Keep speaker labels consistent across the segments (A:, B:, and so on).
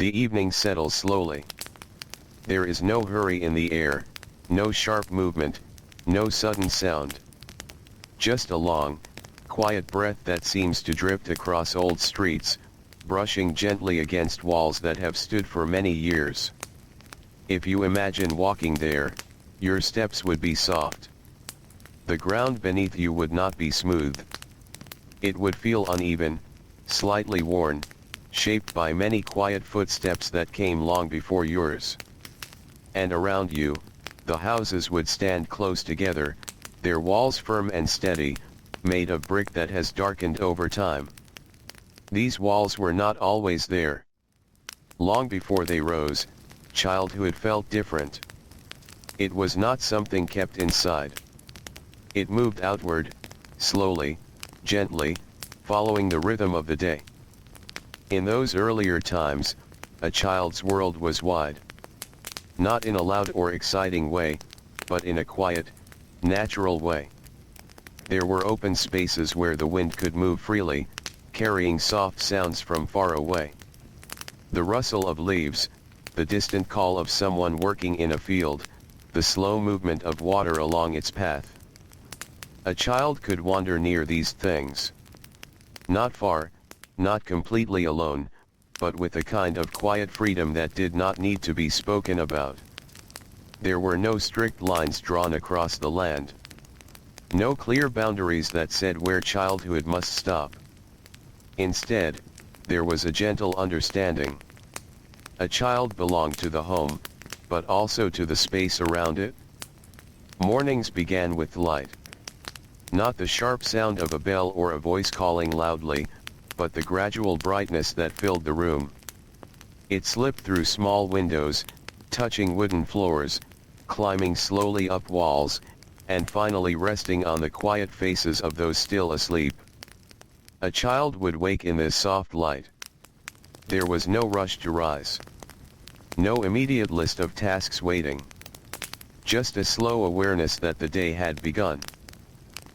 A: The evening settles slowly. There is no hurry in the air, no sharp movement, no sudden sound. Just a long, quiet breath that seems to drift across old streets, brushing gently against walls that have stood for many years. If you imagine walking there, your steps would be soft. The ground beneath you would not be smooth. It would feel uneven, slightly worn, shaped by many quiet footsteps that came long before yours. And around you, the houses would stand close together, their walls firm and steady, made of brick that has darkened over time. These walls were not always there. Long before they rose, childhood felt different. It was not something kept inside. It moved outward, slowly, gently, following the rhythm of the day. In those earlier times, a child's world was wide. Not in a loud or exciting way, but in a quiet, natural way. There were open spaces where the wind could move freely, carrying soft sounds from far away. The rustle of leaves, the distant call of someone working in a field, the slow movement of water along its path. A child could wander near these things. Not far, not completely alone, but with a kind of quiet freedom that did not need to be spoken about. There were no strict lines drawn across the land. No clear boundaries that said where childhood must stop. Instead, there was a gentle understanding. A child belonged to the home, but also to the space around it. Mornings began with light. Not the sharp sound of a bell or a voice calling loudly, but the gradual brightness that filled the room. It slipped through small windows, touching wooden floors, climbing slowly up walls, and finally resting on the quiet faces of those still asleep. A child would wake in this soft light. There was no rush to rise. No immediate list of tasks waiting. Just a slow awareness that the day had begun.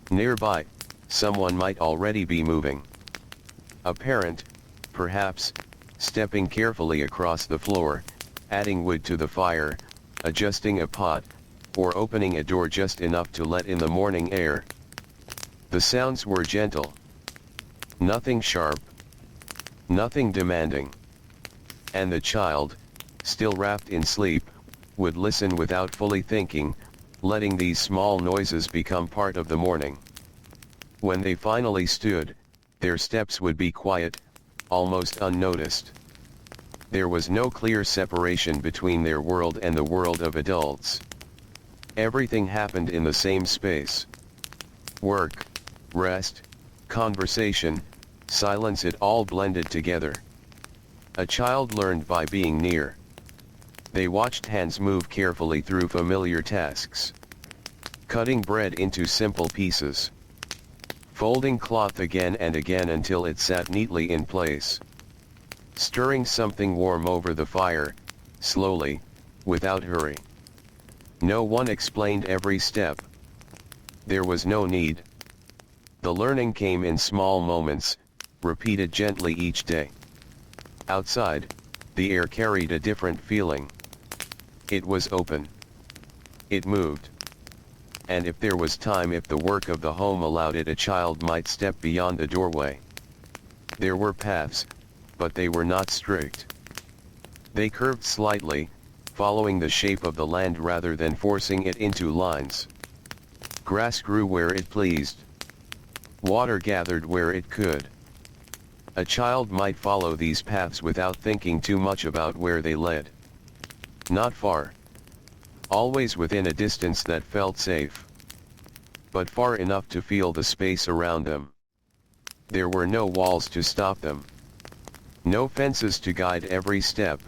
A: Nearby, someone might already be moving. A parent, perhaps, stepping carefully across the floor, adding wood to the fire, adjusting a pot, or opening a door just enough to let in the morning air. The sounds were gentle. Nothing sharp. Nothing demanding. And the child, still wrapped in sleep, would listen without fully thinking, letting these small noises become part of the morning. When they finally stood, their steps would be quiet, almost unnoticed. There was no clear separation between their world and the world of adults. Everything happened in the same space. Work, rest, conversation, silence, it all blended together. A child learned by being near. They watched hands move carefully through familiar tasks. Cutting bread into simple pieces. Folding cloth again and again until it sat neatly in place. Stirring something warm over the fire, slowly, without hurry. No one explained every step. There was no need. The learning came in small moments, repeated gently each day. Outside, the air carried a different feeling. It was open. It moved. And if there was time, if the work of the home allowed it, a child might step beyond the doorway. There were paths, but they were not strict. They curved slightly, following the shape of the land rather than forcing it into lines. Grass grew where it pleased. Water gathered where it could. A child might follow these paths without thinking too much about where they led. Not far. Always within a distance that felt safe. But far enough to feel the space around them. There were no walls to stop them. No fences to guide every step.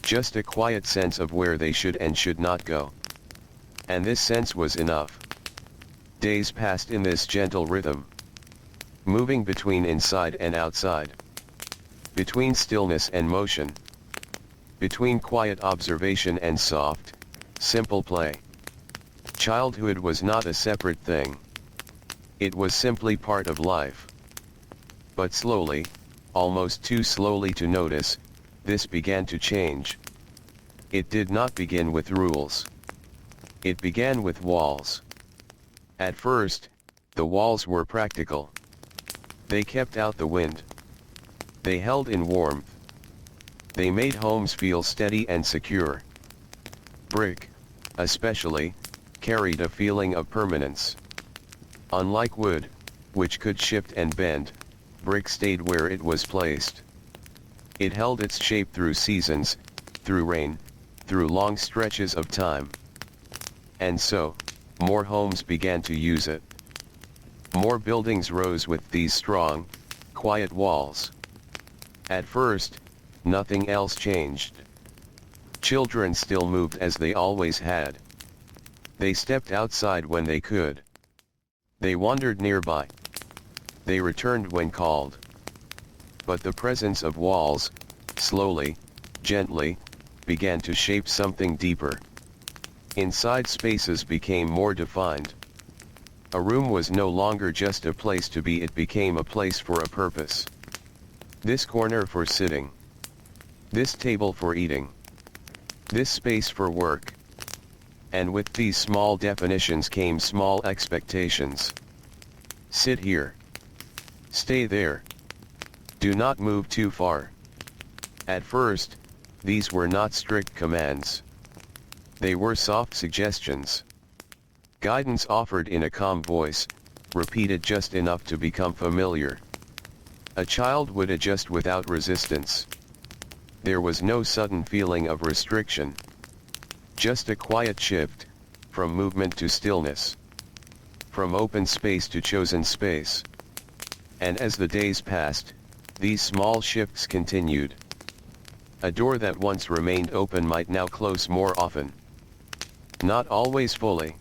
A: Just a quiet sense of where they should and should not go. And this sense was enough. Days passed in this gentle rhythm. Moving between inside and outside. Between stillness and motion. Between quiet observation and soft, simple play. Childhood was not a separate thing. It was simply part of life. But slowly, almost too slowly to notice, this began to change. It did not begin with rules. It began with walls. At first, the walls were practical. They kept out the wind. They held in warmth. They made homes feel steady and secure. Brick, especially, carried a feeling of permanence. Unlike wood, which could shift and bend, brick stayed where it was placed. It held its shape through seasons, through rain, through long stretches of time. And so, more homes began to use it. More buildings rose with these strong, quiet walls. At first, nothing else changed. Children still moved as they always had. They stepped outside when they could. They wandered nearby. They returned when called. But the presence of walls, slowly, gently, began to shape something deeper. Inside spaces became more defined. A room was no longer just a place to be, it became a place for a purpose. This corner for sitting. This table for eating. This space for work. And with these small definitions came small expectations. Sit here. Stay there. Do not move too far. At first, these were not strict commands. They were soft suggestions. Guidance offered in a calm voice, repeated just enough to become familiar. A child would adjust without resistance. There was no sudden feeling of restriction. Just a quiet shift, from movement to stillness. From open space to chosen space. And as the days passed, these small shifts continued. A door that once remained open might now close more often. Not always fully.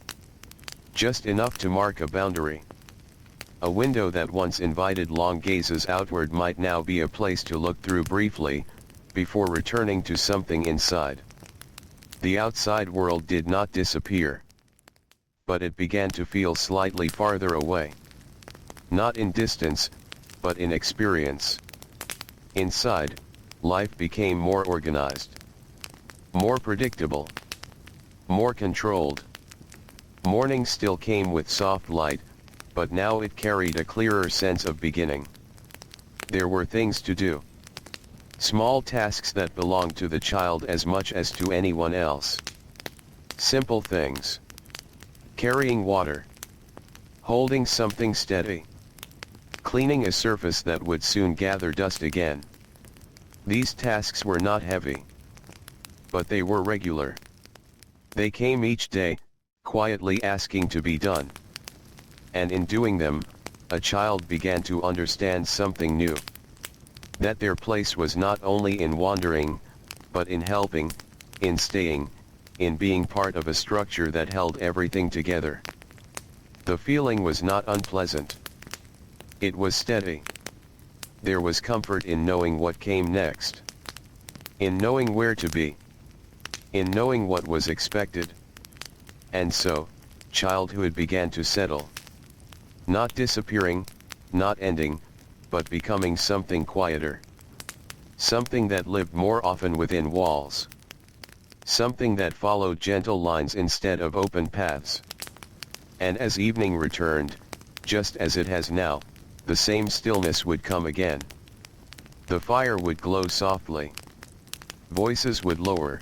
A: Just enough to mark a boundary. A window that once invited long gazes outward might now be a place to look through briefly, before returning to something inside. The outside world did not disappear. But it began to feel slightly farther away. Not in distance, but in experience. Inside, life became more organized. More predictable. More controlled. Morning still came with soft light, but now it carried a clearer sense of beginning. There were things to do. Small tasks that belonged to the child as much as to anyone else. Simple things. Carrying water. Holding something steady. Cleaning a surface that would soon gather dust again. These tasks were not heavy. But they were regular. They came each day, quietly asking to be done. And in doing them, a child began to understand something new. That their place was not only in wandering, but in helping, in staying, in being part of a structure that held everything together. The feeling was not unpleasant. It was steady. There was comfort in knowing what came next. In knowing where to be. In knowing what was expected. And so, childhood began to settle. Not disappearing, not ending, but becoming something quieter. Something that lived more often within walls. Something that followed gentle lines instead of open paths. And as evening returned, just as it has now, the same stillness would come again. The fire would glow softly. Voices would lower.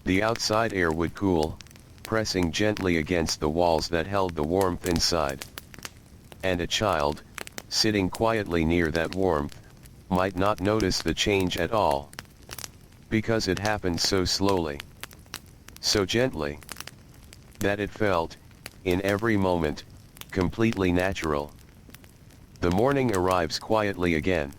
A: The outside air would cool, pressing gently against the walls that held the warmth inside. And a child, sitting quietly near that warmth, might not notice the change at all. Because it happened so slowly. So gently. That it felt, in every moment, completely natural. The morning arrives quietly again.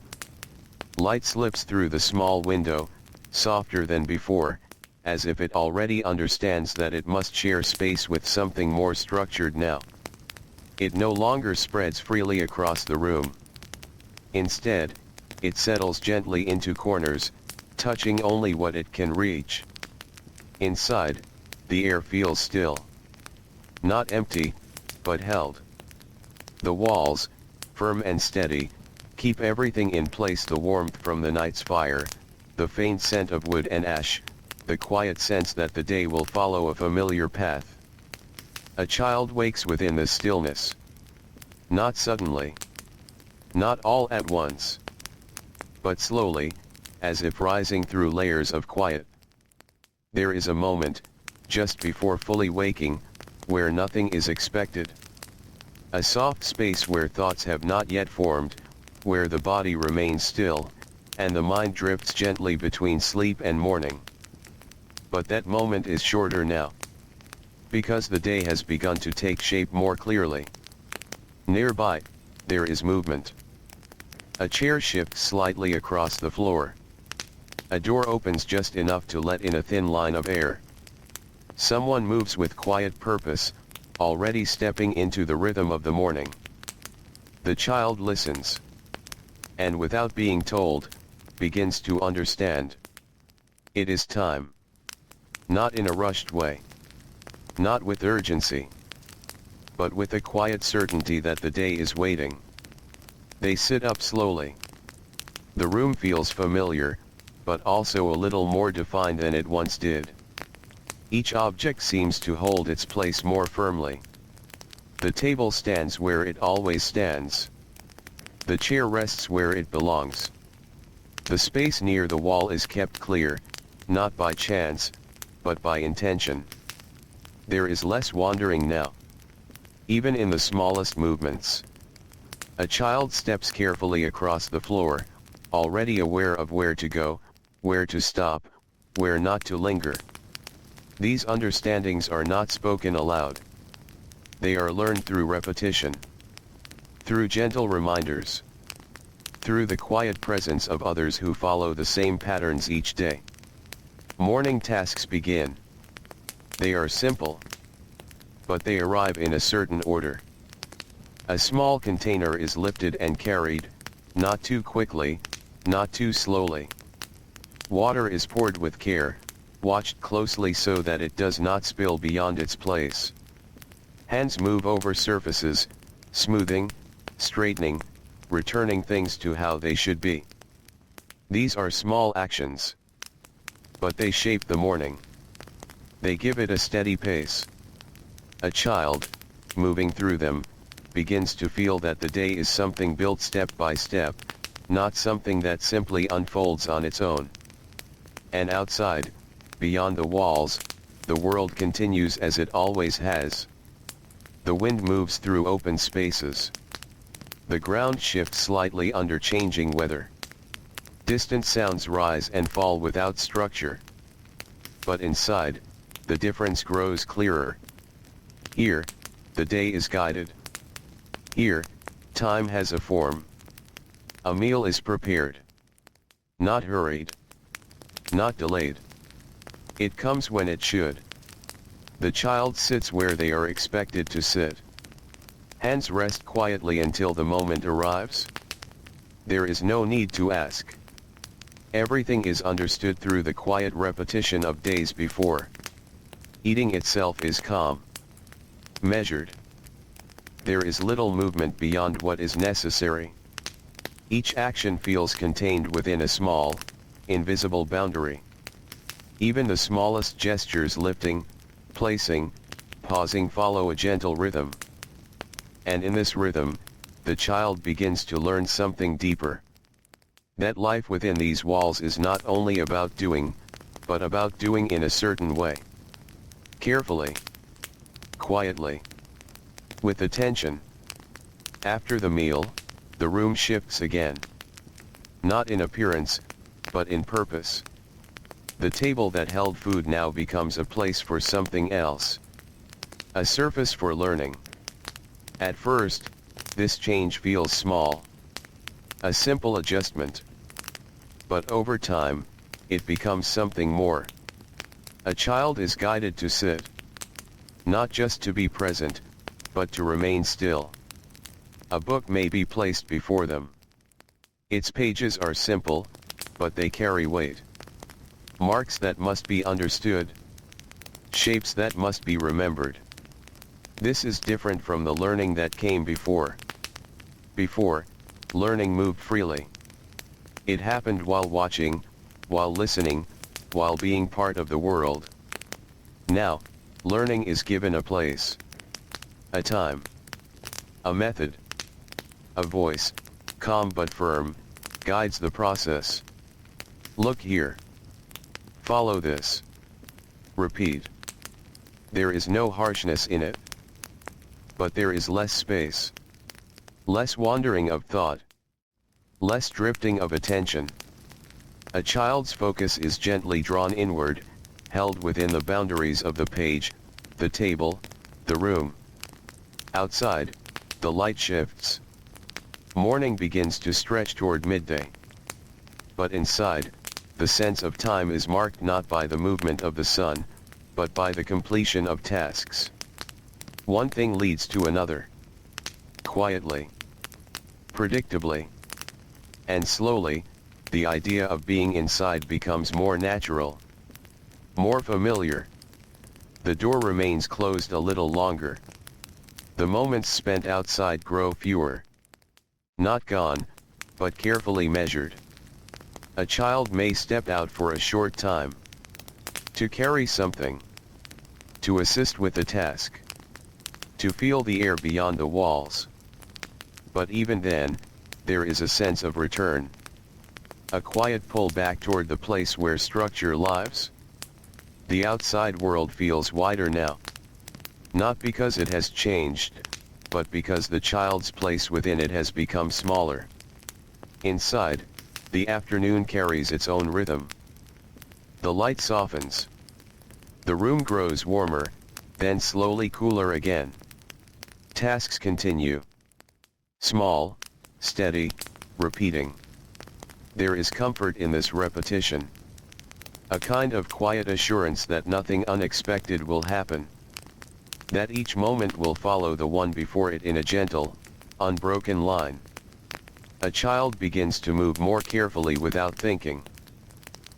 A: Light slips through the small window, softer than before, as if it already understands that it must share space with something more structured now. It no longer spreads freely across the room. Instead, it settles gently into corners, touching only what it can reach. Inside, the air feels still. Not empty, but held. The walls, firm and steady, keep everything in place: the warmth from the night's fire, the faint scent of wood and ash, the quiet sense that the day will follow a familiar path. A child wakes within the stillness. Not suddenly. Not all at once. But slowly, as if rising through layers of quiet. There is a moment, just before fully waking, where nothing is expected. A soft space where thoughts have not yet formed, where the body remains still, and the mind drifts gently between sleep and morning. But that moment is shorter now. Because the day has begun to take shape more clearly. Nearby, there is movement. A chair shifts slightly across the floor. A door opens just enough to let in a thin line of air. Someone moves with quiet purpose, already stepping into the rhythm of the morning. The child listens. And without being told, begins to understand. It is time. Not in a rushed way. Not with urgency. But with a quiet certainty that the day is waiting. They sit up slowly. The room feels familiar, but also a little more defined than it once did. Each object seems to hold its place more firmly. The table stands where it always stands. The chair rests where it belongs. The space near the wall is kept clear, not by chance, but by intention. There is less wandering now. Even in the smallest movements. A child steps carefully across the floor, already aware of where to go, where to stop, where not to linger. These understandings are not spoken aloud. They are learned through repetition. Through gentle reminders. Through the quiet presence of others who follow the same patterns each day. Morning tasks begin. They are simple. But they arrive in a certain order. A small container is lifted and carried, not too quickly, not too slowly. Water is poured with care, watched closely so that it does not spill beyond its place. Hands move over surfaces, smoothing, straightening, returning things to how they should be. These are small actions. But they shape the morning. They give it a steady pace. A child, moving through them, begins to feel that the day is something built step by step, not something that simply unfolds on its own. And outside, beyond the walls, the world continues as it always has. The wind moves through open spaces. The ground shifts slightly under changing weather. Distant sounds rise and fall without structure. But inside, the difference grows clearer. Here, the day is guided. Here, time has a form. A meal is prepared. Not hurried. Not delayed. It comes when it should. The child sits where they are expected to sit. Hands rest quietly until the moment arrives. There is no need to ask. Everything is understood through the quiet repetition of days before. Eating itself is calm. Measured. There is little movement beyond what is necessary. Each action feels contained within a small, invisible boundary. Even the smallest gestures lifting, placing, pausing follow a gentle rhythm. And in this rhythm, the child begins to learn something deeper. That life within these walls is not only about doing, but about doing in a certain way. Carefully. Quietly. With attention. After the meal, the room shifts again. Not in appearance, but in purpose. The table that held food now becomes a place for something else. A surface for learning. At first, this change feels small. A simple adjustment. But over time, it becomes something more. A child is guided to sit. Not just to be present, but to remain still. A book may be placed before them. Its pages are simple, but they carry weight. Marks that must be understood. Shapes that must be remembered. This is different from the learning that came before. Before, learning moved freely. It happened while watching, while listening, while being part of the world. Now, learning is given a place, a time, a method, a voice, calm but firm, guides the process. Look here. Follow this. Repeat. There is no harshness in it. But there is less space. Less wandering of thought. Less drifting of attention. A child's focus is gently drawn inward, held within the boundaries of the page, the table, the room. Outside, the light shifts. Morning begins to stretch toward midday. But inside, the sense of time is marked not by the movement of the sun, but by the completion of tasks. One thing leads to another. Quietly. Predictably. And slowly, the idea of being inside becomes more natural. More familiar. The door remains closed a little longer. The moments spent outside grow fewer. Not gone, but carefully measured. A child may step out for a short time. To carry something. To assist with a task. To feel the air beyond the walls. But even then, there is a sense of return. A quiet pull back toward the place where structure lives. The outside world feels wider now. Not because it has changed, but because the child's place within it has become smaller. Inside, the afternoon carries its own rhythm. The light softens. The room grows warmer, then slowly cooler again. Tasks continue. Small, steady, repeating. There is comfort in this repetition. A kind of quiet assurance that nothing unexpected will happen. That each moment will follow the one before it in a gentle, unbroken line. A child begins to move more carefully without thinking.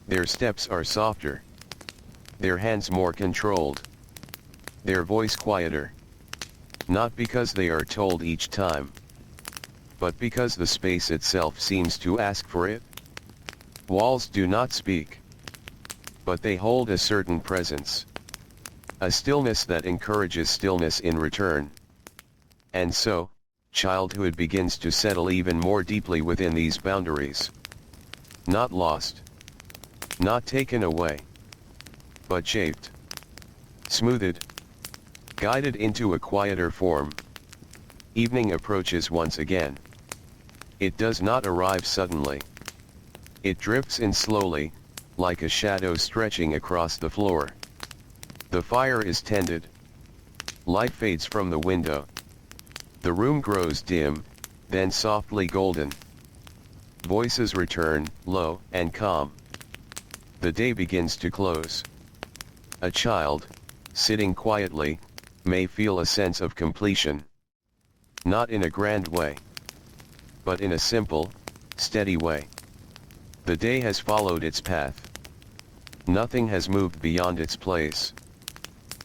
A: Their steps are softer. Their hands more controlled. Their voice quieter. Not because they are told each time, but because the space itself seems to ask for it. Walls do not speak, but they hold a certain presence. A stillness that encourages stillness in return. And so, childhood begins to settle even more deeply within these boundaries. Not lost. Not taken away. But shaped. Smoothed. Guided into a quieter form. Evening approaches once again. It does not arrive suddenly. It drifts in slowly, like a shadow stretching across the floor. The fire is tended. Light fades from the window. The room grows dim, then softly golden. Voices return, low and calm. The day begins to close. A child, sitting quietly, may feel a sense of completion. Not in a grand way, but in a simple, steady way. The day has followed its path. Nothing has moved beyond its place.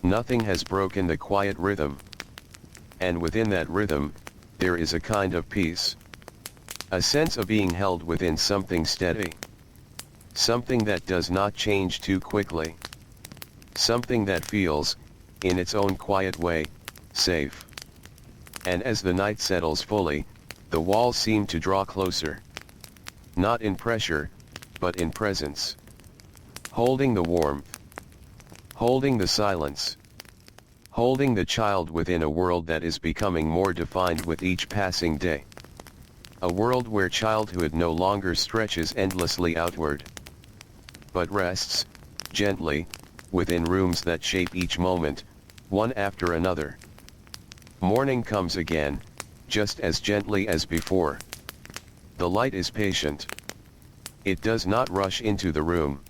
A: Nothing has broken the quiet rhythm. And within that rhythm, there is a kind of peace. A sense of being held within something steady. Something that does not change too quickly. Something that feels, in its own quiet way, safe. And as the night settles fully, the walls seem to draw closer. Not in pressure, but in presence. Holding the warmth. Holding the silence. Holding the child within a world that is becoming more defined with each passing day. A world where childhood no longer stretches endlessly outward, but rests, gently, within rooms that shape each moment, one after another. Morning comes again, just as gently as before. The light is patient. It does not rush into the room.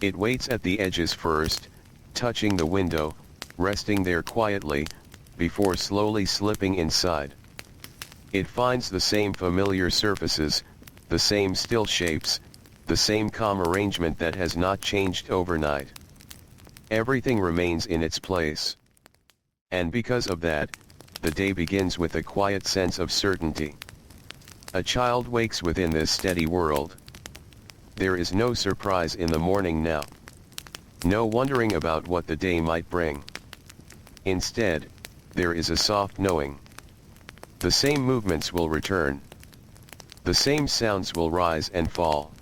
A: It waits at the edges first, touching the window, resting there quietly, before slowly slipping inside. It finds the same familiar surfaces, the same still shapes, the same calm arrangement that has not changed overnight. Everything remains in its place. And because of that, the day begins with a quiet sense of certainty. A child wakes within this steady world. There is no surprise in the morning now. No wondering about what the day might bring. Instead, there is a soft knowing. The same movements will return. The same sounds will rise and fall.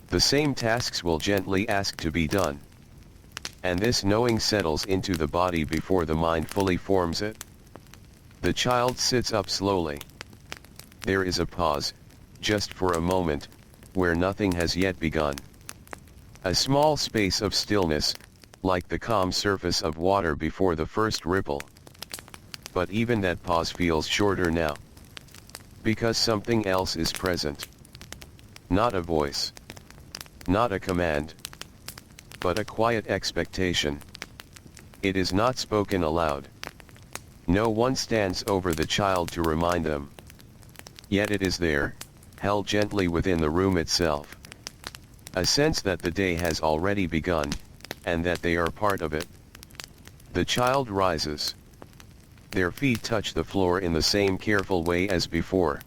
A: The same tasks will gently ask to be done. And this knowing settles into the body before the mind fully forms it. The child sits up slowly. There is a pause, just for a moment, where nothing has yet begun. A small space of stillness, like the calm surface of water before the first ripple. But even that pause feels shorter now. Because something else is present. Not a voice. Not a command. But a quiet expectation. It is not spoken aloud. No one stands over the child to remind them. Yet it is there, held gently within the room itself. A sense that the day has already begun, and that they are part of it. The child rises. Their feet touch the floor in the same careful way as before.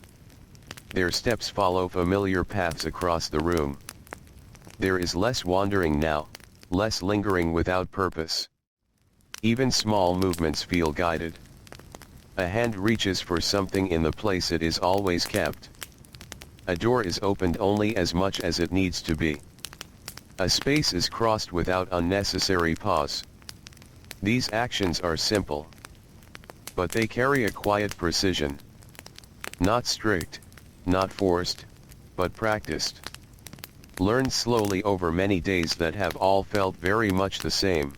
A: Their steps follow familiar paths across the room. There is less wandering now, less lingering without purpose. Even small movements feel guided. A hand reaches for something in the place it is always kept. A door is opened only as much as it needs to be. A space is crossed without unnecessary pause. These actions are simple. But they carry a quiet precision. Not strict, not forced, but practiced. Learned slowly over many days that have all felt very much the same.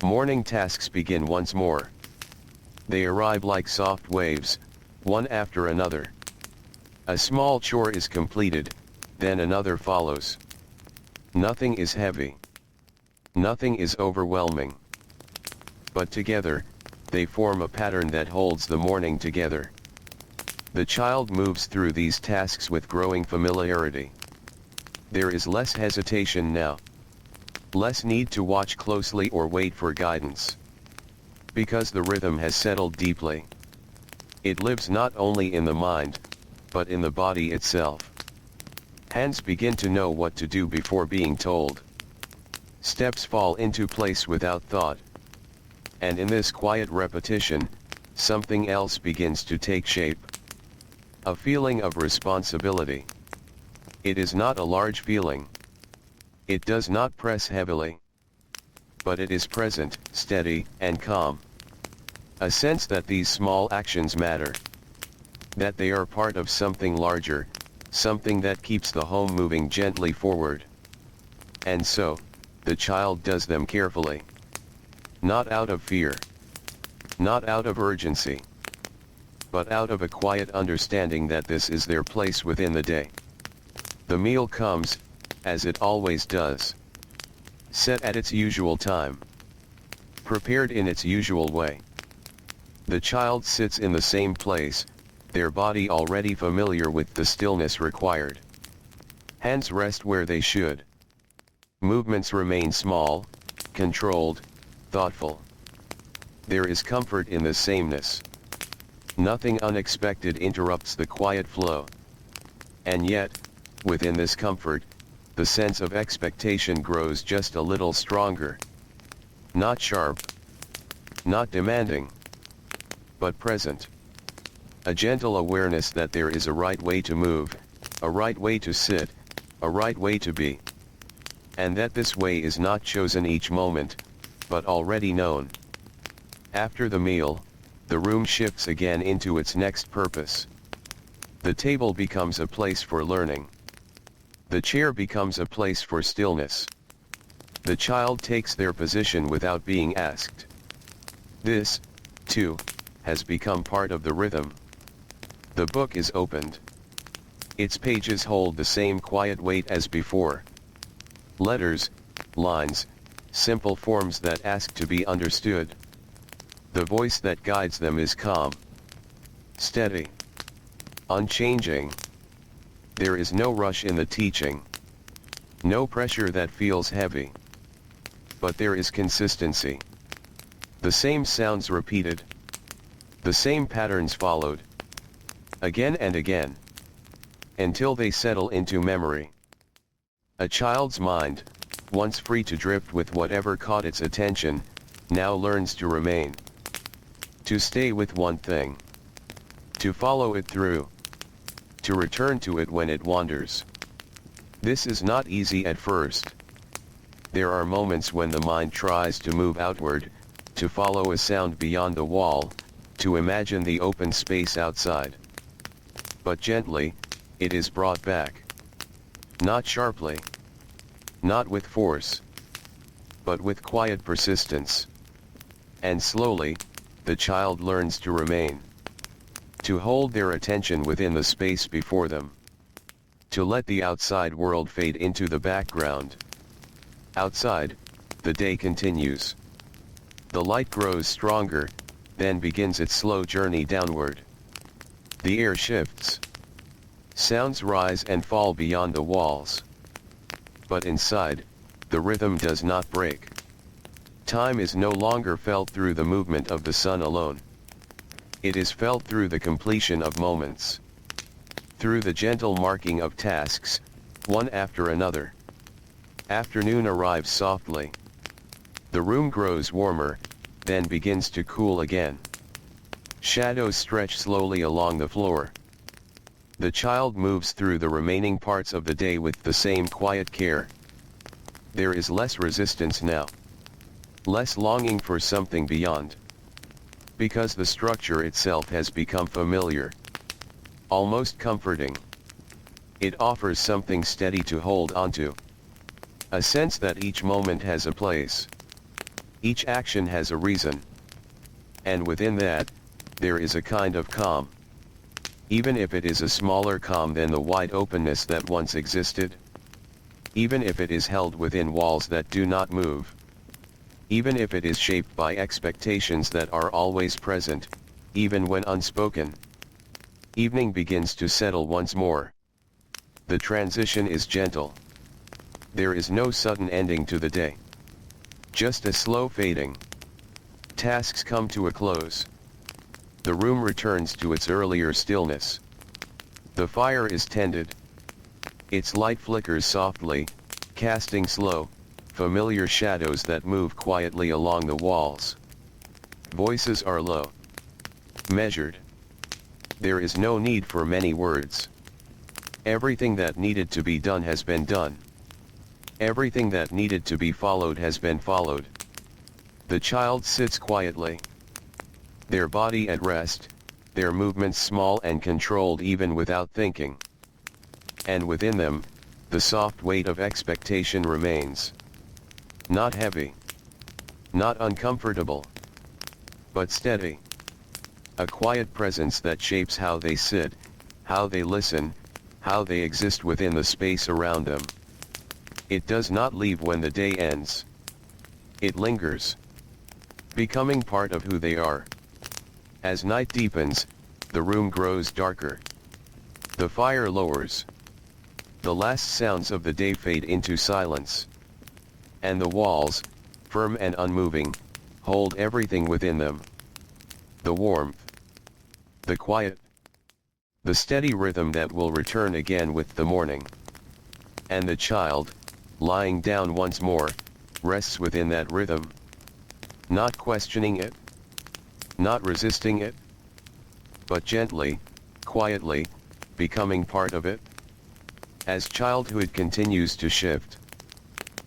A: Morning tasks begin once more. They arrive like soft waves, one after another. A small chore is completed, then another follows. Nothing is heavy. Nothing is overwhelming. But together, they form a pattern that holds the morning together. The child moves through these tasks with growing familiarity. There is less hesitation now. Less need to watch closely or wait for guidance. Because the rhythm has settled deeply. It lives not only in the mind, but in the body itself. Hands begin to know what to do before being told. Steps fall into place without thought. And in this quiet repetition, something else begins to take shape. A feeling of responsibility. It is not a large feeling. It does not press heavily. But it is present, steady, and calm. A sense that these small actions matter. That they are part of something larger, something that keeps the home moving gently forward. And so, the child does them carefully. Not out of fear. Not out of urgency. But out of a quiet understanding that this is their place within the day. The meal comes, as it always does. Set at its usual time. Prepared in its usual way. The child sits in the same place, their body already familiar with the stillness required. Hands rest where they should. Movements remain small, controlled, thoughtful. There is comfort in the sameness. Nothing unexpected interrupts the quiet flow. And yet, within this comfort, the sense of expectation grows just a little stronger. Not sharp. Not demanding. But present. A gentle awareness that there is a right way to move, a right way to sit, a right way to be. And that this way is not chosen each moment, but already known. After the meal, the room shifts again into its next purpose. The table becomes a place for learning. The chair becomes a place for stillness. The child takes their position without being asked. This, too, has become part of the rhythm. The book is opened. Its pages hold the same quiet weight as before. Letters, lines, simple forms that ask to be understood. The voice that guides them is calm, steady, unchanging. There is no rush in the teaching. No pressure that feels heavy. But there is consistency. The same sounds repeated. The same patterns followed. Again and again. Until they settle into memory. A child's mind, once free to drift with whatever caught its attention, now learns to remain. To stay with one thing. To follow it through. To return to it when it wanders. This is not easy at first. There are moments when the mind tries to move outward, to follow a sound beyond the wall, to imagine the open space outside. But gently, it is brought back. Not sharply. Not with force. But with quiet persistence. And slowly, the child learns to remain. To hold their attention within the space before them. To let the outside world fade into the background. Outside, the day continues. The light grows stronger, then begins its slow journey downward. The air shifts. Sounds rise and fall beyond the walls. But inside, the rhythm does not break. Time is no longer felt through the movement of the sun alone. It is felt through the completion of moments. Through the gentle marking of tasks, one after another. Afternoon arrives softly. The room grows warmer, then begins to cool again. Shadows stretch slowly along the floor. The child moves through the remaining parts of the day with the same quiet care. There is less resistance now. Less longing for something beyond. Because the structure itself has become familiar. Almost comforting. It offers something steady to hold onto. A sense that each moment has a place. Each action has a reason. And within that, there is a kind of calm. Even if it is a smaller calm than the wide openness that once existed. Even if it is held within walls that do not move. Even if it is shaped by expectations that are always present, even when unspoken. Evening begins to settle once more. The transition is gentle. There is no sudden ending to the day. Just a slow fading. Tasks come to a close. The room returns to its earlier stillness. The fire is tended. Its light flickers softly, casting slow, familiar shadows that move quietly along the walls. Voices are low. Measured. There is no need for many words. Everything that needed to be done has been done. Everything that needed to be followed has been followed. The child sits quietly. Their body at rest, their movements small and controlled even without thinking. And within them, the soft weight of expectation remains. Not heavy. Not uncomfortable. But steady. A quiet presence that shapes how they sit, how they listen, how they exist within the space around them. It does not leave when the day ends. It lingers. Becoming part of who they are. As night deepens, the room grows darker. The fire lowers. The last sounds of the day fade into silence. And the walls, firm and unmoving, hold everything within them. The warmth. The quiet. The steady rhythm that will return again with the morning. And the child, lying down once more, rests within that rhythm. Not questioning it. Not resisting it. But gently, quietly, becoming part of it. As childhood continues to shift.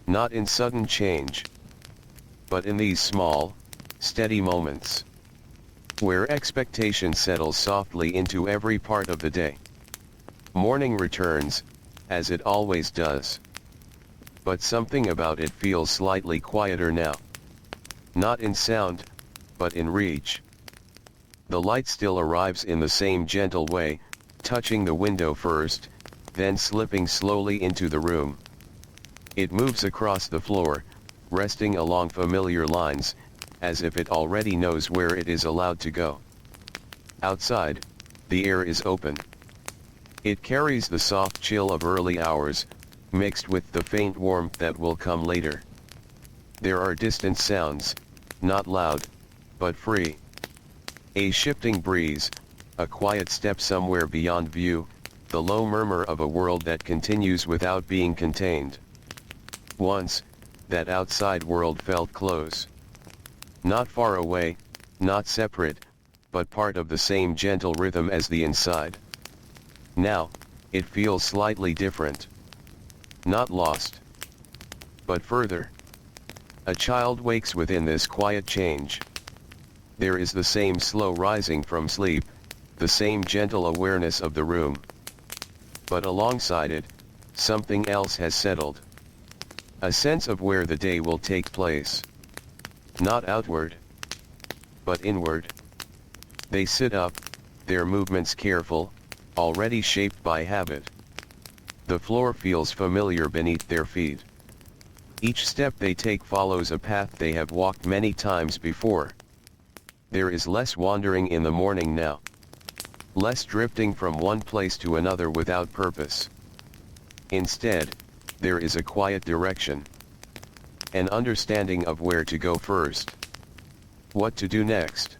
A: Not in sudden change. But in these small, steady moments. Where expectation settles softly into every part of the day. Morning returns, as it always does. But something about it feels slightly quieter now. Not in sound, but in reach. The light still arrives in the same gentle way, touching the window first, then slipping slowly into the room. It moves across the floor, resting along familiar lines, as if it already knows where it is allowed to go. Outside, the air is open. It carries the soft chill of early hours, mixed with the faint warmth that will come later. There are distant sounds, not loud, but free. A shifting breeze, a quiet step somewhere beyond view, the low murmur of a world that continues without being contained. Once, that outside world felt close. Not far away, not separate, but part of the same gentle rhythm as the inside. Now, it feels slightly different. Not lost, but further. A child wakes within this quiet change. There is the same slow rising from sleep, the same gentle awareness of the room. But alongside it, something else has settled. A sense of where the day will take place. Not outward, but inward. They sit up, their movements careful, already shaped by habit. The floor feels familiar beneath their feet. Each step they take follows a path they have walked many times before. There is less wandering in the morning now. Less drifting from one place to another without purpose. Instead, there is a quiet direction. An understanding of where to go first. What to do next.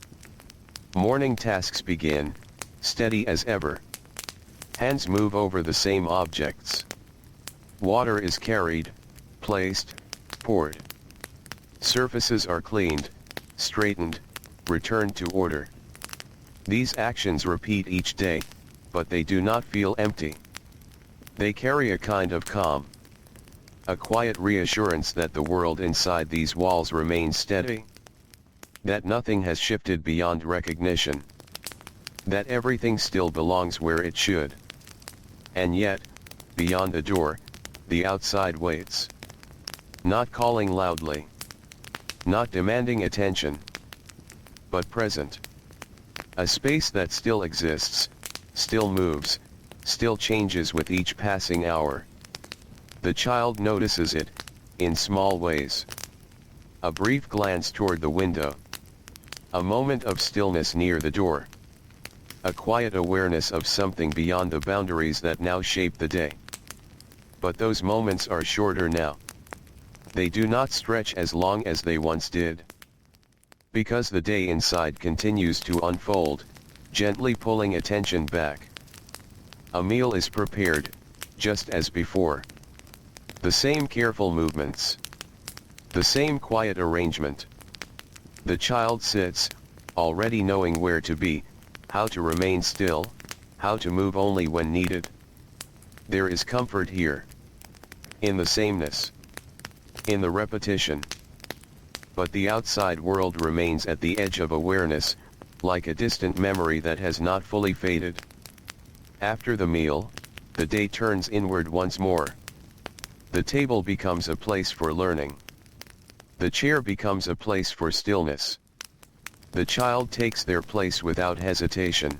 A: Morning tasks begin, steady as ever. Hands move over the same objects. Water is carried, placed, poured. Surfaces are cleaned, straightened, returned to order. These actions repeat each day, but they do not feel empty. They carry a kind of calm. A quiet reassurance that the world inside these walls remains steady. That nothing has shifted beyond recognition. That everything still belongs where it should. And yet, beyond the door, the outside waits. Not calling loudly. Not demanding attention. But present. A space that still exists, still moves, still changes with each passing hour. The child notices it, in small ways. A brief glance toward the window. A moment of stillness near the door. A quiet awareness of something beyond the boundaries that now shape the day. But those moments are shorter now. They do not stretch as long as they once did. Because the day inside continues to unfold, gently pulling attention back. A meal is prepared, just as before. The same careful movements. The same quiet arrangement. The child sits, already knowing where to be, how to remain still, how to move only when needed. There is comfort here. In the sameness. In the repetition. But the outside world remains at the edge of awareness, like a distant memory that has not fully faded. After the meal, the day turns inward once more. The table becomes a place for learning. The chair becomes a place for stillness. The child takes their place without hesitation.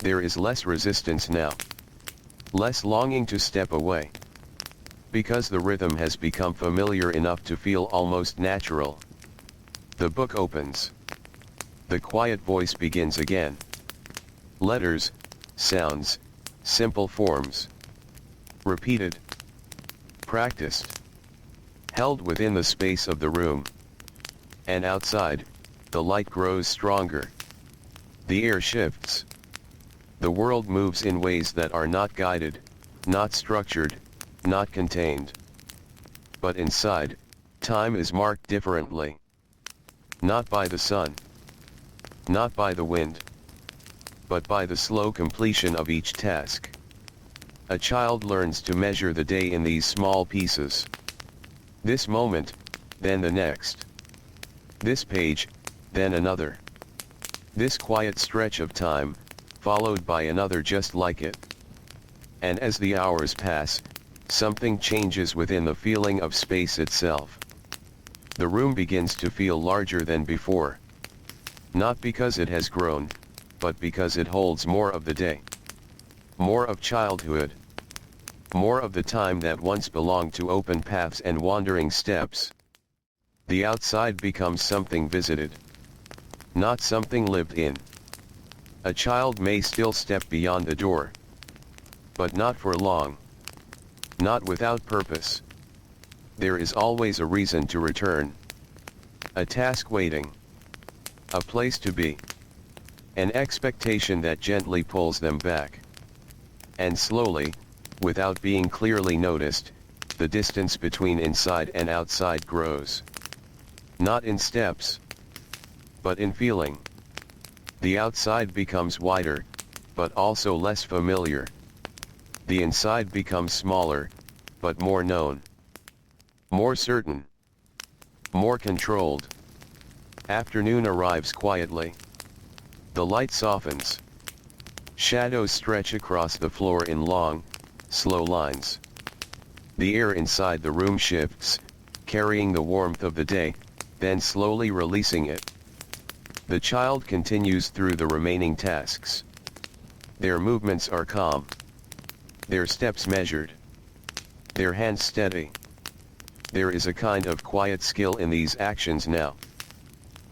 A: There is less resistance now. Less longing to step away. Because the rhythm has become familiar enough to feel almost natural. The book opens. The quiet voice begins again. Letters, sounds, simple forms. Repeated. Practiced. Held within the space of the room. And outside, the light grows stronger. The air shifts. The world moves in ways that are not guided, not structured, not contained. But inside, time is marked differently. Not by the sun. Not by the wind. But by the slow completion of each task. A child learns to measure the day in these small pieces. This moment, then the next. This page, then another. This quiet stretch of time, followed by another just like it. And as the hours pass, something changes within the feeling of space itself. The room begins to feel larger than before. Not because it has grown, but because it holds more of the day. More of childhood. More of the time that once belonged to open paths and wandering steps. The outside becomes something visited. Not something lived in. A child may still step beyond the door. But not for long. Not without purpose. There is always a reason to return. A task waiting. A place to be. An expectation that gently pulls them back. And slowly, without being clearly noticed, the distance between inside and outside grows. Not in steps, but in feeling. The outside becomes wider, but also less familiar. The inside becomes smaller, but more known. More certain. More controlled. Afternoon arrives quietly. The light softens. Shadows stretch across the floor in long, slow lines. The air inside the room shifts, carrying the warmth of the day, then slowly releasing it. The child continues through the remaining tasks. Their movements are calm. Their steps measured. Their hands steady. There is a kind of quiet skill in these actions now.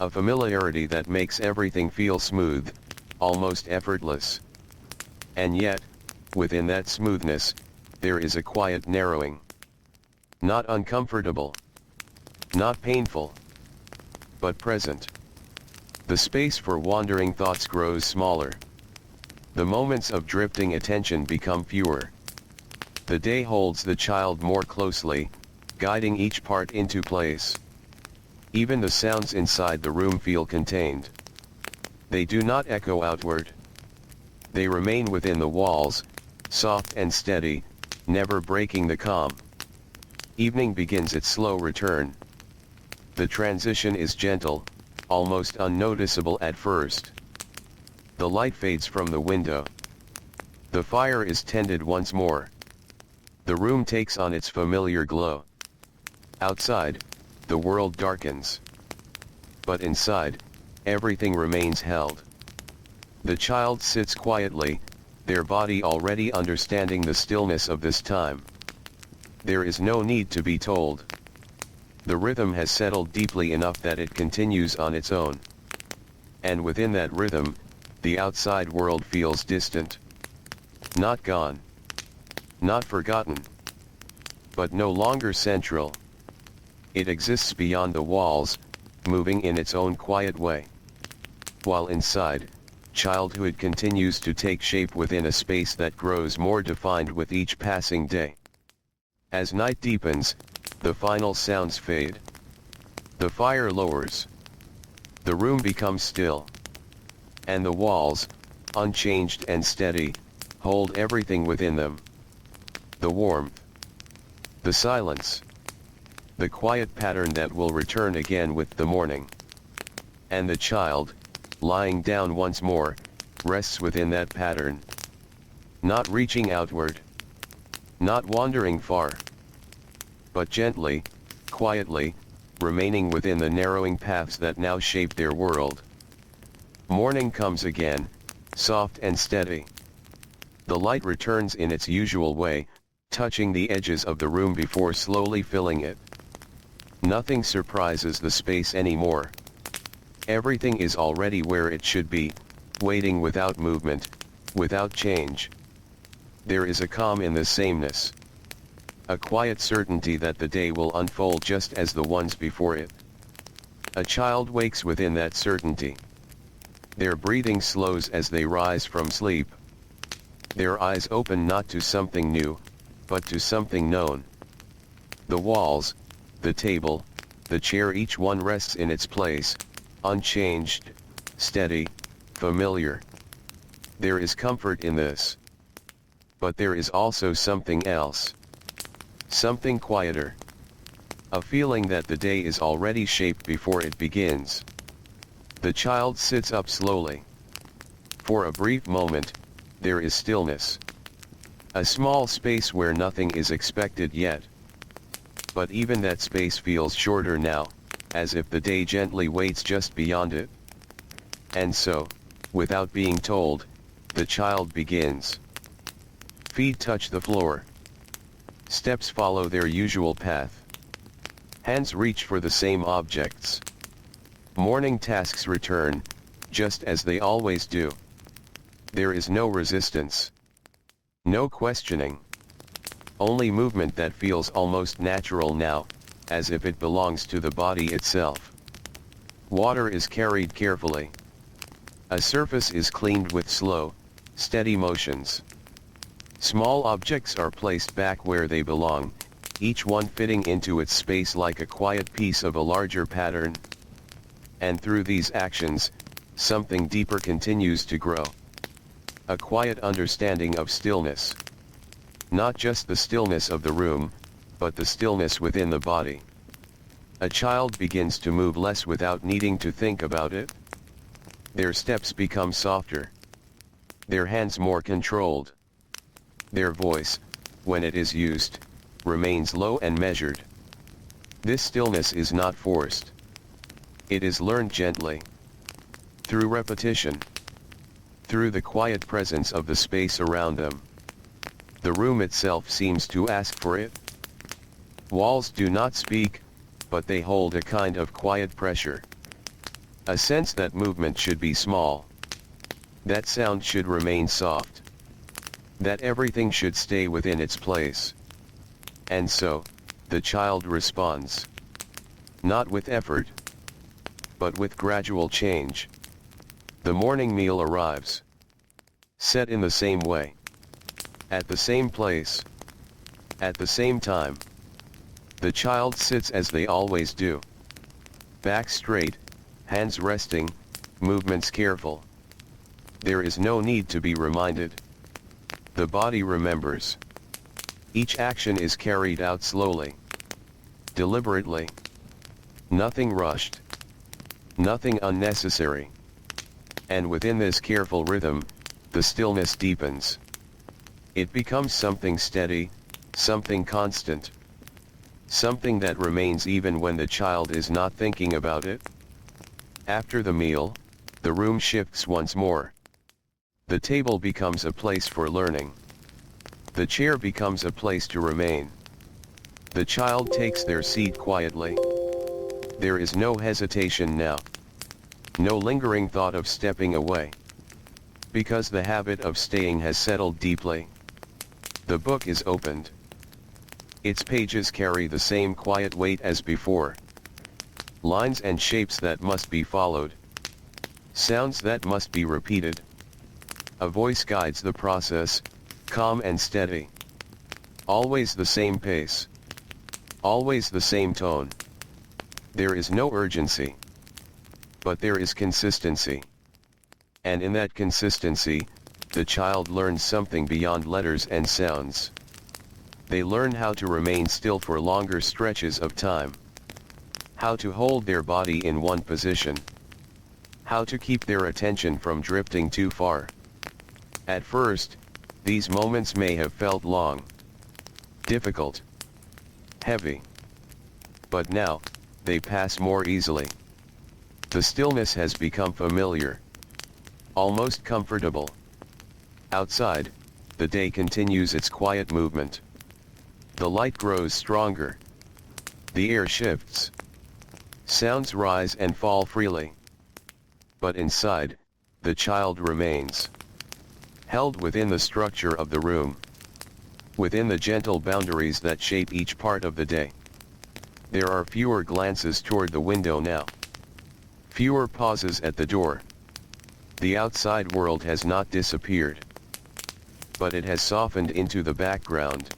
A: A familiarity that makes everything feel smooth, almost effortless. And yet, within that smoothness, there is a quiet narrowing. Not uncomfortable. Not painful. But present. The space for wandering thoughts grows smaller. The moments of drifting attention become fewer. The day holds the child more closely, guiding each part into place. Even the sounds inside the room feel contained. They do not echo outward. They remain within the walls, soft and steady, never breaking the calm. Evening begins its slow return. The transition is gentle, almost unnoticeable at first. The light fades from the window. The fire is tended once more. The room takes on its familiar glow. Outside, the world darkens. But inside, everything remains held. The child sits quietly, their body already understanding the stillness of this time. There is no need to be told. The rhythm has settled deeply enough that it continues on its own. And within that rhythm, the outside world feels distant. Not gone. Not forgotten. But no longer central. It exists beyond the walls, moving in its own quiet way. While inside, childhood continues to take shape within a space that grows more defined with each passing day. As night deepens, the final sounds fade. The fire lowers. The room becomes still. And the walls, unchanged and steady, hold everything within them. The warmth. The silence. The quiet pattern that will return again with the morning. And the child, lying down once more, rests within that pattern. Not reaching outward. Not wandering far. But gently, quietly, remaining within the narrowing paths that now shape their world. Morning comes again, soft and steady. The light returns in its usual way, touching the edges of the room before slowly filling it. Nothing surprises the space anymore. Everything is already where it should be, waiting without movement, without change. There is a calm in the sameness. A quiet certainty that the day will unfold just as the ones before it. A child wakes within that certainty. Their breathing slows as they rise from sleep. Their eyes open not to something new, but to something known. The walls, the table, the chair, each one rests in its place, unchanged, steady, familiar. There is comfort in this. But there is also something else. Something quieter. A feeling that the day is already shaped before it begins. The child sits up slowly. For a brief moment, there is stillness. A small space where nothing is expected yet. But even that space feels shorter now, as if the day gently waits just beyond it. And so, without being told, the child begins. Feet touch the floor. Steps follow their usual path. Hands reach for the same objects. Morning tasks return, just as they always do. There is no resistance. No questioning. Only movement that feels almost natural now, as if it belongs to the body itself. Water is carried carefully. A surface is cleaned with slow, steady motions. Small objects are placed back where they belong, each one fitting into its space like a quiet piece of a larger pattern. And through these actions, something deeper continues to grow. A quiet understanding of stillness. Not just the stillness of the room, but the stillness within the body. A child begins to move less without needing to think about it. Their steps become softer. Their hands more controlled. Their voice, when it is used, remains low and measured. This stillness is not forced. It is learned gently. Through repetition. Through the quiet presence of the space around them. The room itself seems to ask for it. Walls do not speak, but they hold a kind of quiet pressure. A sense that movement should be small. That sound should remain soft. That everything should stay within its place. And so, the child responds. Not with effort, but with gradual change. The morning meal arrives. Set in the same way. At the same place. At the same time. The child sits as they always do. Back straight, hands resting, movements careful. There is no need to be reminded. The body remembers. Each action is carried out slowly. Deliberately. Nothing rushed. Nothing unnecessary. And within this careful rhythm, the stillness deepens. It becomes something steady, something constant. Something that remains even when the child is not thinking about it. After the meal, the room shifts once more. The table becomes a place for learning. The chair becomes a place to remain. The child takes their seat quietly. There is no hesitation now. No lingering thought of stepping away. Because the habit of staying has settled deeply. The book is opened. Its pages carry the same quiet weight as before. Lines and shapes that must be followed. Sounds that must be repeated. A voice guides the process, calm and steady. Always the same pace. Always the same tone. There is no urgency. But there is consistency. And in that consistency, the child learns something beyond letters and sounds. They learn how to remain still for longer stretches of time. How to hold their body in one position. How to keep their attention from drifting too far. At first, these moments may have felt long, difficult, heavy. But now, they pass more easily. The stillness has become familiar. Almost comfortable. Outside, the day continues its quiet movement. The light grows stronger. The air shifts. Sounds rise and fall freely. But inside, the child remains. Held within the structure of the room. Within the gentle boundaries that shape each part of the day. There are fewer glances toward the window now. Fewer pauses at the door. The outside world has not disappeared. But it has softened into the background.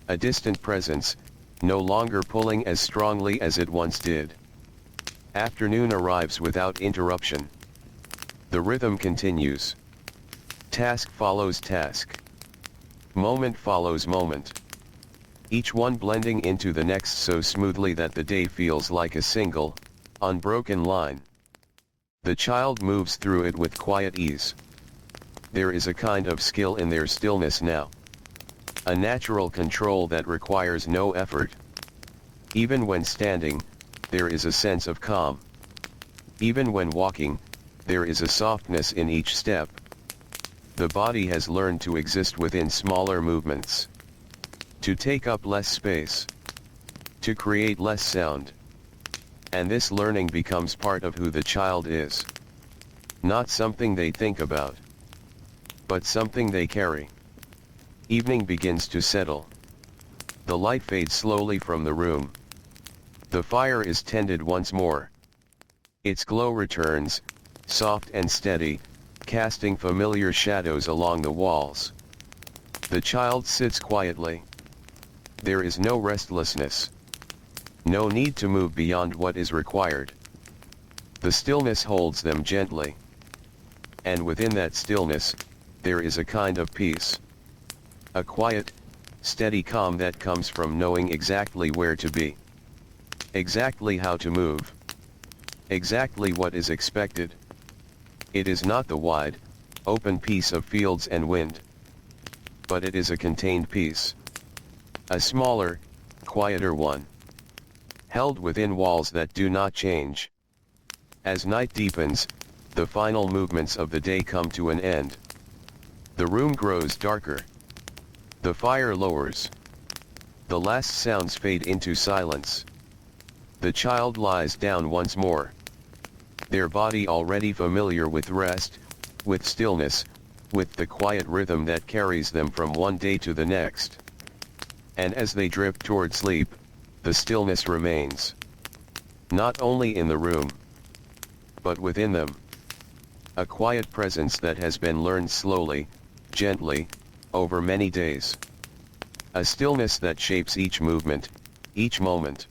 A: A distant presence, no longer pulling as strongly as it once did. Afternoon arrives without interruption. The rhythm continues. Task follows task. Moment follows moment. Each one blending into the next so smoothly that the day feels like a single, unbroken line. The child moves through it with quiet ease. There is a kind of skill in their stillness now. A natural control that requires no effort. Even when standing, there is a sense of calm. Even when walking, there is a softness in each step. The body has learned to exist within smaller movements. To take up less space. To create less sound. And this learning becomes part of who the child is. Not something they think about. But something they carry. Evening begins to settle. The light fades slowly from the room. The fire is tended once more. Its glow returns, soft and steady, casting familiar shadows along the walls. The child sits quietly. There is no restlessness. No need to move beyond what is required. The stillness holds them gently. And within that stillness, there is a kind of peace. A quiet, steady calm that comes from knowing exactly where to be. Exactly how to move. Exactly what is expected. It is not the wide, open peace of fields and wind. But it is a contained peace. A smaller, quieter one. Held within walls that do not change. As night deepens, the final movements of the day come to an end. The room grows darker. The fire lowers. The last sounds fade into silence. The child lies down once more. Their body already familiar with rest, with stillness, with the quiet rhythm that carries them from one day to the next. And as they drift toward sleep, the stillness remains. Not only in the room, but within them. A quiet presence that has been learned slowly, gently, over many days. A stillness that shapes each movement, each moment.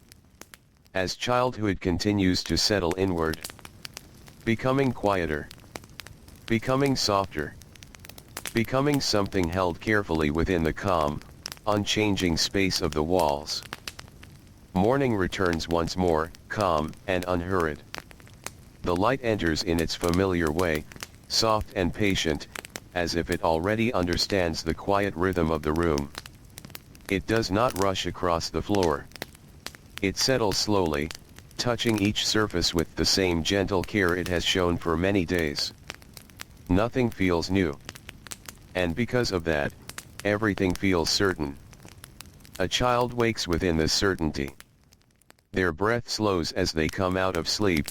A: As childhood continues to settle inward, becoming quieter, becoming softer, becoming something held carefully within the calm, unchanging space of the walls. Morning returns once more, calm and unhurried. The light enters in its familiar way, soft and patient, as if it already understands the quiet rhythm of the room. It does not rush across the floor. It settles slowly, touching each surface with the same gentle care it has shown for many days. Nothing feels new. And because of that, everything feels certain. A child wakes within this certainty. Their breath slows as they come out of sleep.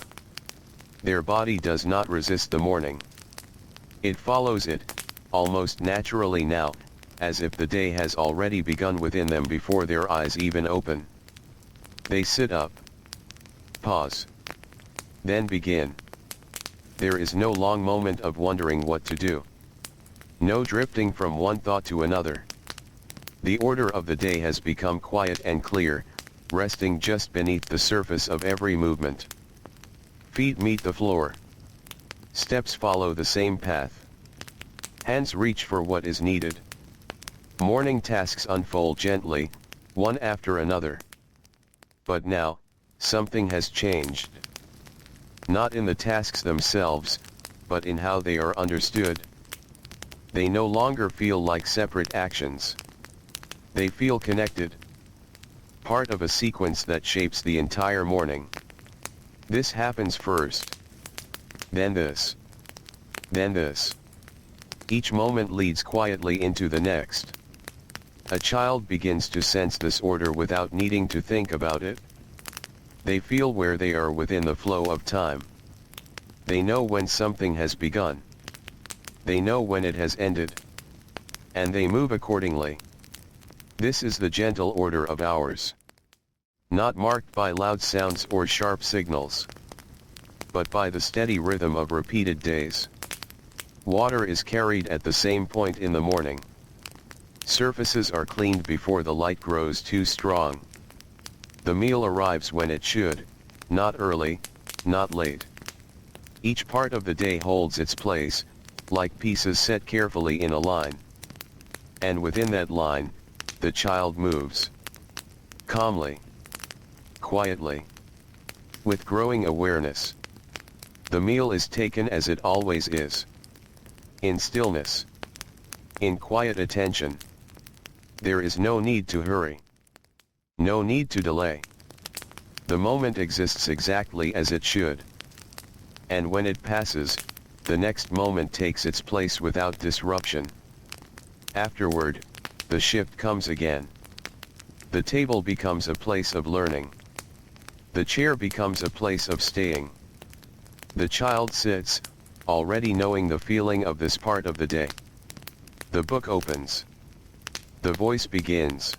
A: Their body does not resist the morning. It follows it, almost naturally now, as if the day has already begun within them before their eyes even open. They sit up. Pause. Then begin. There is no long moment of wondering what to do. No drifting from one thought to another. The order of the day has become quiet and clear, resting just beneath the surface of every movement. Feet meet the floor. Steps follow the same path. Hands reach for what is needed. Morning tasks unfold gently, one after another. But now, something has changed. Not in the tasks themselves, but in how they are understood. They no longer feel like separate actions. They feel connected. Part of a sequence that shapes the entire morning. This happens first. Then this. Then this. Each moment leads quietly into the next. A child begins to sense this order without needing to think about it. They feel where they are within the flow of time. They know when something has begun. They know when it has ended. And they move accordingly. This is the gentle order of hours. Not marked by loud sounds or sharp signals, but by the steady rhythm of repeated days. Water is carried at the same point in the morning. Surfaces are cleaned before the light grows too strong. The meal arrives when it should, not early, not late. Each part of the day holds its place, like pieces set carefully in a line. And within that line, the child moves. Calmly. Quietly. With growing awareness. The meal is taken as it always is. In stillness. In quiet attention. There is no need to hurry. No need to delay. The moment exists exactly as it should. And when it passes, the next moment takes its place without disruption. Afterward, the shift comes again. The table becomes a place of learning. The chair becomes a place of staying. The child sits, already knowing the feeling of this part of the day. The book opens. The voice begins.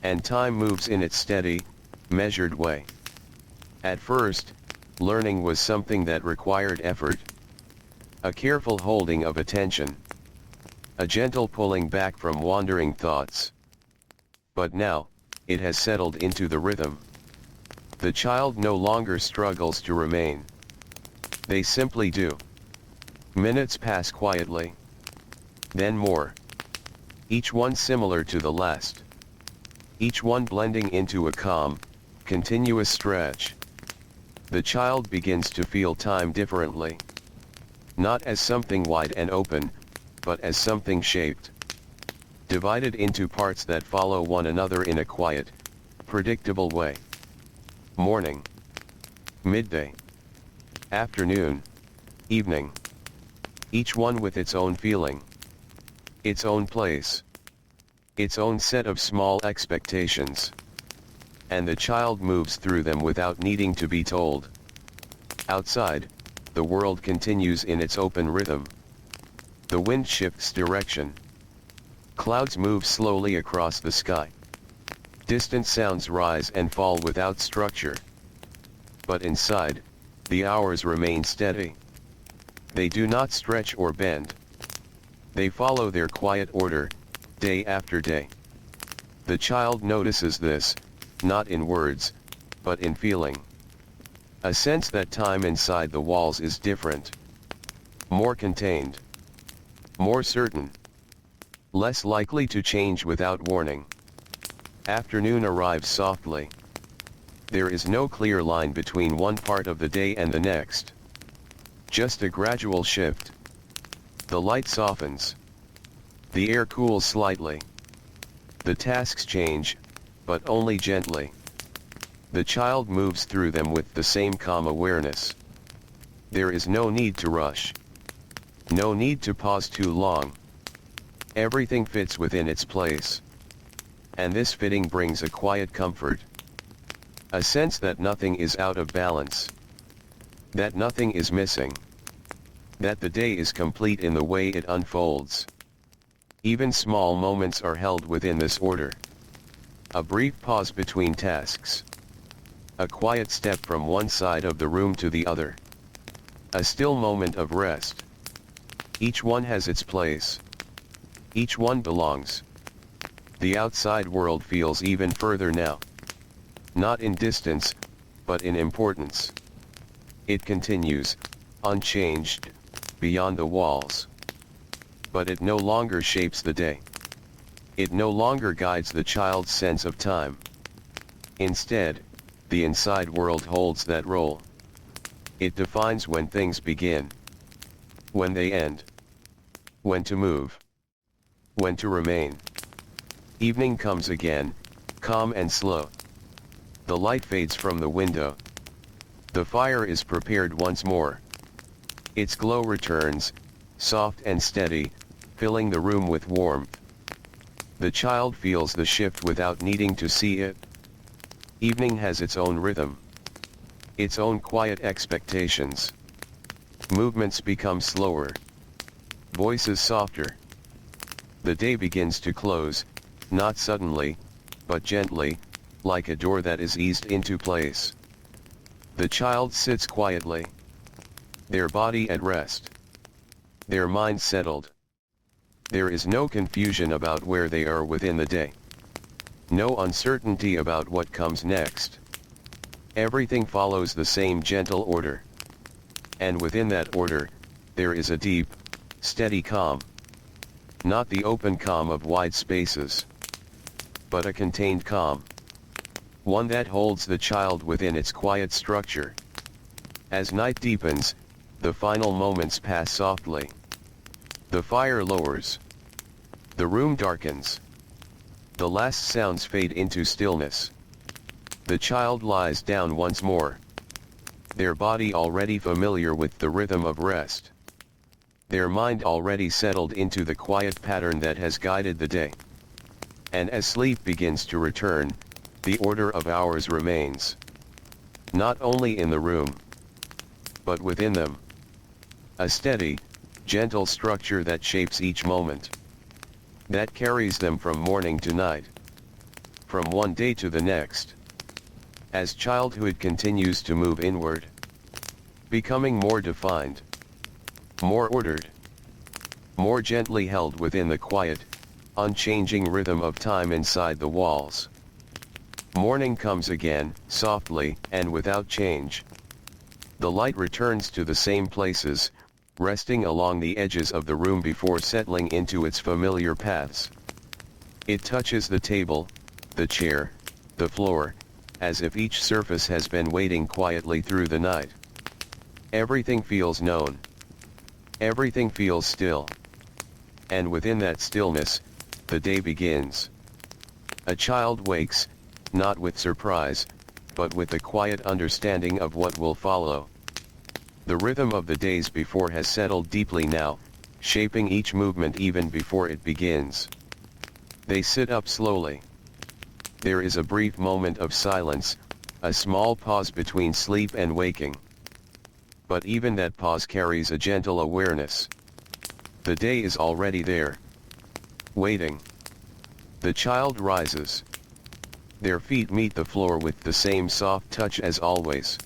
A: And time moves in its steady, measured way. At first, learning was something that required effort. A careful holding of attention. a gentle pulling back from wandering thoughts. But now, it has settled into the rhythm. The child no longer struggles to remain. They simply do. Minutes pass quietly. Then more. Each one similar to the last. Each one blending into a calm, continuous stretch. The child begins to feel time differently. Not as something wide and open, but as something shaped. Divided into parts that follow one another in a quiet, predictable way. Morning. Midday. Afternoon. Evening. Each one with its own feeling. Its own place. Its own set of small expectations. And the child moves through them without needing to be told. Outside, the world continues in its open rhythm. The wind shifts direction. Clouds move slowly across the sky. Distant sounds rise and fall without structure. But inside, the hours remain steady. They do not stretch or bend. They follow their quiet order, day after day. The child notices this, not in words, but in feeling. A sense that time inside the walls is different. More contained. More certain. Less likely to change without warning. Afternoon arrives softly. There is no clear line between one part of the day and the next. Just a gradual shift. The light softens. The air cools slightly. The tasks change, but only gently. The child moves through them with the same calm awareness. There is no need to rush. No need to pause too long. Everything fits within its place. And this fitting brings a quiet comfort. A sense that nothing is out of balance. That nothing is missing. That the day is complete in the way it unfolds. Even small moments are held within this order. A brief pause between tasks. A quiet step from one side of the room to the other. A still moment of rest. Each one has its place. Each one belongs. The outside world feels even further now. Not in distance, but in importance. It continues, unchanged, beyond the walls. But it no longer shapes the day. It no longer guides the child's sense of time. Instead, the inside world holds that role. It defines when things begin. When they end. When to move. When to remain. Evening comes again, calm and slow. The light fades from the window. The fire is prepared once more. Its glow returns, soft and steady, filling the room with warmth. The child feels the shift without needing to see it. Evening has its own rhythm. Its own quiet expectations. Movements become slower. Voices softer. The day begins to close, not suddenly, but gently, like a door that is eased into place. The child sits quietly. Their body at rest. Their mind settled. There is no confusion about where they are within the day. No uncertainty about what comes next. Everything follows the same gentle order. And within that order, there is a deep, steady calm. Not the open calm of wide spaces, but a contained calm. One that holds the child within its quiet structure. As night deepens, the final moments pass softly. The fire lowers. The room darkens. The last sounds fade into stillness. The child lies down once more. Their body already familiar with the rhythm of rest. Their mind already settled into the quiet pattern that has guided the day. And as sleep begins to return, the order of hours remains. Not only in the room, but within them. A steady, gentle structure that shapes each moment. That carries them from morning to night. From one day to the next. As childhood continues to move inward. Becoming more defined. More ordered. more gently held within the quiet, unchanging rhythm of time inside the walls. Morning comes again, softly, and without change. The light returns to the same places, resting along the edges of the room before settling into its familiar paths. It touches the table, the chair, the floor, as if each surface has been waiting quietly through the night. Everything feels known. Everything feels still. And within that stillness, the day begins. A child wakes, not with surprise, but with the quiet understanding of what will follow. The rhythm of the days before has settled deeply now, shaping each movement even before it begins. They sit up slowly. There is a brief moment of silence, a small pause between sleep and waking. But even that pause carries a gentle awareness. The day is already there. Waiting. The child rises. Their feet meet the floor with the same soft touch as always.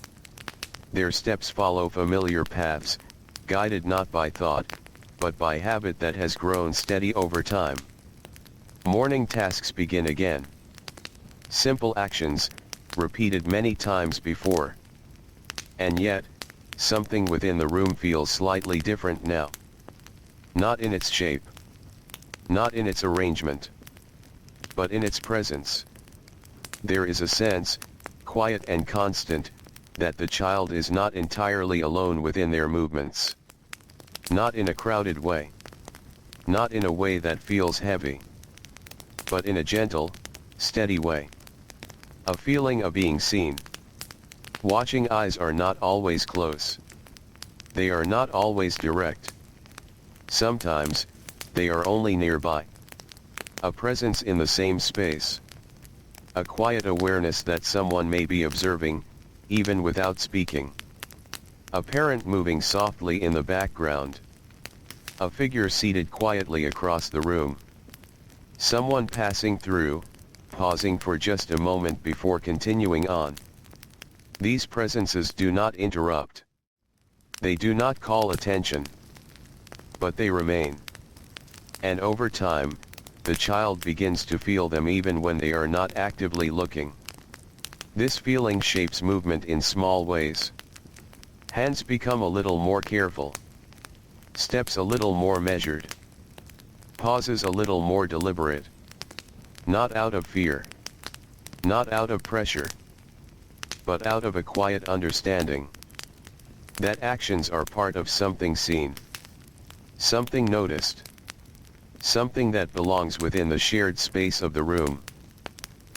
A: Their steps follow familiar paths, guided not by thought, but by habit that has grown steady over time. Morning tasks begin again. Simple actions, repeated many times before. And yet, something within the room feels slightly different now. Not in its shape. Not in its arrangement. But in its presence. There is a sense, quiet and constant, that the child is not entirely alone within their movements. Not in a crowded way. Not in a way that feels heavy. But in a gentle, steady way. A feeling of being seen. Watching eyes are not always close. They are not always direct. Sometimes, they are only nearby. A presence in the same space. A quiet awareness that someone may be observing, even without speaking. A parent moving softly in the background. A figure seated quietly across the room. Someone passing through, pausing for just a moment before continuing on. These presences do not interrupt. They do not call attention. But they remain. And over time, the child begins to feel them even when they are not actively looking. This feeling shapes movement in small ways. Hands become a little more careful. Steps a little more measured. Pauses a little more deliberate. Not out of fear. Not out of pressure. But out of a quiet understanding. That actions are part of something seen. Something noticed. Something that belongs within the shared space of the room.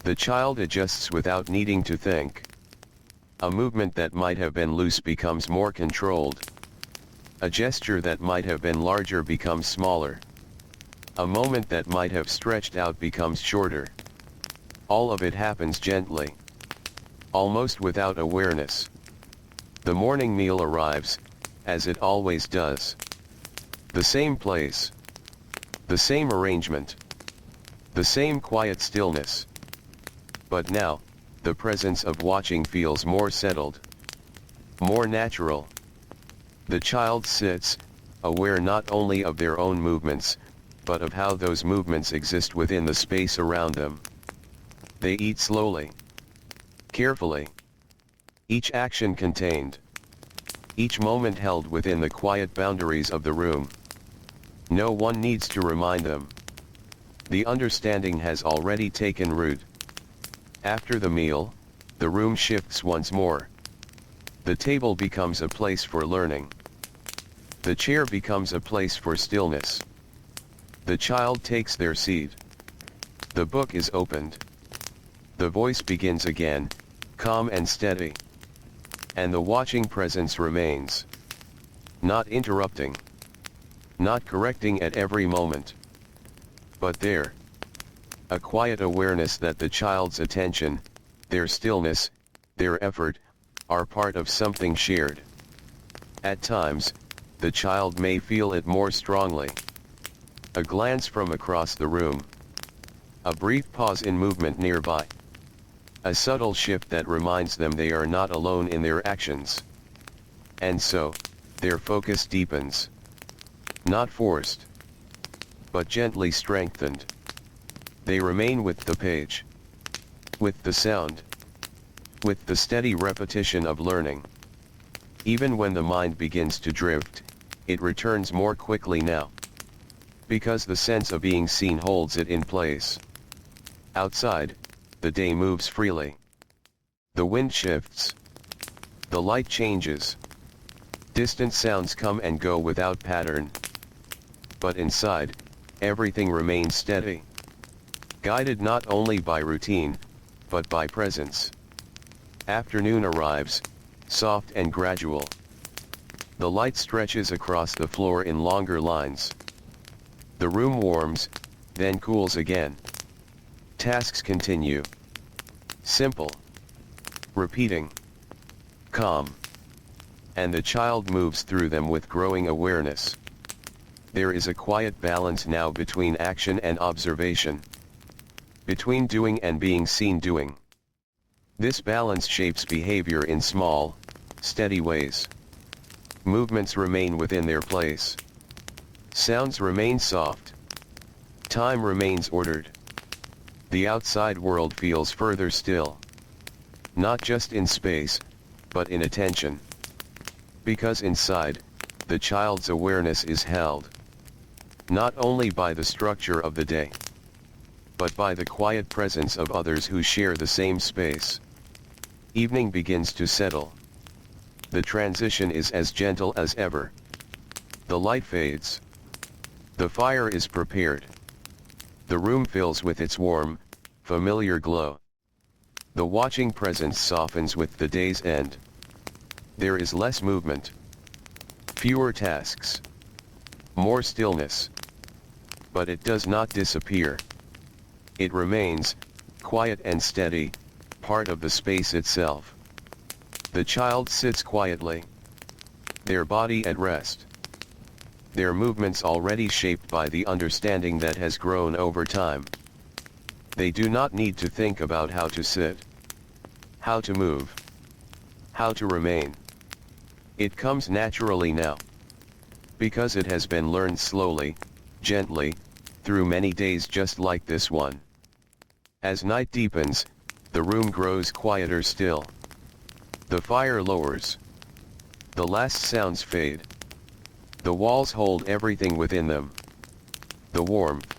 A: The child adjusts without needing to think. A movement that might have been loose becomes more controlled. A gesture that might have been larger becomes smaller. A moment that might have stretched out becomes shorter. All of it happens gently. Almost without awareness. The morning meal arrives, as it always does. The same place. The same arrangement. The same quiet stillness. But now, the presence of watching feels more settled. More natural. The child sits, aware not only of their own movements, but of how those movements exist within the space around them. They eat slowly. Carefully. Each action contained. Each moment held within the quiet boundaries of the room. No one needs to remind them. The understanding has already taken root. After the meal, the room shifts once more. The table becomes a place for learning. The chair becomes a place for stillness. The child takes their seat. The book is opened. The voice begins again, calm and steady. And the watching presence remains. Not interrupting. Not correcting at every moment. But there. A quiet awareness that the child's attention, their stillness, their effort, are part of something shared. At times, the child may feel it more strongly. A glance from across the room. A brief pause in movement nearby. A subtle shift that reminds them they are not alone in their actions. And so, their focus deepens. Not forced. but gently strengthened. They remain with the page, with the sound, with the steady repetition of learning. Even when the mind begins to drift, it returns more quickly now, because the sense of being seen holds it in place. Outside, the day moves freely. The wind shifts. The light changes. Distant sounds come and go without pattern. But inside, everything remains steady, guided not only by routine, but by presence. Afternoon arrives, soft and gradual. The light stretches across the floor in longer lines. The room warms, then cools again. Tasks continue. Simple. Repeating. Calm. And the child moves through them with growing awareness. There is a quiet balance now between action and observation, between doing and being seen doing. This balance shapes behavior in small, steady ways. Movements remain within their place. Sounds remain soft. Time remains ordered. The outside world feels further still. Not just in space, but in attention. Because inside, the child's awareness is held, not only by the structure of the day, but by the quiet presence of others who share the same space. Evening begins to settle. The transition is as gentle as ever. The light fades. The fire is prepared. The room fills with its warm, familiar glow. The watching presence softens with the day's end. There is less movement, fewer tasks, more stillness. But it does not disappear. It remains, quiet and steady, part of the space itself. The child sits quietly, their body at rest, their movements already shaped by the understanding that has grown over time. They do not need to think about how to sit, how to move, how to remain. It comes naturally now, because it has been learned slowly, gently, through many days just like this one. As night deepens, the room grows quieter still. The fire lowers. The last sounds fade. The walls hold everything within them. The warmth,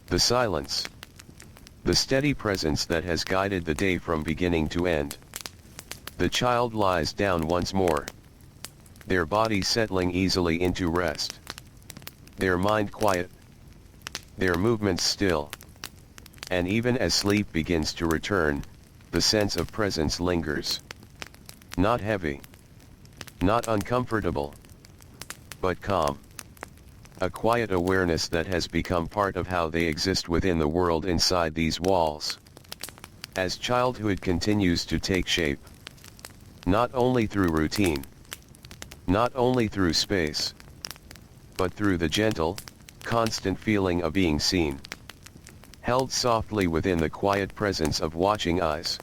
A: the silence, the steady presence that has guided the day from beginning to end. The child lies down once more, their body settling easily into rest, their mind quiet, their movements still. And even as sleep begins to return, the sense of presence lingers. Not heavy, not uncomfortable, but calm. A quiet awareness that has become part of how they exist within the world inside these walls. As childhood continues to take shape, not only through routine, not only through space, but through the gentle, constant feeling of being seen, held softly within the quiet presence of watching eyes.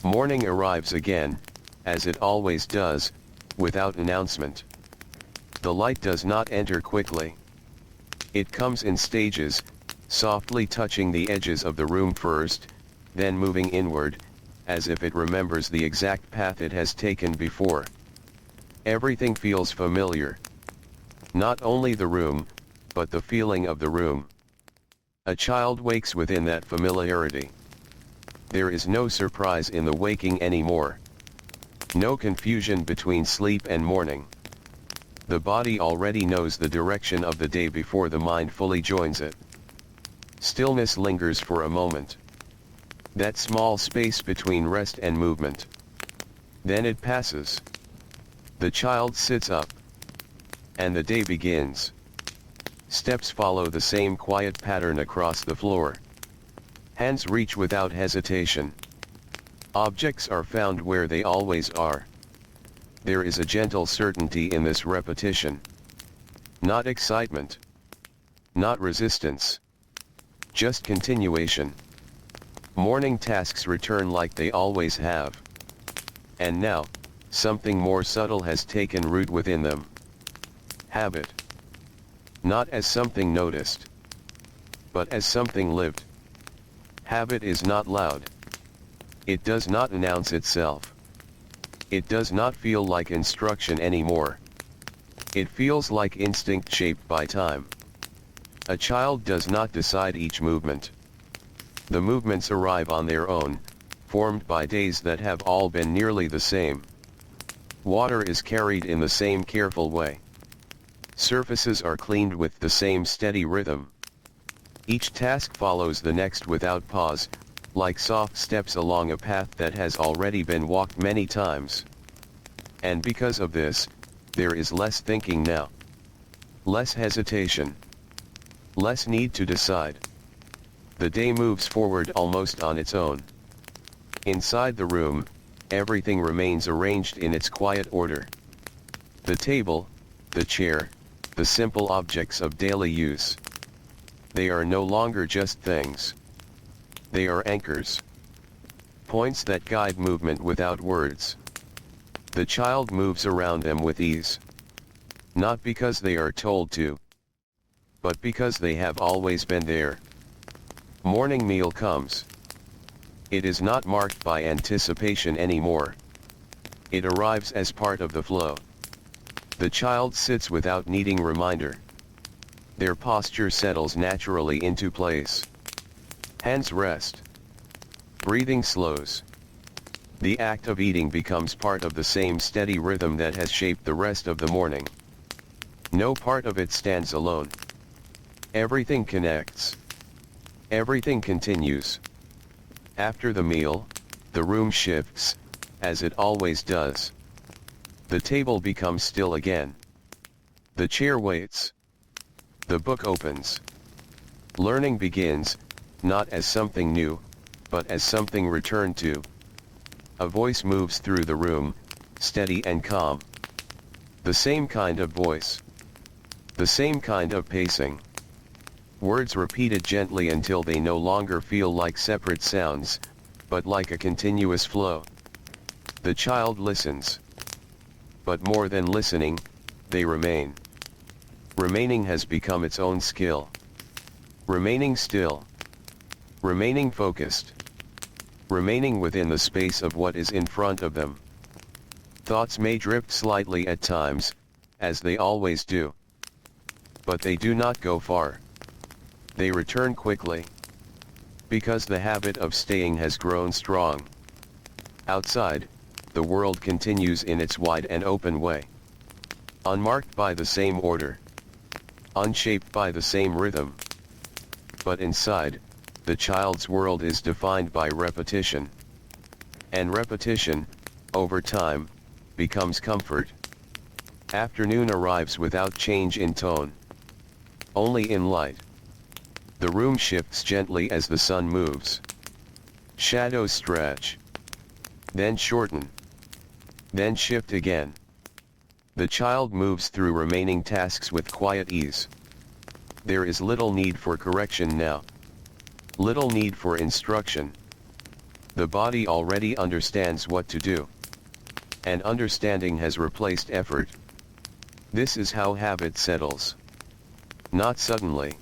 A: Morning arrives again, as it always does, without announcement. The light does not enter quickly. It comes in stages, softly touching the edges of the room first, then moving inward, as if it remembers the exact path it has taken before. Everything feels familiar. Not only the room, but the feeling of the room. A child wakes within that familiarity. There is no surprise in the waking anymore. No confusion between sleep and morning. The body already knows the direction of the day before the mind fully joins it. Stillness lingers for a moment. That small space between rest and movement. Then it passes. The child sits up. And the day begins. Steps follow the same quiet pattern across the floor. Hands reach without hesitation. Objects are found where they always are. There is a gentle certainty in this repetition. Not excitement. Not resistance. Just continuation. Morning tasks return like they always have. And now, something more subtle has taken root within them. Habit. not as something noticed, but as something lived. Habit is not loud. It does not announce itself. It does not feel like instruction anymore. It feels like instinct shaped by time. A child does not decide each movement. The movements arrive on their own, formed by days that have all been nearly the same. Water is carried in the same careful way. Surfaces are cleaned with the same steady rhythm. Each task follows the next without pause, like soft steps along a path that has already been walked many times. And because of this, there is less thinking now. Less hesitation. Less need to decide. The day moves forward almost on its own. Inside the room, everything remains arranged in its quiet order. The table, the chair, the simple objects of daily use. They are no longer just things. They are anchors. Points that guide movement without words. The child moves around them with ease. Not because they are told to, but because they have always been there. Morning meal comes. It is not marked by anticipation anymore. It arrives as part of the flow. The child sits without needing reminder. Their posture settles naturally into place. Hands rest. Breathing slows. The act of eating becomes part of the same steady rhythm that has shaped the rest of the morning. No part of it stands alone. Everything connects. Everything continues. After the meal, the room shifts, as it always does. The table becomes still again. The chair waits. The book opens. Learning begins, not as something new, but as something returned to. A voice moves through the room, steady and calm. The same kind of voice. The same kind of pacing. Words repeated gently until they no longer feel like separate sounds, but like a continuous flow. The child listens. But more than listening, they remain. Remaining has become its own skill. Remaining still. Remaining focused. Remaining within the space of what is in front of them. Thoughts may drift slightly at times, as they always do. But they do not go far. They return quickly. Because the habit of staying has grown strong. Outside, the world continues in its wide and open way. Unmarked by the same order. Unshaped by the same rhythm. But inside, the child's world is defined by repetition. And repetition, over time, becomes comfort. Afternoon arrives without change in tone. Only in light. The room shifts gently as the sun moves. Shadows stretch. Then shorten. Then shift again. The child moves through remaining tasks with quiet ease. There is little need for correction now. Little need for instruction. The body already understands what to do. And understanding has replaced effort. This is how habit settles. Not suddenly,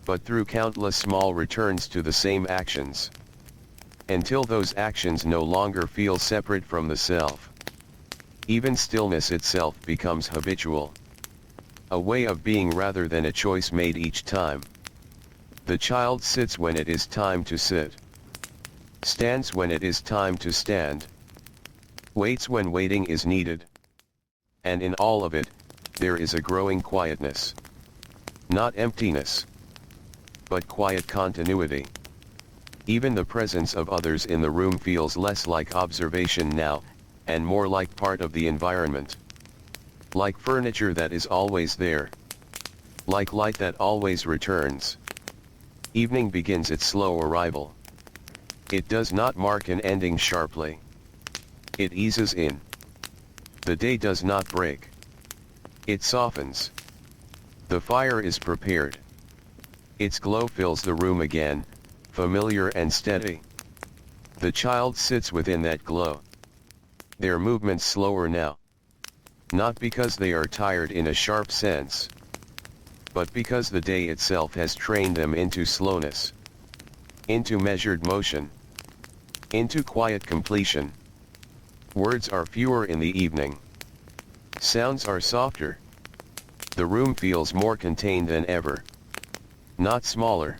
A: but through countless small returns to the same actions. Until those actions no longer feel separate from the self. Even stillness itself becomes habitual. A way of being rather than a choice made each time. The child sits when it is time to sit. Stands when it is time to stand. Waits when waiting is needed. And in all of it, there is a growing quietness. Not emptiness, but quiet continuity. Even the presence of others in the room feels less like observation now, and more like part of the environment. Like furniture that is always there. Like light that always returns. Evening begins its slow arrival. It does not mark an ending sharply. It eases in. The day does not break. It softens. The fire is prepared. Its glow fills the room again, familiar and steady. The child sits within that glow. Their movements slower now. Not because they are tired in a sharp sense, but because the day itself has trained them into slowness, into measured motion, into quiet completion. Words are fewer in the evening. Sounds are softer. The room feels more contained than ever. Not smaller,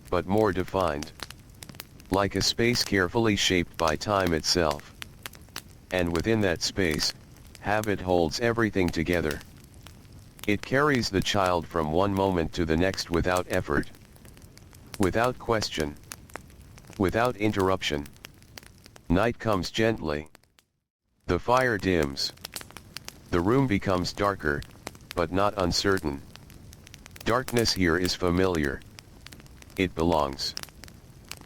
A: but more defined. Like a space carefully shaped by time itself. And within that space, habit holds everything together. It carries the child from one moment to the next without effort, without question, without interruption. Night comes gently. The fire dims. The room becomes darker, but not uncertain. Darkness here is familiar. It belongs.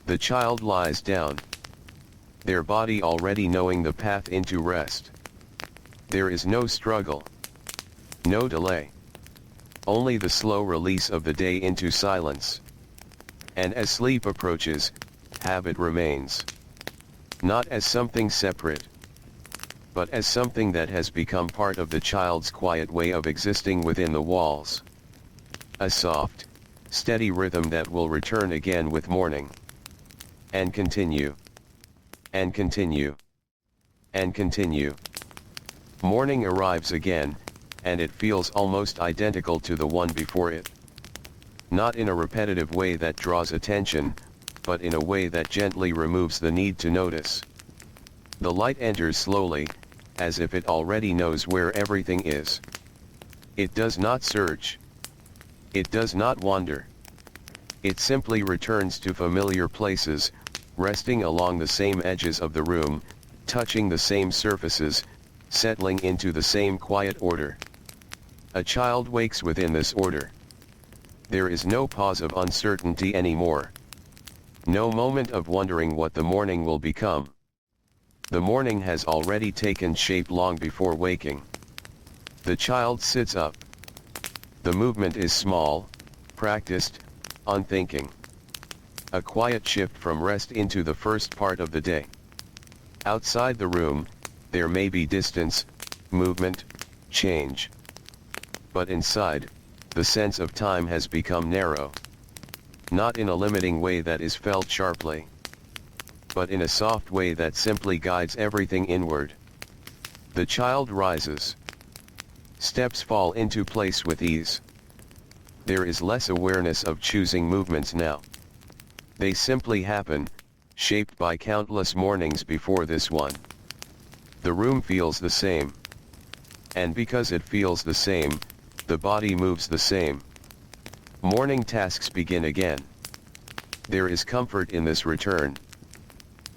A: The child lies down, their body already knowing the path into rest. There is no struggle, no delay. Only the slow release of the day into silence. And as sleep approaches, habit remains. Not as something separate, but as something that has become part of the child's quiet way of existing within the walls. A soft, steady rhythm that will return again with morning. And continue. And continue. And continue. Morning arrives again, and it feels almost identical to the one before it. Not in a repetitive way that draws attention, but in a way that gently removes the need to notice. The light enters slowly, as if it already knows where everything is. It does not search. It does not wander. It simply returns to familiar places, resting along the same edges of the room, touching the same surfaces, settling into the same quiet order. A child wakes within this order. There is no pause of uncertainty anymore. No moment of wondering what the morning will become. The morning has already taken shape long before waking. The child sits up. The movement is small, practiced, unthinking. A quiet shift from rest into the first part of the day. Outside the room, there may be distance, movement, change. But inside, the sense of time has become narrow. Not in a limiting way that is felt sharply, but in a soft way that simply guides everything inward. The child rises. Steps fall into place with ease. There is less awareness of choosing movements now. They simply happen, shaped by countless mornings before this one. The room feels the same. And because it feels the same, the body moves the same. Morning tasks begin again. There is comfort in this return.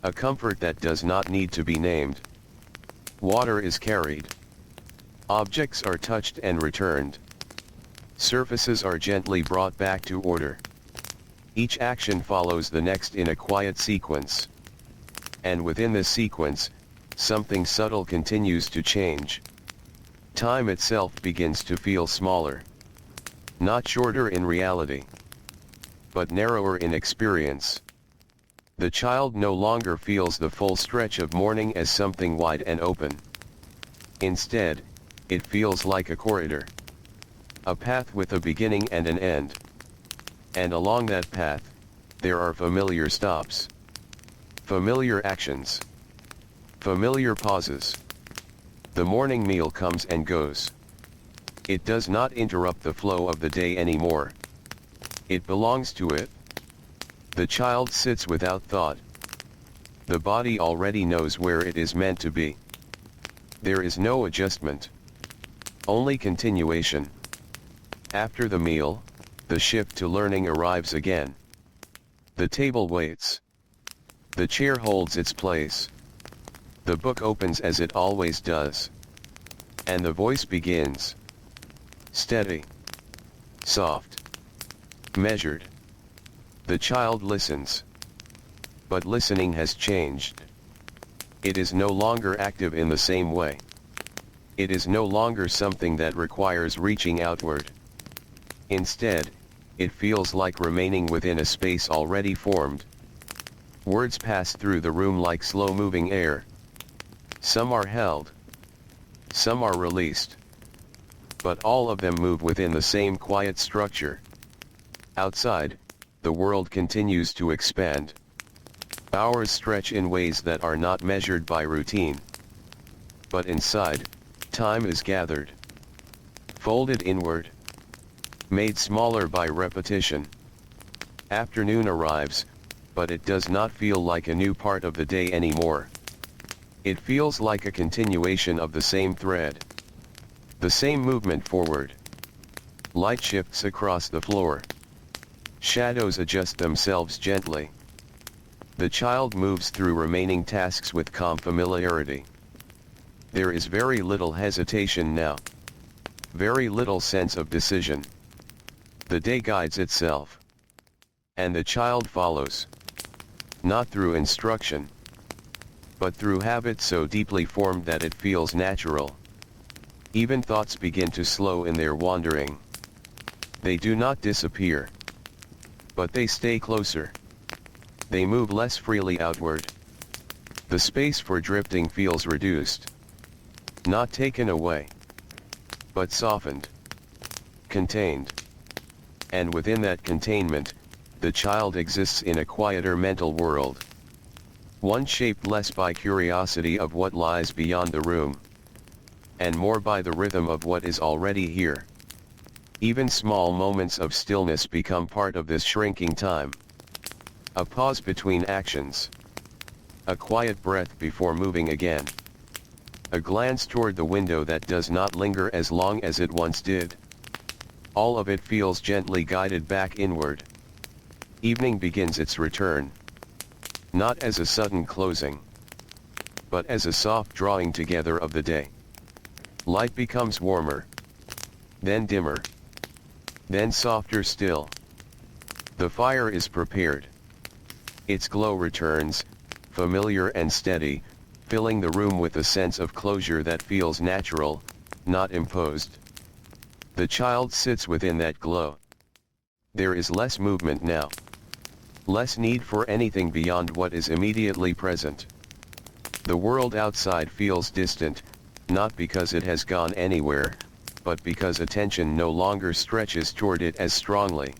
A: A comfort that does not need to be named. Water is carried. Objects are touched and returned. Surfaces are gently brought back to order. Each action follows the next in a quiet sequence. And within this sequence, something subtle continues to change. Time itself begins to feel smaller. Not shorter in reality, but narrower in experience. The child no longer feels the full stretch of morning as something wide and open. Instead, it feels like a corridor. A path with a beginning and an end. And along that path, there are familiar stops. Familiar actions. Familiar pauses. The morning meal comes and goes. It does not interrupt the flow of the day anymore. It belongs to it. The child sits without thought. The body already knows where it is meant to be. There is no adjustment. Only continuation. After the meal, the shift to learning arrives again. The table waits. The chair holds its place. The book opens as it always does. And the voice begins. Steady. Soft. Measured. The child listens. But listening has changed. It is no longer active in the same way. It is no longer something that requires reaching outward. Instead, it feels like remaining within a space already formed. Words pass through the room like slow-moving air. Some are held. Some are released. but all of them move within the same quiet structure. Outside, the world continues to expand. Hours stretch in ways that are not measured by routine. But inside, time is gathered, folded inward, made smaller by repetition. Afternoon arrives, but it does not feel like a new part of the day anymore. It feels like a continuation of the same thread. The same movement forward. Light shifts across the floor. Shadows adjust themselves gently. The child moves through remaining tasks with calm familiarity. There is very little hesitation now. Very little sense of decision. The day guides itself. And the child follows. Not through instruction, but through habit so deeply formed that it feels natural. Even thoughts begin to slow in their wandering. They do not disappear, but they stay closer. They move less freely outward. The space for drifting feels reduced. Not taken away, but softened, contained. And within that containment, the child exists in a quieter mental world. One shaped less by curiosity of what lies beyond the room, and more by the rhythm of what is already here. Even small moments of stillness become part of this shrinking time. A pause between actions. A quiet breath before moving again. A glance toward the window that does not linger as long as it once did. All of it feels gently guided back inward. Evening begins its return. Not as a sudden closing, but as a soft drawing together of the day. Light becomes warmer, then dimmer, then softer still. The fire is prepared. Its glow returns, familiar and steady, filling the room with a sense of closure that feels natural, not imposed. The child sits within that glow. There is less movement now. Less need for anything beyond what is immediately present. The world outside feels distant, not because it has gone anywhere, but because attention no longer stretches toward it as strongly.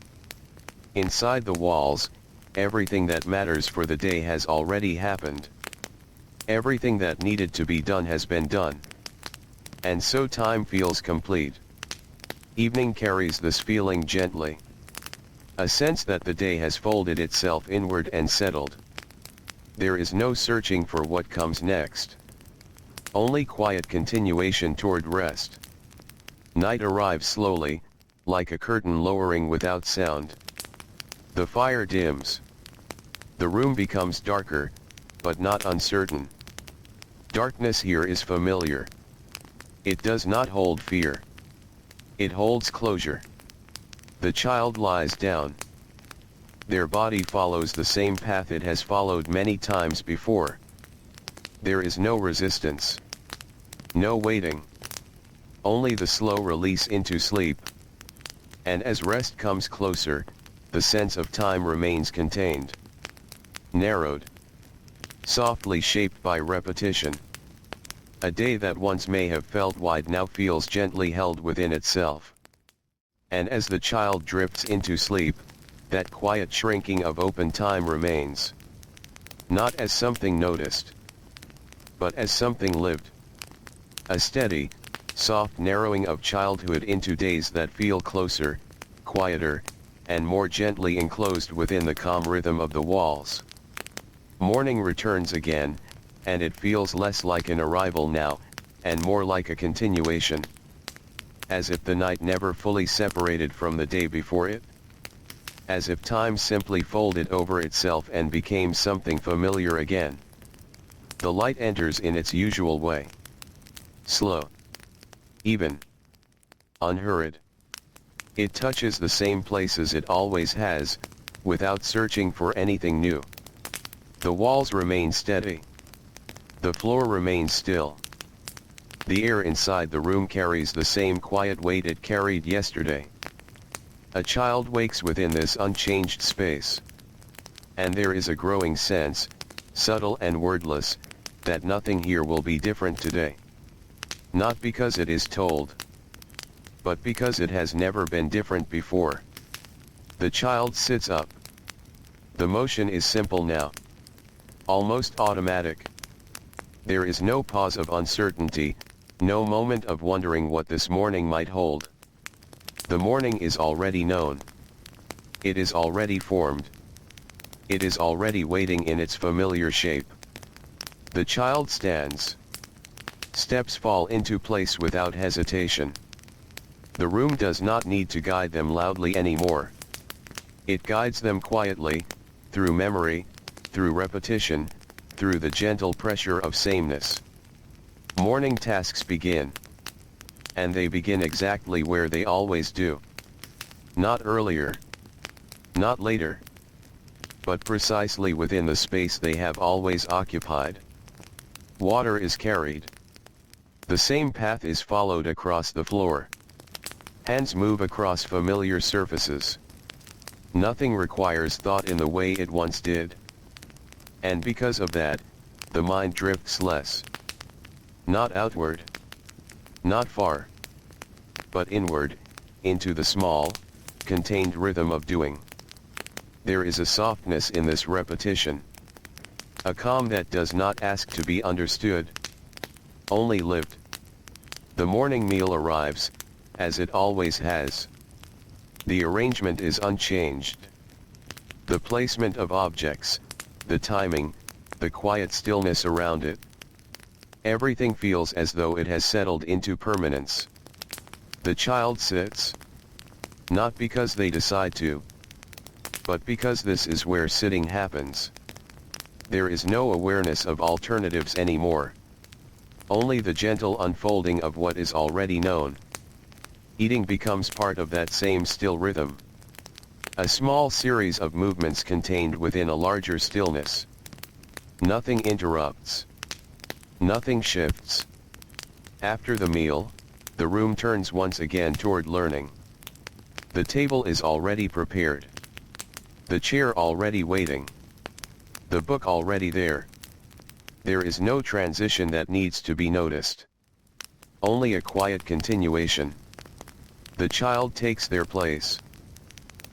A: Inside the walls, everything that matters for the day has already happened. Everything that needed to be done has been done. And so time feels complete. Evening carries this feeling gently. A sense that the day has folded itself inward and settled. There is no searching for what comes next. Only quiet continuation toward rest. Night arrives slowly, like a curtain lowering without sound. The fire dims. The room becomes darker, but not uncertain. Darkness here is familiar. It does not hold fear. It holds closure. The child lies down. Their body follows the same path it has followed many times before. There is no resistance. No waiting. Only the slow release into sleep. And as rest comes closer, the sense of time remains contained. Narrowed. Softly shaped by repetition. A day that once may have felt wide now feels gently held within itself. And as the child drifts into sleep, that quiet shrinking of open time remains. Not as something noticed, but as something lived. A steady, soft narrowing of childhood into days that feel closer, quieter, and more gently enclosed within the calm rhythm of the walls. Morning returns again, and it feels less like an arrival now, and more like a continuation. As if the night never fully separated from the day before it. As if time simply folded over itself and became something familiar again. The light enters in its usual way. Slow. Even. Unhurried. It touches the same places it always has, without searching for anything new. The walls remain steady. The floor remains still. The air inside the room carries the same quiet weight it carried yesterday. A child wakes within this unchanged space. And there is a growing sense, subtle and wordless, that nothing here will be different today. Not because it is told, but because it has never been different before. The child sits up. The motion is simple now. Almost automatic. There is no pause of uncertainty, no moment of wondering what this morning might hold. The morning is already known. It is already formed. It is already waiting in its familiar shape. The child stands. Steps fall into place without hesitation. The room does not need to guide them loudly anymore. It guides them quietly, through memory, through repetition, through the gentle pressure of sameness. Morning tasks begin. And they begin exactly where they always do. Not earlier. Not later. But precisely within the space they have always occupied. Water is carried. The same path is followed across the floor. Hands move across familiar surfaces. Nothing requires thought in the way it once did. And because of that, the mind drifts less. Not outward. Not far. But inward, into the small, contained rhythm of doing. There is a softness in this repetition. A calm that does not ask to be understood. Only lived. The morning meal arrives, as it always has. The arrangement is unchanged. The placement of objects, the timing, the quiet stillness around it. Everything feels as though it has settled into permanence. The child sits. Not because they decide to, but because this is where sitting happens. There is no awareness of alternatives anymore. Only the gentle unfolding of what is already known. Eating becomes part of that same still rhythm. A small series of movements contained within a larger stillness. Nothing interrupts. Nothing shifts. After the meal, the room turns once again toward learning. The table is already prepared. The chair already waiting. The book already there. There is no transition that needs to be noticed. Only a quiet continuation. The child takes their place.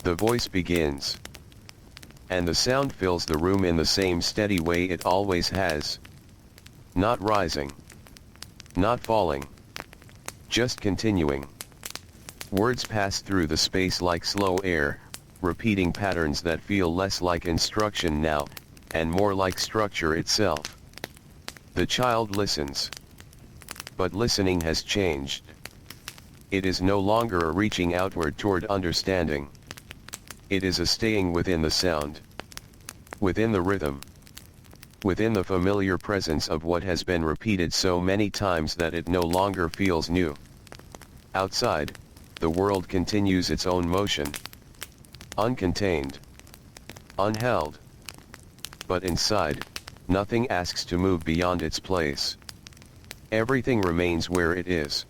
A: The voice begins. And the sound fills the room in the same steady way it always has. Not rising. Not falling. Just continuing. Words pass through the space like slow air, repeating patterns that feel less like instruction now, and more like structure itself. The child listens. But listening has changed. It is no longer a reaching outward toward understanding. It is a staying within the sound. Within the rhythm. Within the familiar presence of what has been repeated so many times that it no longer feels new. Outside, the world continues its own motion. Uncontained. Unheld. But inside, nothing asks to move beyond its place. Everything remains where it is.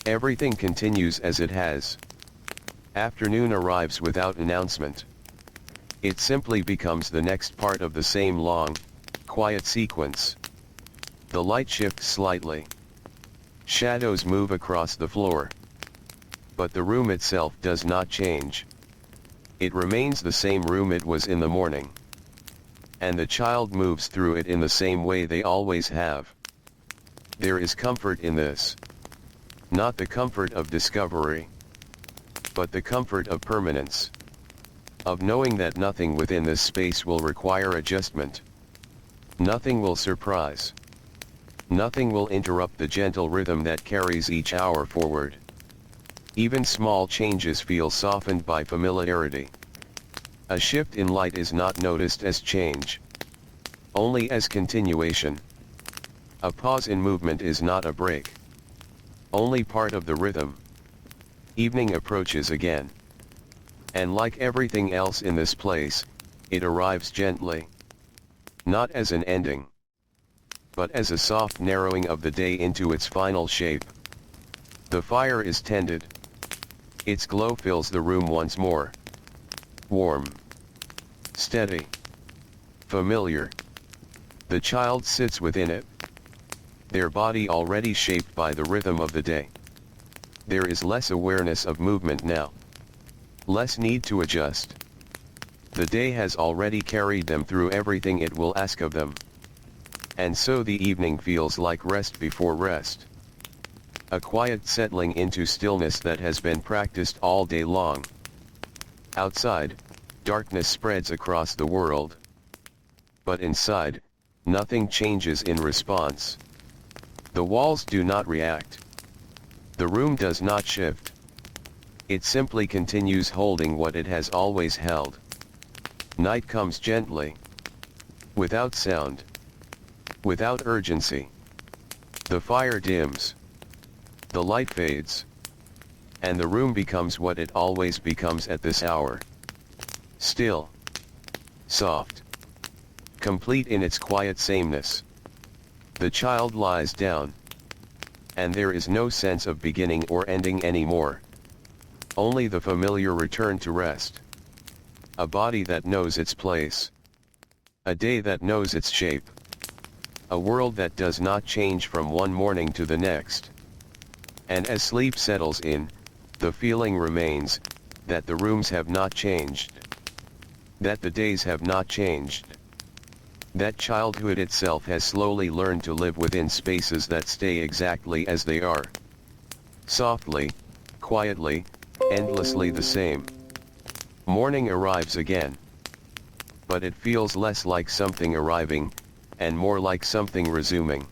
A: Everything continues as it has. Afternoon arrives without announcement. It simply becomes the next part of the same long, quiet sequence. The light shifts slightly. Shadows move across the floor. But the room itself does not change. It remains the same room it was in the morning. And the child moves through it in the same way they always have. There is comfort in this. Not the comfort of discovery, but the comfort of permanence. Of knowing that nothing within this space will require adjustment. Nothing will surprise. Nothing will interrupt the gentle rhythm that carries each hour forward. Even small changes feel softened by familiarity. A shift in light is not noticed as change. Only as continuation. A pause in movement is not a break. Only part of the rhythm. Evening approaches again. And like everything else in this place, it arrives gently. Not as an ending, but as a soft narrowing of the day into its final shape. The fire is tended. Its glow fills the room once more. Warm. Steady. Familiar. The child sits within it. Their body already shaped by the rhythm of the day. There is less awareness of movement now. Less need to adjust. The day has already carried them through everything it will ask of them. And so the evening feels like rest before rest. A quiet settling into stillness that has been practiced all day long. Outside, darkness spreads across the world. But inside, nothing changes in response. The walls do not react. The room does not shift. It simply continues holding what it has always held. Night comes gently. Without sound. Without urgency. The fire dims. The light fades. And the room becomes what it always becomes at this hour. Still. Soft. Complete in its quiet sameness. The child lies down. And there is no sense of beginning or ending anymore. Only the familiar return to rest. A body that knows its place. A day that knows its shape. A world that does not change from one morning to the next. And as sleep settles in, the feeling remains, that the rooms have not changed. That the days have not changed. That childhood itself has slowly learned to live within spaces that stay exactly as they are. Softly, quietly, endlessly the same. Morning arrives again. But it feels less like something arriving, and more like something resuming.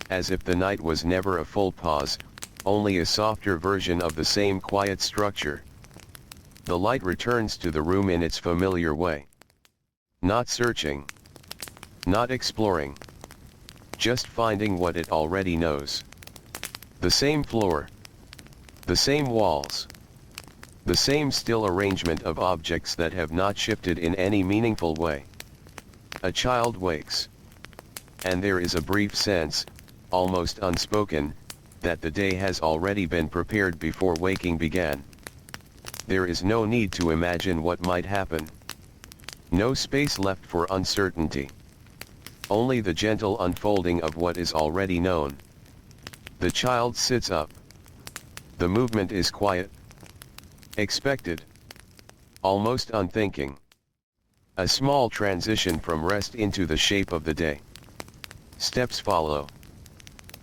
A: As if the night was never a full pause, only a softer version of the same quiet structure. The light returns to the room in its familiar way. Not searching. Not exploring. Just finding what it already knows. The same floor. The same walls. The same still arrangement of objects that have not shifted in any meaningful way. A child wakes. And there is a brief sense, almost unspoken, that the day has already been prepared before waking began. There is no need to imagine what might happen. No space left for uncertainty. Only the gentle unfolding of what is already known. The child sits up. The movement is quiet. Expected. Almost unthinking. A small transition from rest into the shape of the day. Steps follow.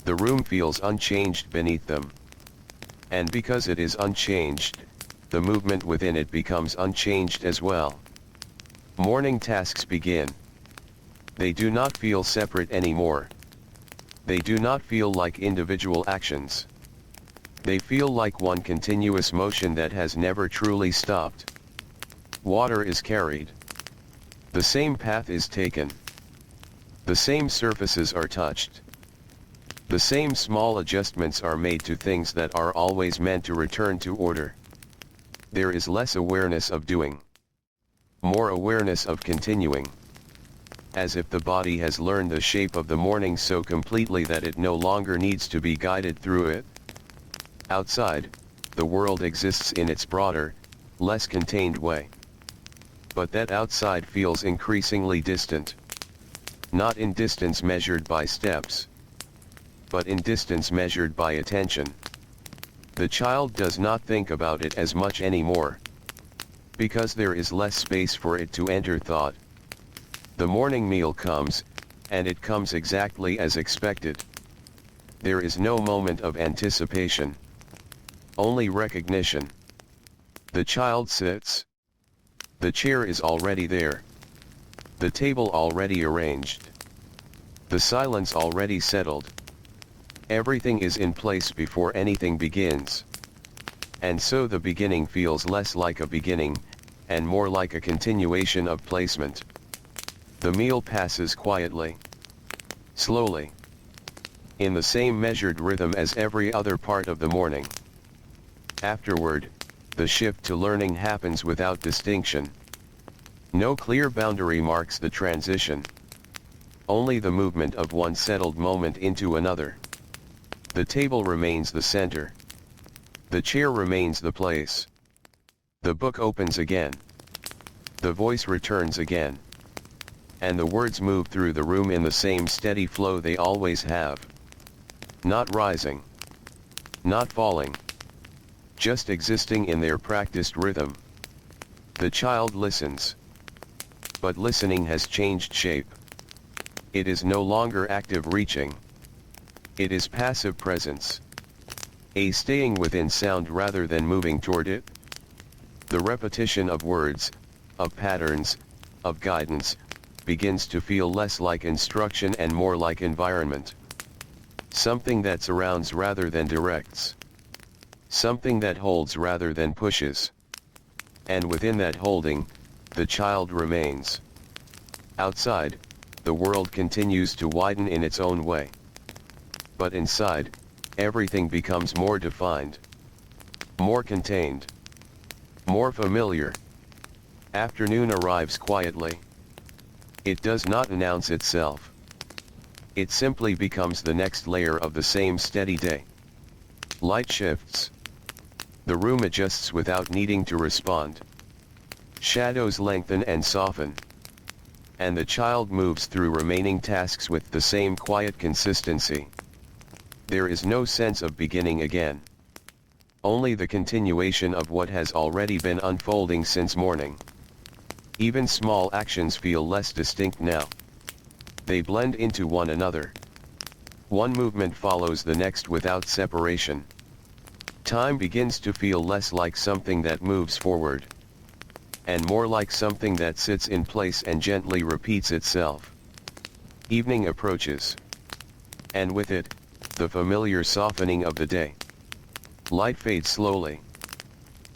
A: The room feels unchanged beneath them. And because it is unchanged, the movement within it becomes unchanged as well. Morning tasks begin. They do not feel separate anymore. They do not feel like individual actions. They feel like one continuous motion that has never truly stopped. Water is carried. The same path is taken. The same surfaces are touched. The same small adjustments are made to things that are always meant to return to order. There is less awareness of doing. More awareness of continuing. As if the body has learned the shape of the morning so completely that it no longer needs to be guided through it. Outside, the world exists in its broader, less contained way. But that outside feels increasingly distant. Not in distance measured by steps, but in distance measured by attention. The child does not think about it as much anymore. Because there is less space for it to enter thought. The morning meal comes, and it comes exactly as expected. There is no moment of anticipation. Only recognition. The child sits. The chair is already there. The table already arranged. The silence already settled. Everything is in place before anything begins. And so the beginning feels less like a beginning, and more like a continuation of placement. The meal passes quietly. Slowly. In the same measured rhythm as every other part of the morning. Afterward, the shift to learning happens without distinction. No clear boundary marks the transition. Only the movement of one settled moment into another. The table remains the center. The chair remains the place. The book opens again. The voice returns again. And the words move through the room in the same steady flow they always have. Not rising. Not falling. just existing in their practiced rhythm. The child listens. But listening has changed shape. It is no longer active reaching. It is passive presence. A staying within sound rather than moving toward it. The repetition of words, of patterns, of guidance, begins to feel less like instruction and more like environment. Something that surrounds rather than directs. Something that holds rather than pushes. And within that holding, the child remains. Outside, the world continues to widen in its own way. But inside, everything becomes more defined. More contained. More familiar. Afternoon arrives quietly. It does not announce itself. It simply becomes the next layer of the same steady day. Light shifts. The room adjusts without needing to respond. Shadows lengthen and soften. And the child moves through remaining tasks with the same quiet consistency. There is no sense of beginning again. Only the continuation of what has already been unfolding since morning. Even small actions feel less distinct now. They blend into one another. One movement follows the next without separation. Time begins to feel less like something that moves forward, and more like something that sits in place and gently repeats itself. Evening approaches. And with it, the familiar softening of the day. Light fades slowly.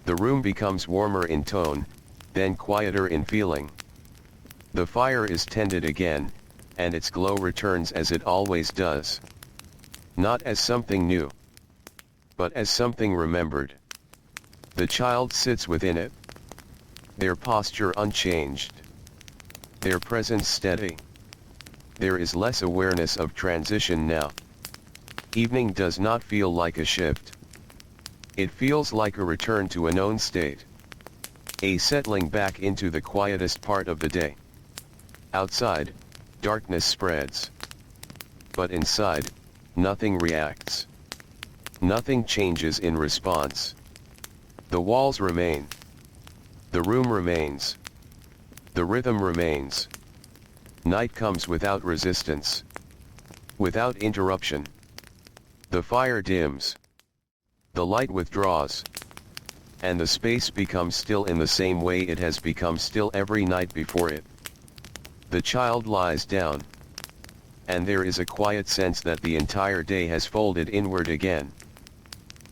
A: The room becomes warmer in tone, then quieter in feeling. The fire is tended again, and its glow returns as it always does. Not as something new, but as something remembered. The child sits within it. Their posture unchanged. Their presence steady. There is less awareness of transition now. Evening does not feel like a shift. It feels like a return to a known state. A settling back into the quietest part of the day. Outside, darkness spreads. But inside, nothing reacts. Nothing changes in response. The walls remain. The room remains. The rhythm remains. Night comes without resistance. Without interruption. The fire dims. The light withdraws. And the space becomes still in the same way it has become still every night before it. The child lies down. And there is a quiet sense that the entire day has folded inward again.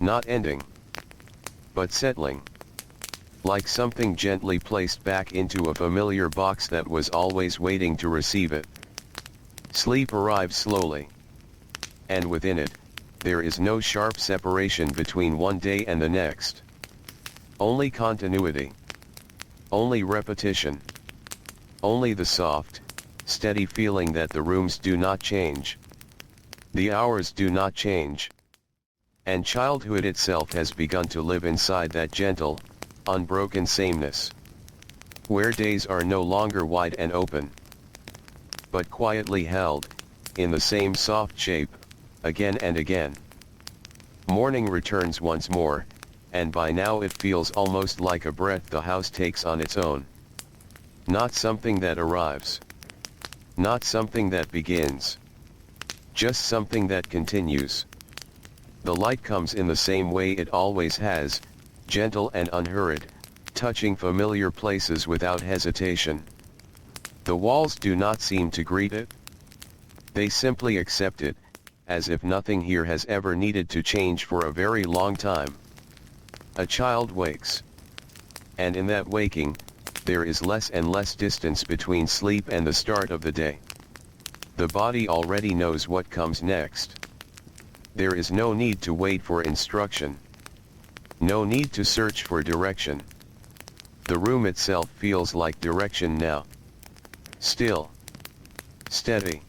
A: Not ending, but settling. Like something gently placed back into a familiar box that was always waiting to receive it. Sleep arrives slowly. And within it, there is no sharp separation between one day and the next. Only continuity. Only repetition. Only the soft, steady feeling that the rooms do not change. The hours do not change. And childhood itself has begun to live inside that gentle, unbroken sameness. Where days are no longer wide and open, but quietly held, in the same soft shape, again and again. Morning returns once more, and by now it feels almost like a breath the house takes on its own. Not something that arrives. Not something that begins. Just something that continues. The light comes in the same way it always has, gentle and unhurried, touching familiar places without hesitation. The walls do not seem to greet it. They simply accept it, as if nothing here has ever needed to change for a very long time. A child wakes. And in that waking, there is less and less distance between sleep and the start of the day. The body already knows what comes next. There is no need to wait for instruction. No need to search for direction. The room itself feels like direction now. Still. Steady.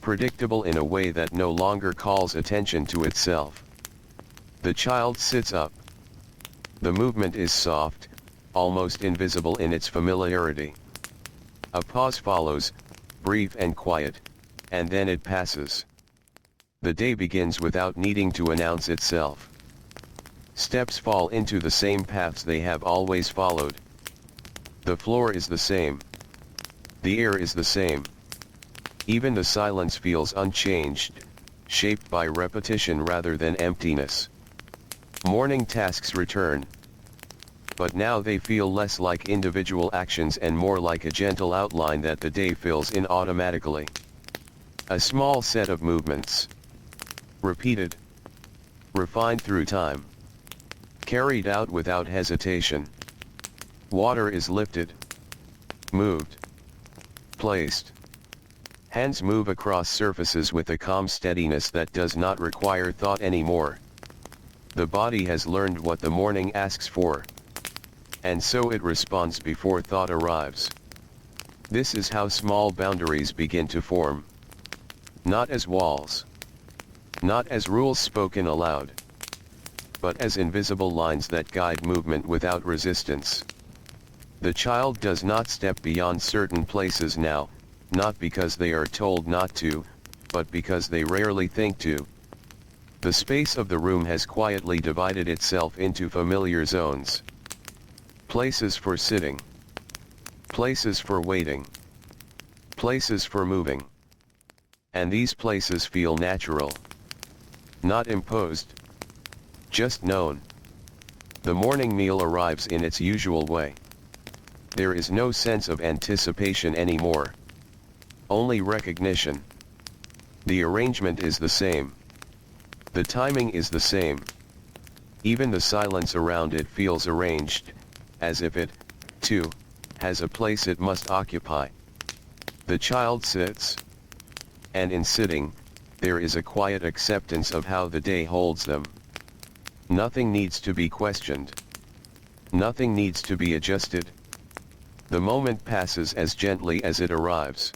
A: Predictable in a way that no longer calls attention to itself. The child sits up. The movement is soft, almost invisible in its familiarity. A pause follows, brief and quiet, and then it passes. The day begins without needing to announce itself. Steps fall into the same paths they have always followed. The floor is the same. The air is the same. Even the silence feels unchanged, shaped by repetition rather than emptiness. Morning tasks return. But now they feel less like individual actions and more like a gentle outline that the day fills in automatically. A small set of movements. Repeated. Refined through time. Carried out without hesitation. Water is lifted. Moved. Placed. Hands move across surfaces with a calm steadiness that does not require thought anymore. The body has learned what the morning asks for. And so it responds before thought arrives. This is how small boundaries begin to form. Not as walls. Not as rules spoken aloud. But as invisible lines that guide movement without resistance. The child does not step beyond certain places now, not because they are told not to, but because they rarely think to. The space of the room has quietly divided itself into familiar zones. Places for sitting. Places for waiting. Places for moving. And these places feel natural. Not imposed. Just known. The morning meal arrives in its usual way. There is no sense of anticipation anymore. Only recognition. The arrangement is the same. The timing is the same. Even the silence around it feels arranged, as if it, too, has a place it must occupy. The child sits. And in sitting, there is a quiet acceptance of how the day holds them. Nothing needs to be questioned. Nothing needs to be adjusted. The moment passes as gently as it arrives.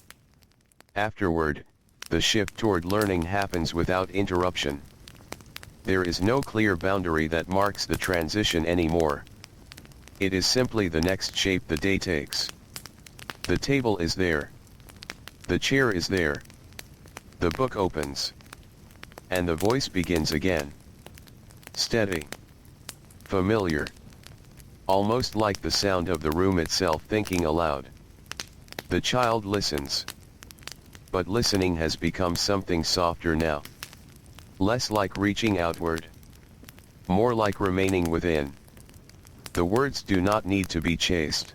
A: Afterward, the shift toward learning happens without interruption. There is no clear boundary that marks the transition anymore. It is simply the next shape the day takes. The table is there. The chair is there. The book opens. And the voice begins again. Steady. Familiar. Almost like the sound of the room itself thinking aloud. The child listens. But listening has become something softer now. Less like reaching outward. More like remaining within. The words do not need to be chased.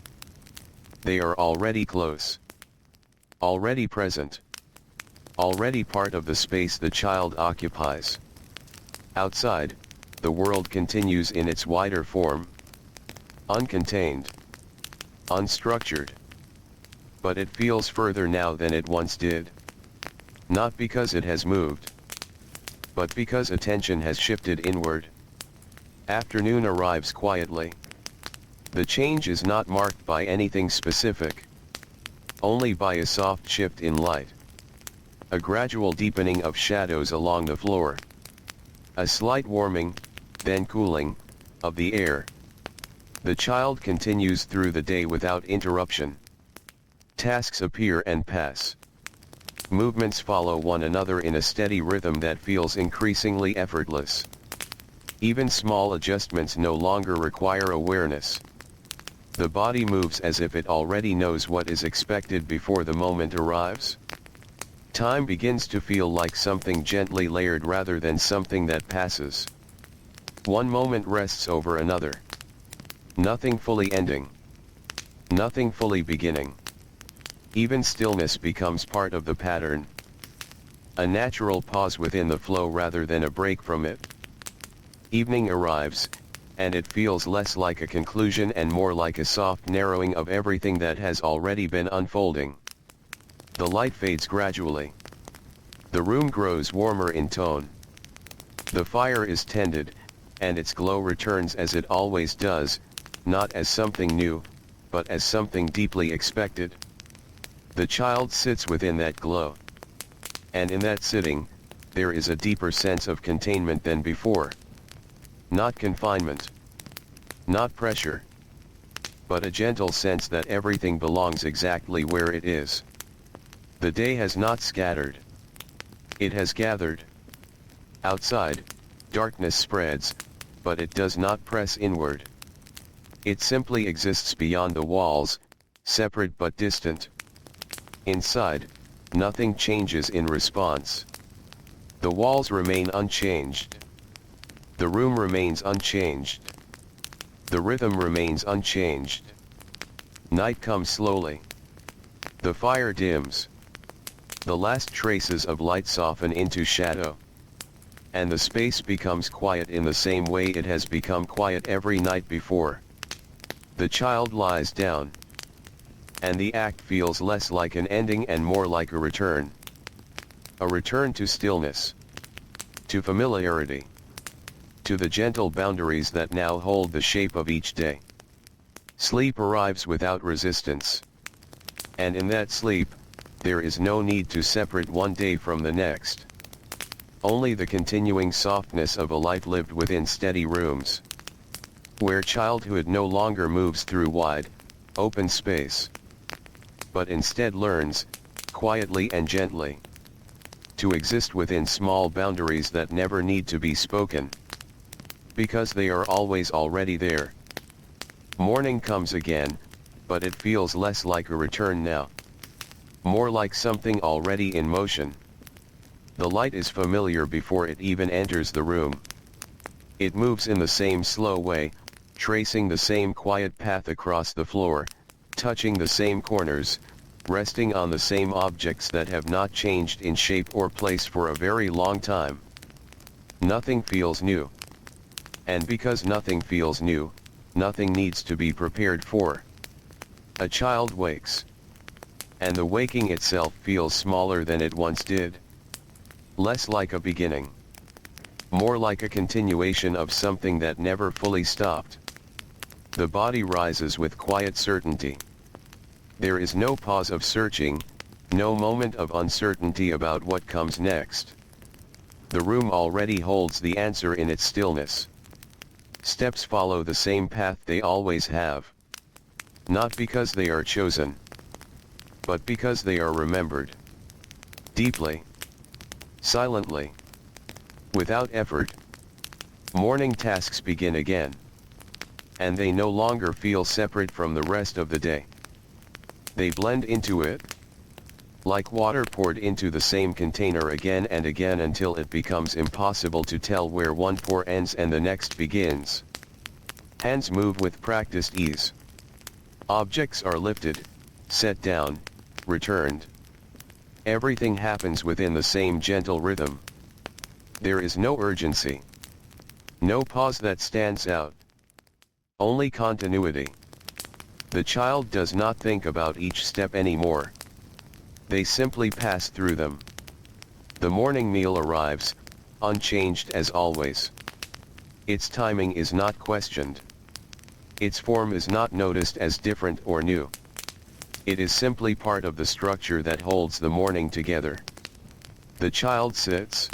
A: They are already close. Already present. Already part of the space the child occupies. Outside, the world continues in its wider form. Uncontained. Unstructured. But it feels further now than it once did. Not because it has moved. But because attention has shifted inward. Afternoon arrives quietly. The change is not marked by anything specific. Only by a soft shift in light. A gradual deepening of shadows along the floor. A slight warming, then cooling, of the air. The child continues through the day without interruption. Tasks appear and pass. Movements follow one another in a steady rhythm that feels increasingly effortless. Even small adjustments no longer require awareness. The body moves as if it already knows what is expected before the moment arrives. Time begins to feel like something gently layered rather than something that passes. One moment rests over another. Nothing fully ending. Nothing fully beginning. Even stillness becomes part of the pattern. A natural pause within the flow rather than a break from it. Evening arrives, and it feels less like a conclusion and more like a soft narrowing of everything that has already been unfolding. The light fades gradually. The room grows warmer in tone. The fire is tended, and its glow returns as it always does, not as something new, but as something deeply expected. The child sits within that glow. And in that sitting, there is a deeper sense of containment than before. Not confinement. Not pressure. But a gentle sense that everything belongs exactly where it is. The day has not scattered. It has gathered. Outside, darkness spreads, but it does not press inward. It simply exists beyond the walls, separate but distant. Inside, nothing changes in response. The walls remain unchanged. The room remains unchanged. The rhythm remains unchanged. Night comes slowly. The fire dims. The last traces of light soften into shadow. And the space becomes quiet in the same way it has become quiet every night before. The child lies down. And the act feels less like an ending and more like a return. A return to stillness. To familiarity. To the gentle boundaries that now hold the shape of each day. Sleep arrives without resistance. And in that sleep, there is no need to separate one day from the next. Only the continuing softness of a life lived within steady rooms. Where childhood no longer moves through wide, open space. But instead learns, quietly and gently, to exist within small boundaries that never need to be spoken. Because they are always already there. Morning comes again, but it feels less like a return now. More like something already in motion. The light is familiar before it even enters the room. It moves in the same slow way, tracing the same quiet path across the floor, touching the same corners, resting on the same objects that have not changed in shape or place for a very long time. Nothing feels new. And because nothing feels new, nothing needs to be prepared for. A child wakes. And the waking itself feels smaller than it once did. Less like a beginning. More like a continuation of something that never fully stopped. The body rises with quiet certainty. There is no pause of searching, no moment of uncertainty about what comes next. The room already holds the answer in its stillness. Steps follow the same path they always have. Not because they are chosen, but because they are remembered. Deeply. Silently. Without effort. Morning tasks begin again. And they no longer feel separate from the rest of the day. They blend into it. Like water poured into the same container again and again until it becomes impossible to tell where one pour ends and the next begins. Hands move with practiced ease. Objects are lifted, set down, returned. Everything happens within the same gentle rhythm. There is no urgency. No pause that stands out. Only continuity. The child does not think about each step anymore. They simply pass through them. The morning meal arrives, unchanged as always. Its timing is not questioned. Its form is not noticed as different or new. It is simply part of the structure that holds the morning together. The child sits.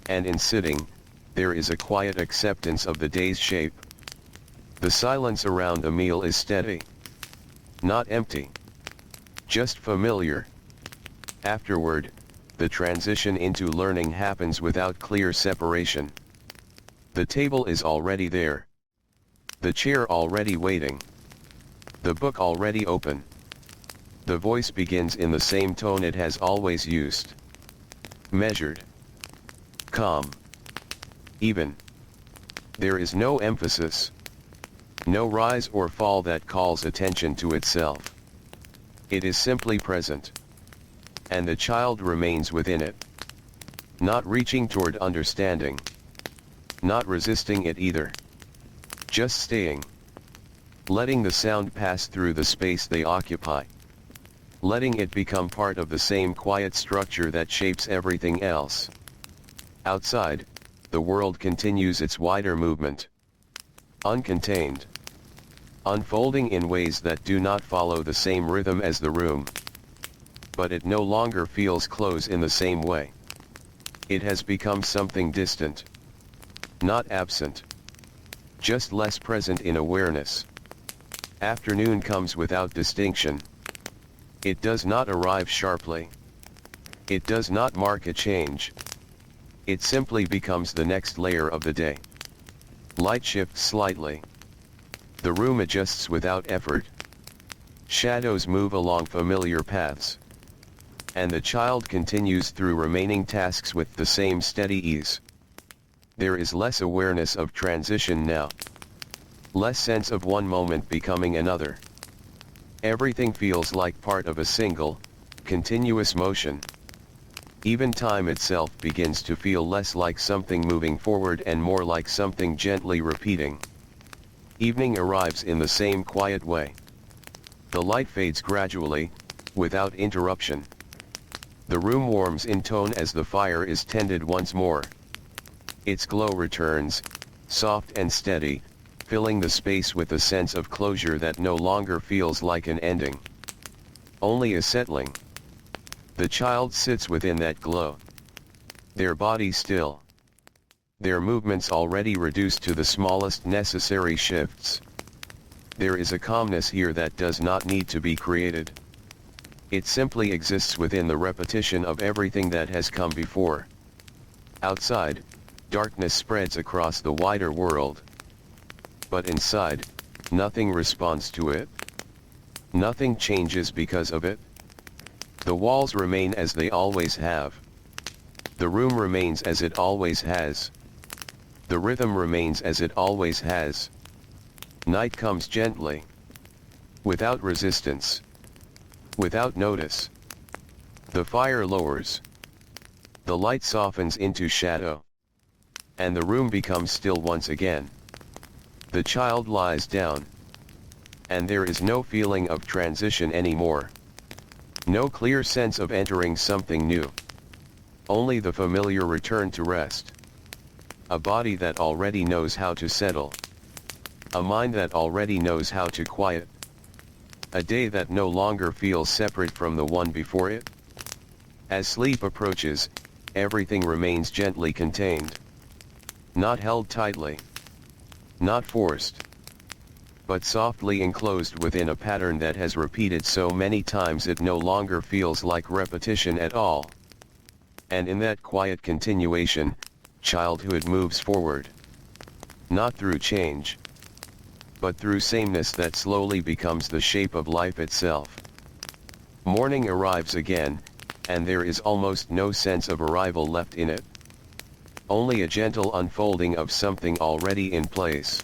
A: And in sitting, there is a quiet acceptance of the day's shape. The silence around a meal is steady. Not empty. Just familiar. Afterward, the transition into learning happens without clear separation. The table is already there. The chair already waiting. The book already open. The voice begins in the same tone it has always used. Measured. Calm. Even. There is no emphasis. No rise or fall that calls attention to itself. It is simply present. And the child remains within it. Not reaching toward understanding. Not resisting it either. Just staying. Letting the sound pass through the space they occupy. Letting it become part of the same quiet structure that shapes everything else. Outside, the world continues its wider movement. Uncontained. Unfolding in ways that do not follow the same rhythm as the room. But it no longer feels close in the same way. It has become something distant. Not absent. Just less present in awareness. Afternoon comes without distinction. It does not arrive sharply. It does not mark a change. It simply becomes the next layer of the day. Light shifts slightly. The room adjusts without effort. Shadows move along familiar paths. And the child continues through remaining tasks with the same steady ease. There is less awareness of transition now. Less sense of one moment becoming another. Everything feels like part of a single, continuous motion. Even time itself begins to feel less like something moving forward and more like something gently repeating. Evening arrives in the same quiet way. The light fades gradually, without interruption. The room warms in tone as the fire is tended once more. Its glow returns, soft and steady, filling the space with a sense of closure that no longer feels like an ending. Only a settling. The child sits within that glow. Their body still. Their movements already reduced to the smallest necessary shifts. There is a calmness here that does not need to be created. It simply exists within the repetition of everything that has come before. Outside, darkness spreads across the wider world. But inside, nothing responds to it. Nothing changes because of it. The walls remain as they always have. The room remains as it always has. The rhythm remains as it always has. Night comes gently. Without resistance. Without notice. The fire lowers. The light softens into shadow. And the room becomes still once again. The child lies down. And there is no feeling of transition anymore. No clear sense of entering something new. Only the familiar return to rest. A body that already knows how to settle. A mind that already knows how to quiet. A day that no longer feels separate from the one before it. As sleep approaches, everything remains gently contained. Not held tightly. Not forced. But softly enclosed within a pattern that has repeated so many times it no longer feels like repetition at all. And in that quiet continuation, childhood moves forward. Not through change, but through sameness that slowly becomes the shape of life itself. Morning arrives again, and there is almost no sense of arrival left in it. Only a gentle unfolding of something already in place.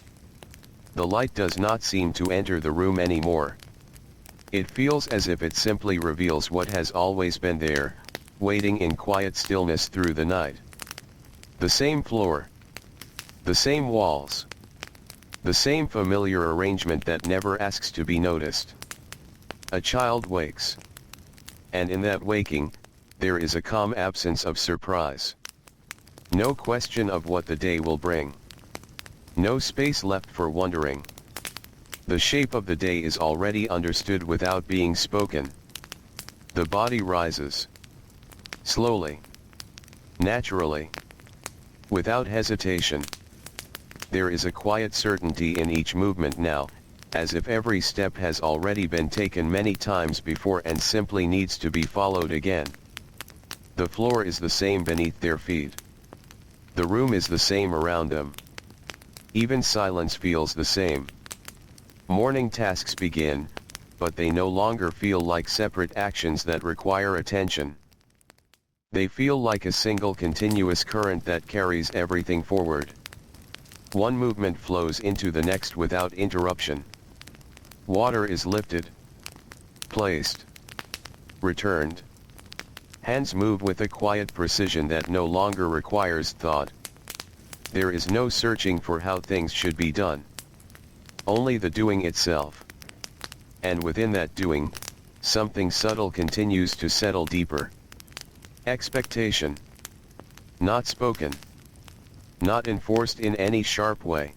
A: The light does not seem to enter the room anymore. It feels as if it simply reveals what has always been there, waiting in quiet stillness through the night. The same floor. The same walls. The same familiar arrangement that never asks to be noticed. A child wakes. And in that waking, there is a calm absence of surprise. No question of what the day will bring. No space left for wondering. The shape of the day is already understood without being spoken. The body rises. Slowly. Naturally. Without hesitation. There is a quiet certainty in each movement now, as if every step has already been taken many times before and simply needs to be followed again. The floor is the same beneath their feet. The room is the same around them. Even silence feels the same. Morning tasks begin, but they no longer feel like separate actions that require attention. They feel like a single continuous current that carries everything forward. One movement flows into the next without interruption. Water is lifted, placed, returned. Hands move with a quiet precision that no longer requires thought. There is no searching for how things should be done. Only the doing itself. And within that doing, something subtle continues to settle deeper. Expectation. Not spoken. Not enforced in any sharp way.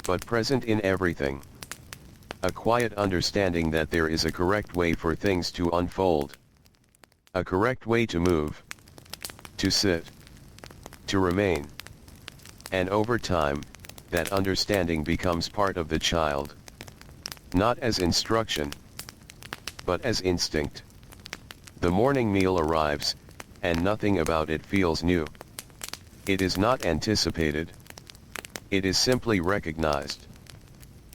A: But present in everything. A quiet understanding that there is a correct way for things to unfold. A correct way to move. To sit. To remain. And over time, that understanding becomes part of the child. Not as instruction, but as instinct. The morning meal arrives, and nothing about it feels new. It is not anticipated. It is simply recognized.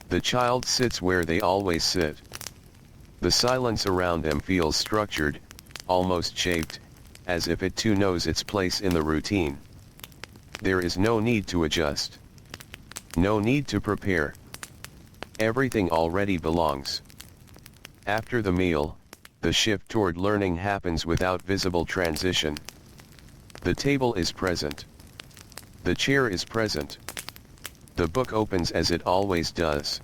A: The child sits where they always sit. The silence around them feels structured, almost shaped, as if it too knows its place in the routine. There is no need to adjust. No need to prepare. Everything already belongs. After the meal, the shift toward learning happens without visible transition. The table is present. The chair is present. The book opens as it always does.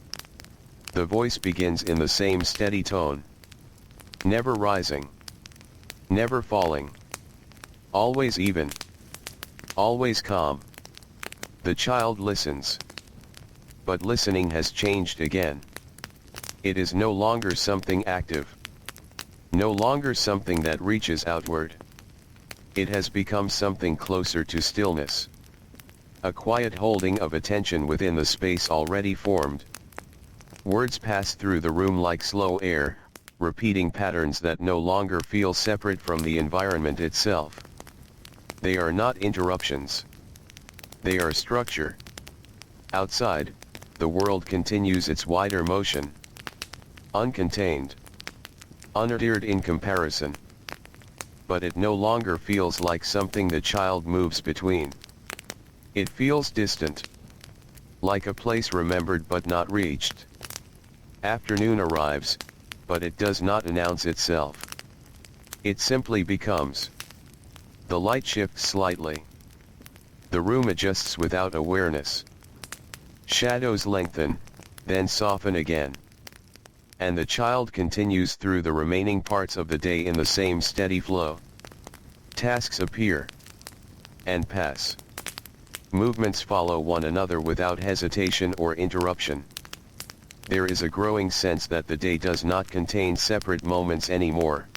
A: The voice begins in the same steady tone. Never rising. Never falling. Always even. Always calm. The child listens. But listening has changed again. It is no longer something active. No longer something that reaches outward. It has become something closer to stillness. A quiet holding of attention within the space already formed. Words pass through the room like slow air, repeating patterns that no longer feel separate from the environment itself. They are not interruptions. They are structure. Outside, the world continues its wider motion. Uncontained. Unadhered in comparison. But it no longer feels like something the child moves between. It feels distant. Like a place remembered but not reached. Afternoon arrives, but it does not announce itself. It simply becomes. The light shifts slightly. The room adjusts without awareness. Shadows lengthen, then soften again. And the child continues through the remaining parts of the day in the same steady flow. Tasks appear. And pass. Movements follow one another without hesitation or interruption. There is a growing sense that the day does not contain separate moments anymore.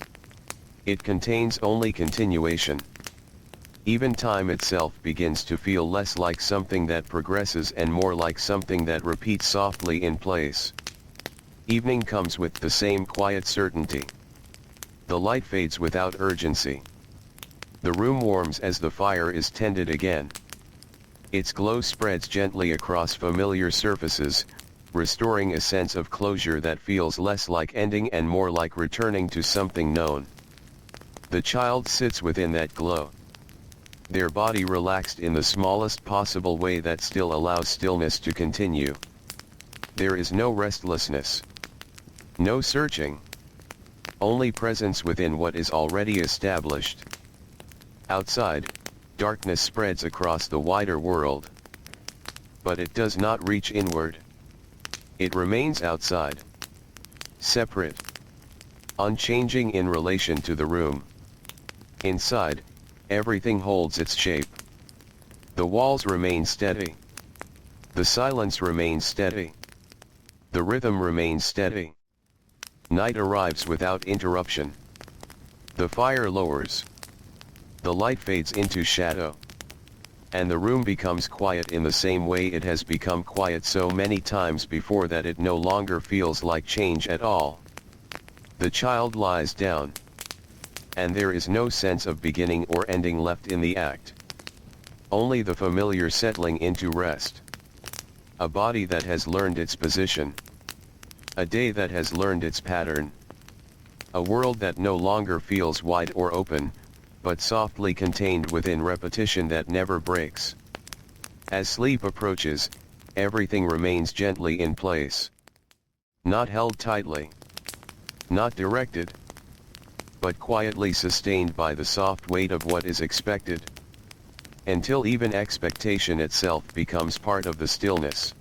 A: It contains only continuation. Even time itself begins to feel less like something that progresses and more like something that repeats softly in place. Evening comes with the same quiet certainty. The light fades without urgency. The room warms as the fire is tended again. Its glow spreads gently across familiar surfaces, restoring a sense of closure that feels less like ending and more like returning to something known. The child sits within that glow. Their body relaxed in the smallest possible way that still allows stillness to continue. There is no restlessness. No searching. Only presence within what is already established. Outside, darkness spreads across the wider world. But it does not reach inward. It remains outside. Separate. Unchanging in relation to the room. Inside, everything holds its shape. The walls remain steady. The silence remains steady. The rhythm remains steady. Night arrives without interruption. The fire lowers. The light fades into shadow. And the room becomes quiet in the same way it has become quiet so many times before that it no longer feels like change at all. The child lies down. And there is no sense of beginning or ending left in the act. Only the familiar settling into rest. A body that has learned its position. A day that has learned its pattern. A world that no longer feels wide or open, but softly contained within repetition that never breaks. As sleep approaches, everything remains gently in place. Not held tightly. Not directed. But quietly sustained by the soft weight of what is expected. Until even expectation itself becomes part of the stillness.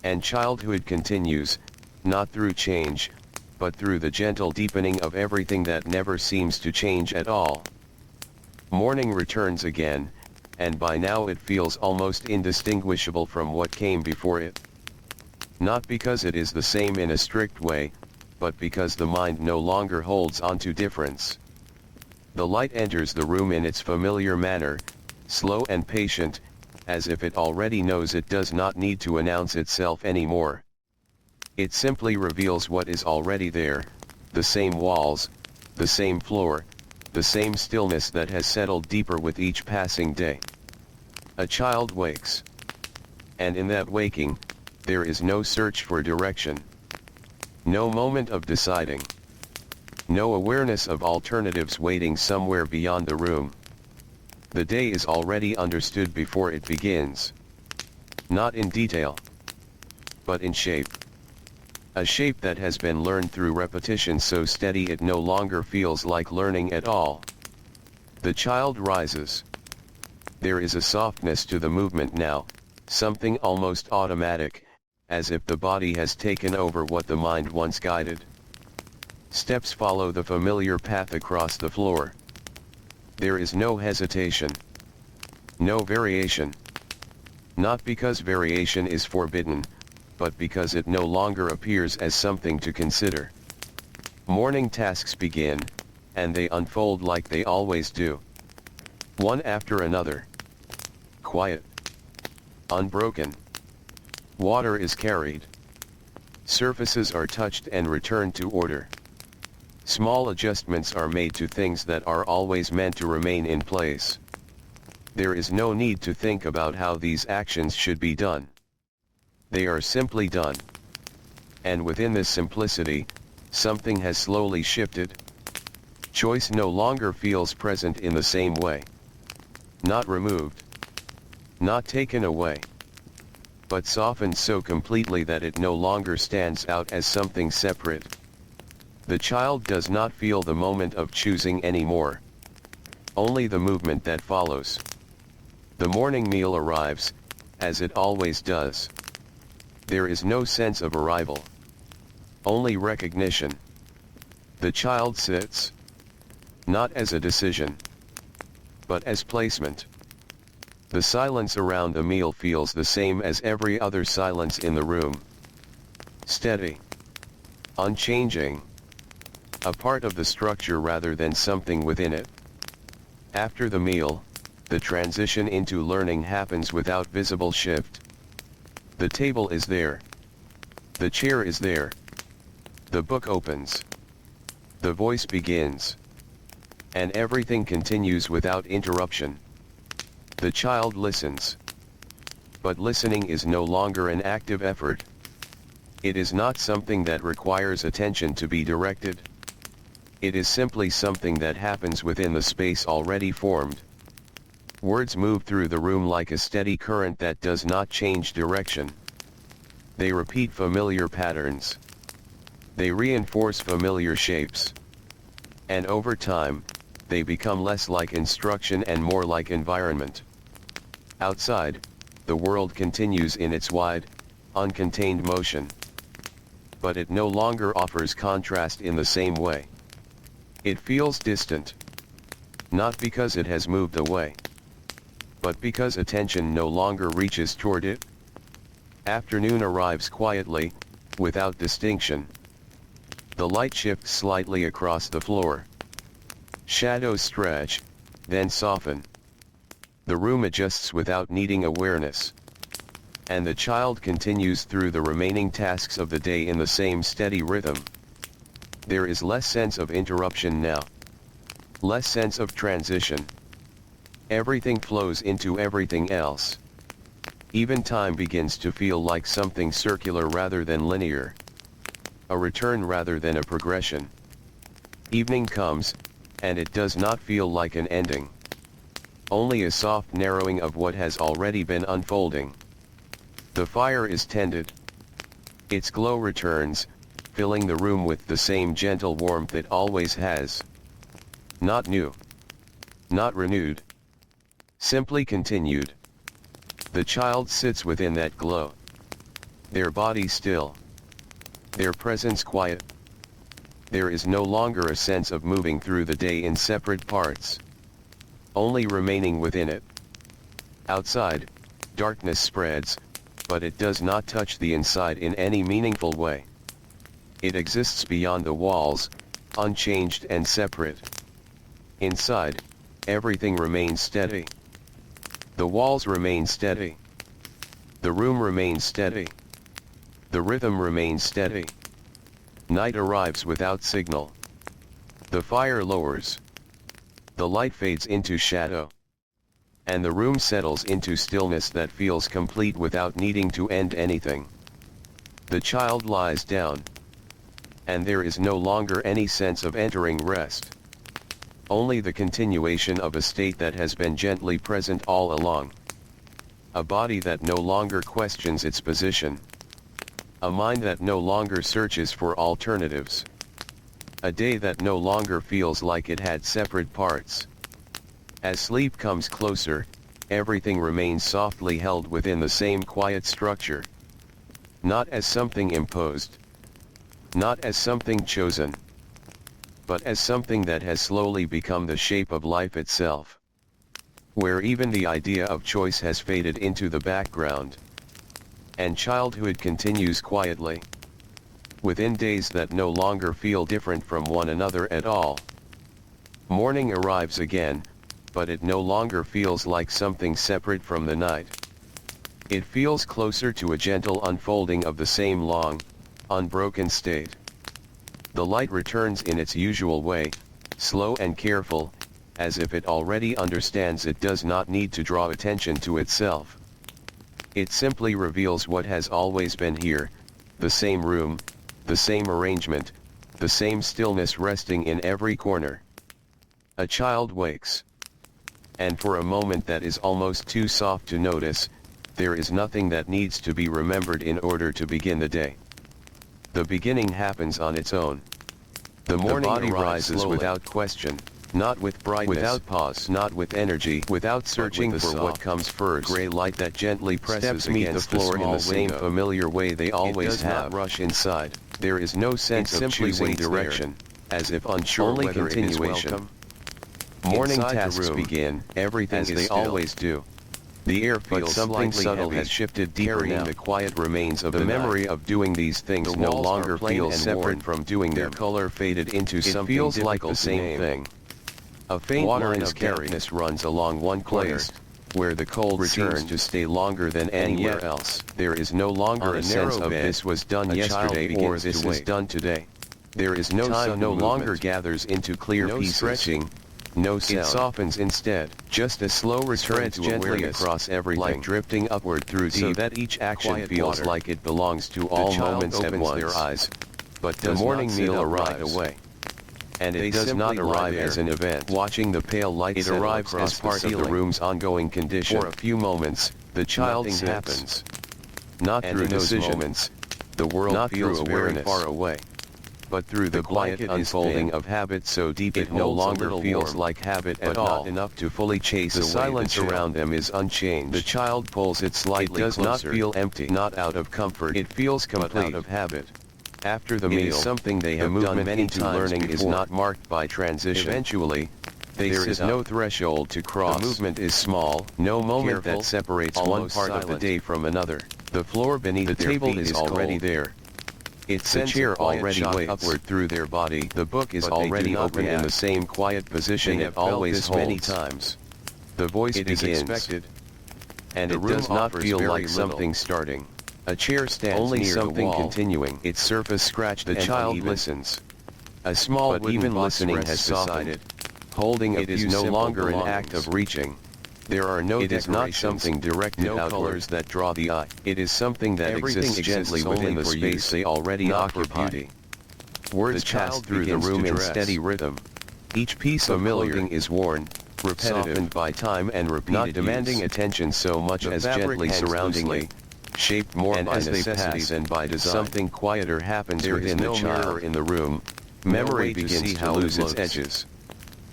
A: And childhood continues, not through change, but through the gentle deepening of everything that never seems to change at all. Morning returns again, and by now it feels almost indistinguishable from what came before it. Not because it is the same in a strict way, but because the mind no longer holds on to difference. The light enters the room in its familiar manner, slow and patient, as if it already knows it does not need to announce itself anymore. It simply reveals what is already there, the same walls, the same floor, the same stillness that has settled deeper with each passing day. A child wakes. and in that waking, there is no search for direction. No moment of deciding. No awareness of alternatives waiting somewhere beyond the room. The day is already understood before it begins. Not in detail, but in shape. A shape that has been learned through repetition so steady it no longer feels like learning at all. The child rises. There is a softness to the movement now, something almost automatic, as if the body has taken over what the mind once guided. Steps follow the familiar path across the floor. There is no hesitation. No variation. Not because variation is forbidden, but because it no longer appears as something to consider. Morning tasks begin, and they unfold like they always do. One after another. Quiet. Unbroken. Water is carried. Surfaces are touched and returned to order. Small adjustments are made to things that are always meant to remain in place. There is no need to think about how these actions should be done. They are simply done. And within this simplicity, something has slowly shifted. Choice no longer feels present in the same way. Not removed. Not taken away. But softened so completely that it no longer stands out as something separate. The child does not feel the moment of choosing anymore. Only the movement that follows. The morning meal arrives, as it always does. There is no sense of arrival. Only recognition. The child sits. Not as a decision, but as placement. The silence around the meal feels the same as every other silence in the room. Steady. Unchanging. A part of the structure rather than something within it. After the meal, the transition into learning happens without visible shift. The table is there. The chair is there. The book opens. The voice begins. And everything continues without interruption. The child listens. But listening is no longer an active effort. It is not something that requires attention to be directed. It is simply something that happens within the space already formed. Words move through the room like a steady current that does not change direction. They repeat familiar patterns. They reinforce familiar shapes. And over time, they become less like instruction and more like environment. Outside, the world continues in its wide, uncontained motion. But it no longer offers contrast in the same way. It feels distant. Not because it has moved away, but because attention no longer reaches toward it. Afternoon arrives quietly, without distinction. The light shifts slightly across the floor. Shadows stretch, then soften. The room adjusts without needing awareness. And the child continues through the remaining tasks of the day in the same steady rhythm. There is less sense of interruption now. Less sense of transition. Everything flows into everything else. Even time begins to feel like something circular rather than linear. A return rather than a progression. Evening comes, and it does not feel like an ending. Only a soft narrowing of what has already been unfolding. The fire is tended. Its glow returns, filling the room with the same gentle warmth it always has. Not new. Not renewed. Simply continued. The child sits within that glow. Their body still. Their presence quiet. There is no longer a sense of moving through the day in separate parts. Only remaining within it. Outside, darkness spreads, but it does not touch the inside in any meaningful way. It exists beyond the walls, unchanged and separate. Inside, everything remains steady. The walls remain steady. The room remains steady. The rhythm remains steady. Night arrives without signal. The fire lowers. The light fades into shadow. and the room settles into stillness that feels complete without needing to end anything. The child lies down, and there is no longer any sense of entering rest. Only the continuation of a state that has been gently present all along. A body that no longer questions its position. A mind that no longer searches for alternatives. A day that no longer feels like it had separate parts. As sleep comes closer, everything remains softly held within the same quiet structure. Not as something imposed. Not as something chosen. But as something that has slowly become the shape of life itself. Where even the idea of choice has faded into the background. And childhood continues quietly. Within days that no longer feel different from one another at all. Morning arrives again, but it no longer feels like something separate from the night. It feels closer to a gentle unfolding of the same long, unbroken state. The light returns in its usual way, slow and careful, as if it already understands it does not need to draw attention to itself. It simply reveals what has always been here, the same room, the same arrangement, the same stillness resting in every corner. A child wakes. And for a moment that is almost too soft to notice, there is nothing that needs to be remembered in order to begin the day. The beginning happens on its own. The morning body rises without question, not with brightness, without pause, not with energy, without searching for what comes first. Gray light that gently presses against the floor in the same familiar way they always have. It does not rush inside. There is no sense of choosing direction, as if unsure only whether continuation. It is welcome. Morning tasks begin, everything as they always do. The air feels something subtle has shifted deeper now. The quiet remains of the memory of doing these things no longer feels separate from doing them. Their color faded into something feels like the same thing. A faint line of dampness runs along one place, where the cold returns to stay longer than anywhere else. There is no longer a sense of this was done yesterday or this is done today. There is no time no longer gathers into clear pieces. Stretching, no sound. It softens instead, just a slow return to gently across everything, like drifting upward through deep, so that each action feels like it belongs to all moments at once. Their eyes, but the morning meal arrives away. And it does not arrive as an event. Watching the pale light, it arrives as part of the room's ongoing condition. For a few moments, the child happens. Not through decisions, the world feels very far away. But through the quiet unfolding of habit so deep it no longer feels like habit at all. Not enough to fully chase away. The silence around them is unchanged. The child pulls it slightly closer. It does not feel empty. Not out of comfort. It feels complete. But out of habit. After the meal, something they have done many times. Learning before. Is not marked by transition. Eventually, there is no threshold to cross. The movement is small. No moment that separates one part of the day from another. The floor beneath the table is already there. Its chair already waves upward through their body. The book is already open in the same quiet position it always holds. Many times. The voice begins, expected, and it does not feel like something starting. A chair stands only near something the wall, continuing. Its surface scratched. The child listens. A small but even listening has softened. Holding it is no longer an act of reaching. There are no it is not something directed no outward. Colors that draw the eye. It is something that exists gently within the space they already occupy. Words pass through the room in steady rhythm. Each piece of clothing is worn, repetitive, softened by time and repeated not demanding attention so much as gently surroundingly, shaped more and by necessity than by design. Something quieter happens within the child. In the room, memory begins to lose its edges.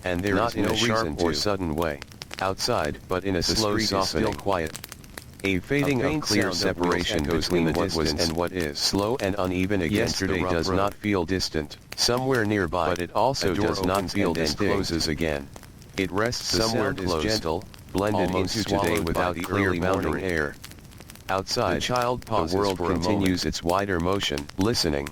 A: And there is no sharp or sudden way. Outside, but in a slow softening, still quiet. A fading of clear separation between what was and what is. Slow and uneven against yesterday does not feel distant, somewhere nearby, but it also does not feel distinct. Closes again. It rests somewhere close, gentle, blended into today without clear mounting air. Outside, the child pauses. The world continues its wider motion, listening.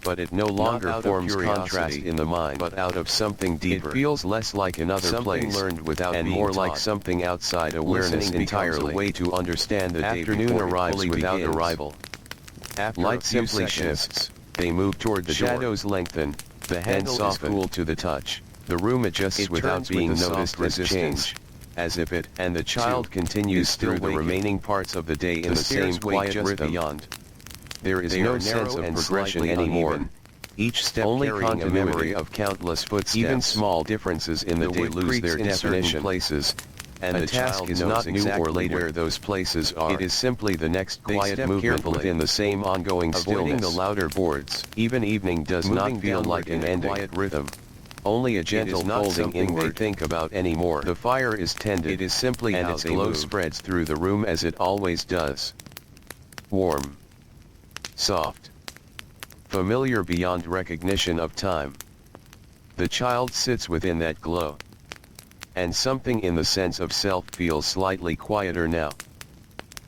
A: But it no longer forms contrast in the mind, but out of something deeper. It feels less like another something place, learned without and more like something outside awareness entirely. A way to understand the afternoon arrives without arrival. After light simply shifts, they move toward the shadows lengthen, the hand softens cool to the touch. The room adjusts without being noticed as change. as if it and the child continues through the remaining parts of the day in the same quiet rhythm. Beyond. There is no sense of progression anymore. Each step only carrying a memory of countless footsteps. Even small differences in the day lose their definition. Places, and the task is not new or later where those places are. It is simply the next quiet movement within the same ongoing stillness. Avoiding the louder boards. Even evening does not feel like an ending. Quiet rhythm. Only a gentle folding inward. Think about anymore. The fire is tended. It is simply and its glow spreads through the room as it always does. Warm. Soft. Familiar beyond recognition of time. The child sits within that glow. And something in the sense of self feels slightly quieter now.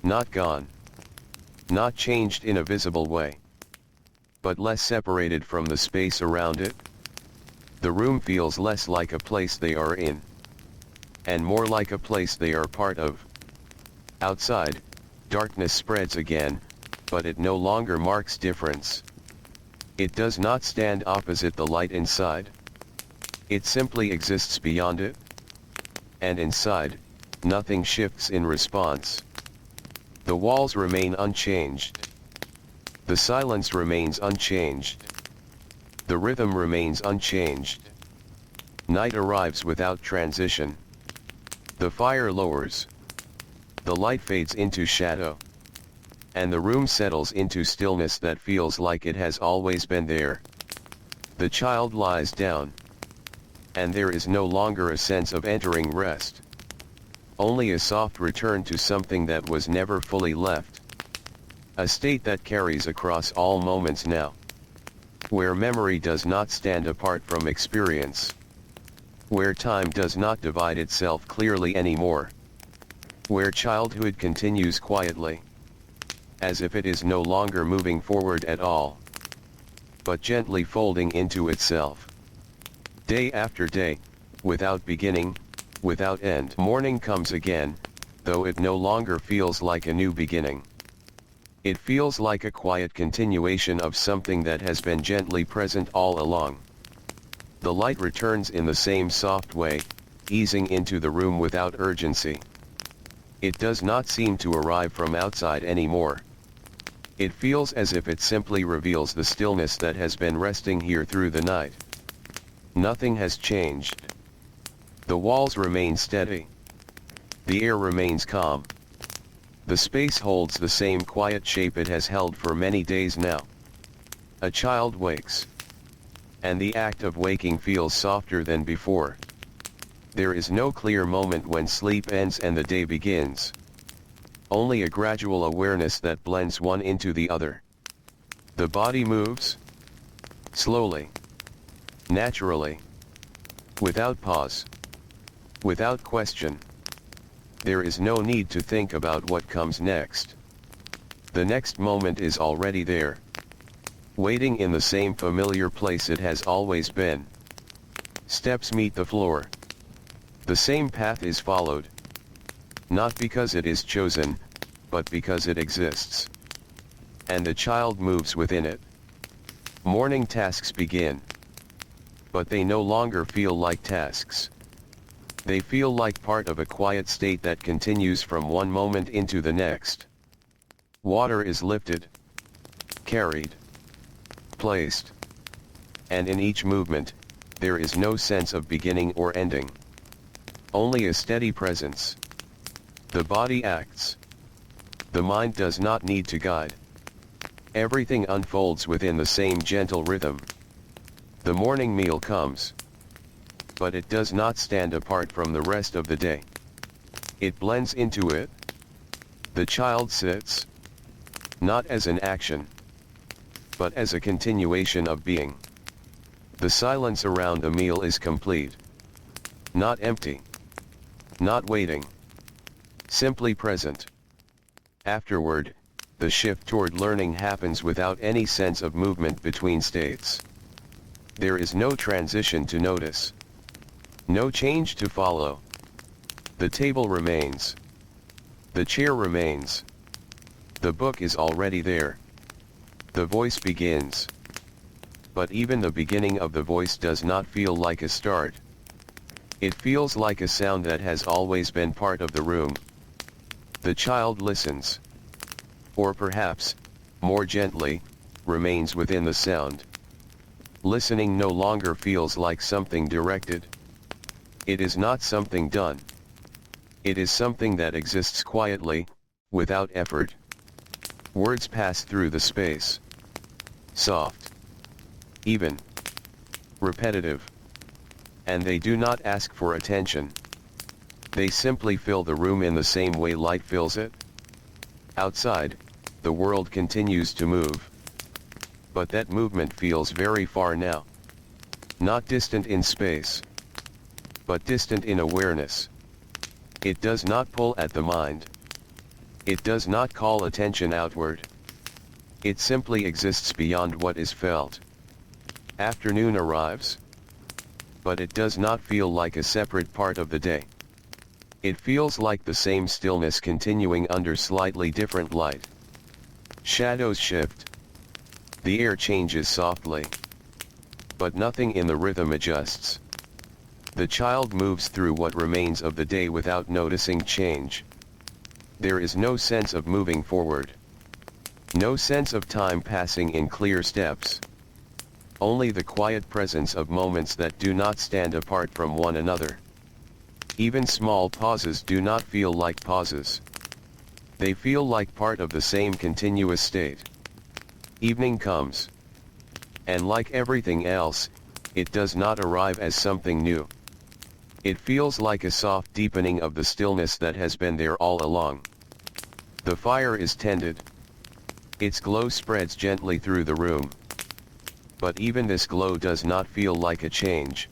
A: Not gone. Not changed in a visible way. But less separated from the space around it. The room feels less like a place they are in. And more like a place they are part of. Outside, darkness spreads again, but it no longer marks difference. It does not stand opposite the light inside. It simply exists beyond it. And inside, nothing shifts in response. The walls remain unchanged. The silence remains unchanged. The rhythm remains unchanged. Night arrives without transition. The fire lowers. The light fades into shadow. And the room settles into stillness that feels like it has always been there. The child lies down. And there is no longer a sense of entering rest. Only a soft return to something that was never fully left. A state that carries across all moments now. Where memory does not stand apart from experience. Where time does not divide itself clearly anymore. Where childhood continues quietly. As if it is no longer moving forward at all. But gently folding into itself. Day after day, without beginning, without end. Morning comes again, though it no longer feels like a new beginning. It feels like a quiet continuation of something that has been gently present all along. The light returns in the same soft way, easing into the room without urgency. It does not seem to arrive from outside anymore. It feels as if it simply reveals the stillness that has been resting here through the night. Nothing has changed. The walls remain steady. The air remains calm. The space holds the same quiet shape it has held for many days now. A child wakes. And the act of waking feels softer than before. There is no clear moment when sleep ends and the day begins. Only a gradual awareness that blends one into the other. The body moves. Slowly. Naturally. Without pause. Without question. There is no need to think about what comes next. The next moment is already there. Waiting in the same familiar place it has always been. Steps meet the floor. The same path is followed. Not because it is chosen, but because it exists. And the child moves within it. Morning tasks begin. But they no longer feel like tasks. They feel like part of a quiet state that continues from one moment into the next. Water is lifted, carried, placed. And in each movement, there is no sense of beginning or ending. Only a steady presence. The body acts. The mind does not need to guide. Everything unfolds within the same gentle rhythm. The morning meal comes. But it does not stand apart from the rest of the day. It blends into it. The child sits. Not as an action. But as a continuation of being. The silence around the meal is complete. Not empty. Not waiting. Simply present. Afterward, the shift toward learning happens without any sense of movement between states. There is no transition to notice. No change to follow. The table remains. The chair remains. The book is already there. The voice begins. But even the beginning of the voice does not feel like a start. It feels like a sound that has always been part of the room. The child listens. Or perhaps, more gently, remains within the sound. Listening no longer feels like something directed. It is not something done. It is something that exists quietly, without effort. Words pass through the space. Soft. Even. Repetitive. And they do not ask for attention. They simply fill the room in the same way light fills it. Outside, the world continues to move. But that movement feels very far now. Not distant in space, but distant in awareness. It does not pull at the mind. It does not call attention outward. It simply exists beyond what is felt. Afternoon arrives. But it does not feel like a separate part of the day. It feels like the same stillness continuing under slightly different light. Shadows shift. The air changes softly. But nothing in the rhythm adjusts. The child moves through what remains of the day without noticing change. There is no sense of moving forward. No sense of time passing in clear steps. Only the quiet presence of moments that do not stand apart from one another. Even small pauses do not feel like pauses. They feel like part of the same continuous state. Evening comes. And like everything else, it does not arrive as something new. It feels like a soft deepening of the stillness that has been there all along. The fire is tended. Its glow spreads gently through the room. But even this glow does not feel like a change.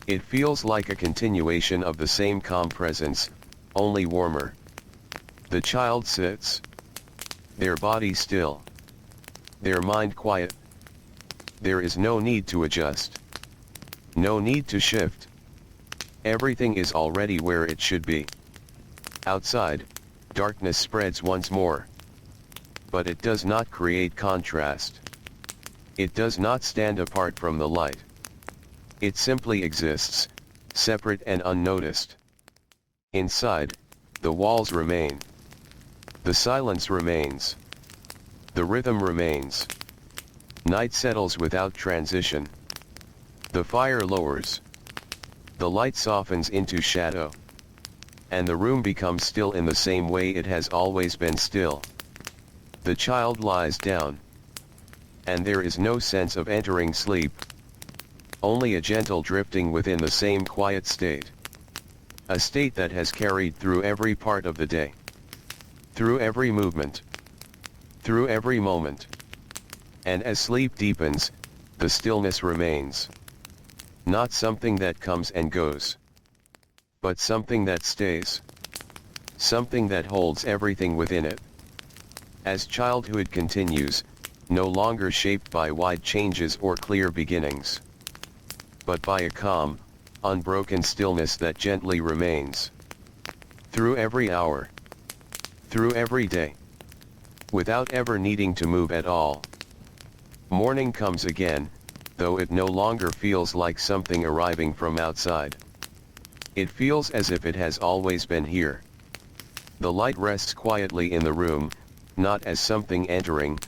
A: It feels like a continuation of the same calm presence, only warmer. The child sits. Their body still. Their mind quiet. There is no need to adjust. No need to shift. Everything is already where it should be. Outside, darkness spreads once more. But it does not create contrast. It does not stand apart from the light. It simply exists, separate and unnoticed. Inside, the walls remain. The silence remains. The rhythm remains. Night settles without transition. The fire lowers. The light softens into shadow. And the room becomes still in the same way it has always been still. The child lies down. And there is no sense of entering sleep. Only a gentle drifting within the same quiet state. A state that has carried through every part of the day. Through every movement. Through every moment. And as sleep deepens, the stillness remains. Not something that comes and goes. But something that stays. Something that holds everything within it. As childhood continues, no longer shaped by wide changes or clear beginnings. But by a calm, unbroken stillness that gently remains. Through every hour. Through every day. Without ever needing to move at all. Morning comes again, though it no longer feels like something arriving from outside. It feels as if it has always been here. The light rests quietly in the room, not as something entering,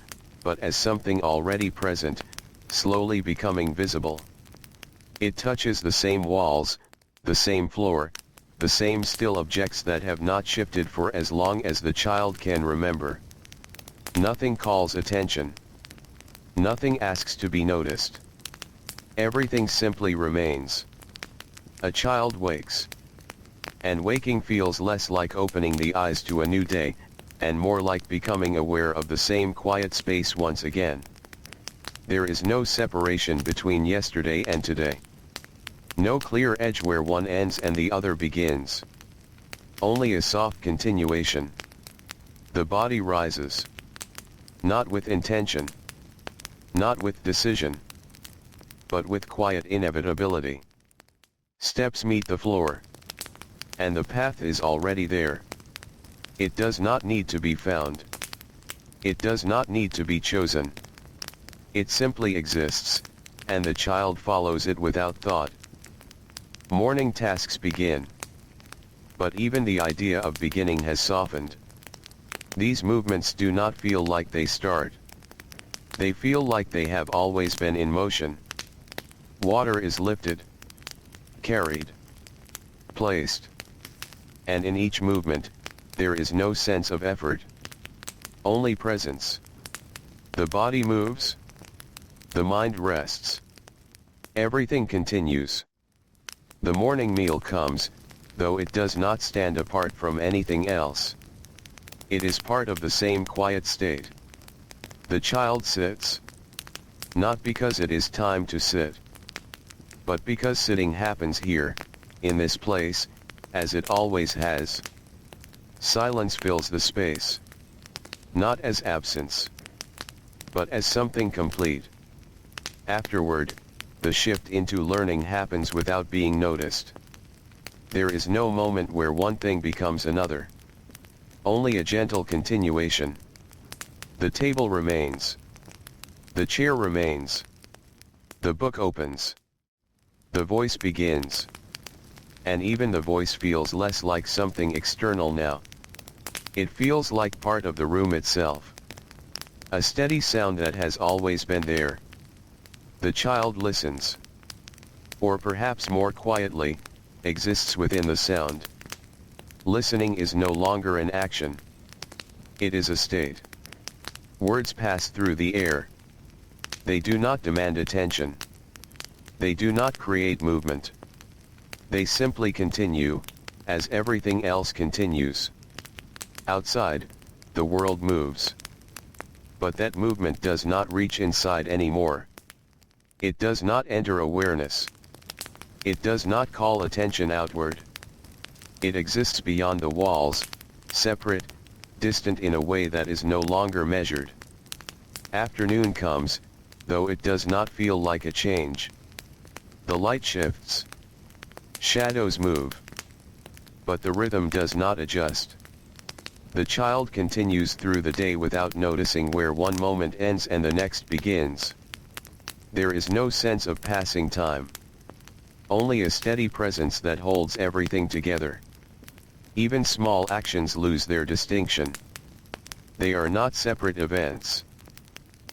A: but as something already present, slowly becoming visible. It touches the same walls, the same floor, the same still objects that have not shifted for as long as the child can remember. Nothing calls attention. Nothing asks to be noticed. Everything simply remains. A child wakes. And waking feels less like opening the eyes to a new day, and more like becoming aware of the same quiet space once again. There is no separation between yesterday and today. No clear edge where one ends and the other begins. Only a soft continuation. The body rises. Not with intention. Not with decision. But with quiet inevitability. Steps meet the floor. And the path is already there. It does not need to be found. It does not need to be chosen. It simply exists, and the child follows it without thought. Morning tasks begin. But even the idea of beginning has softened. These movements do not feel like they start. They feel like they have always been in motion. Water is lifted, carried, placed. And in each movement, there is no sense of effort. Only presence. The body moves. The mind rests. Everything continues. The morning meal comes, though it does not stand apart from anything else. It is part of the same quiet state. The child sits. Not because it is time to sit, but because sitting happens here, in this place, as it always has. Silence fills the space. Not as absence, but as something complete. Afterward, the shift into learning happens without being noticed. There is no moment where one thing becomes another. Only a gentle continuation. The table remains. The chair remains. The book opens. The voice begins. And even the voice feels less like something external now. It feels like part of the room itself. A steady sound that has always been there. The child listens. Or perhaps more quietly, exists within the sound. Listening is no longer an action. It is a state. Words pass through the air. They do not demand attention. They do not create movement. They simply continue, as everything else continues. Outside, the world moves. But that movement does not reach inside anymore. It does not enter awareness. It does not call attention outward. It exists beyond the walls, separate, distant in a way that is no longer measured. Afternoon comes, though it does not feel like a change. The light shifts. Shadows move. But the rhythm does not adjust. The child continues through the day without noticing where one moment ends and the next begins. There is no sense of passing time. Only a steady presence that holds everything together. Even small actions lose their distinction. They are not separate events.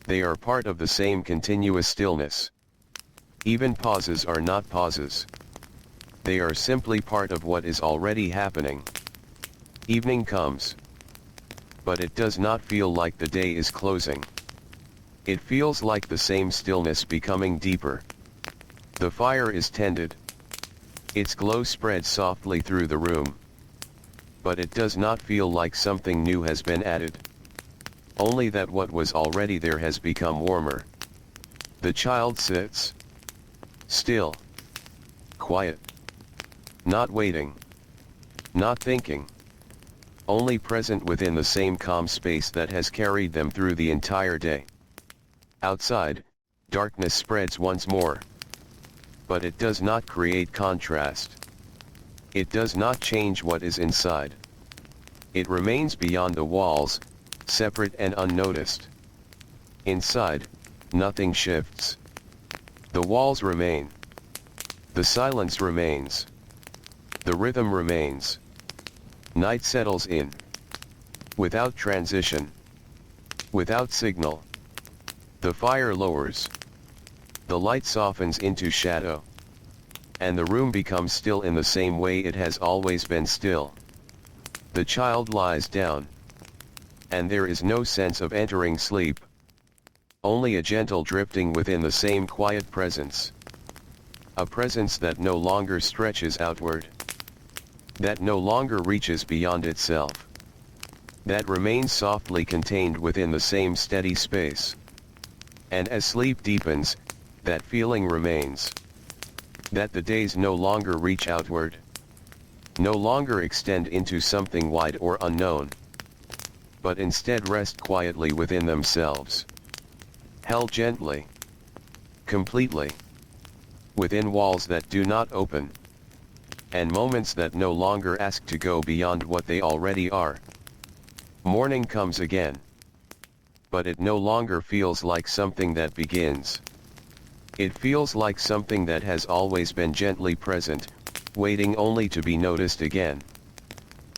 A: They are part of the same continuous stillness. Even pauses are not pauses. They are simply part of what is already happening. Evening comes. But it does not feel like the day is closing. It feels like the same stillness becoming deeper. The fire is tended. Its glow spreads softly through the room. But it does not feel like something new has been added. Only that what was already there has become warmer. The child sits. Still. Quiet. Not waiting. Not thinking. Only present within the same calm space that has carried them through the entire day. Outside, darkness spreads once more. But it does not create contrast. It does not change what is inside. It remains beyond the walls, separate and unnoticed. Inside, nothing shifts. The walls remain. The silence remains. The rhythm remains. Night settles in. Without transition. Without signal. The fire lowers. The light softens into shadow. And the room becomes still in the same way it has always been still. The child lies down. And there is no sense of entering sleep. Only a gentle drifting within the same quiet presence. A presence that no longer stretches outward. That no longer reaches beyond itself. That remains softly contained within the same steady space. And as sleep deepens, that feeling remains. That the days no longer reach outward. No longer extend into something wide or unknown. But instead rest quietly within themselves. Held gently. Completely. Within walls that do not open. And moments that no longer ask to go beyond what they already are. Morning comes again. But it no longer feels like something that begins. It feels like something that has always been gently present, waiting only to be noticed again.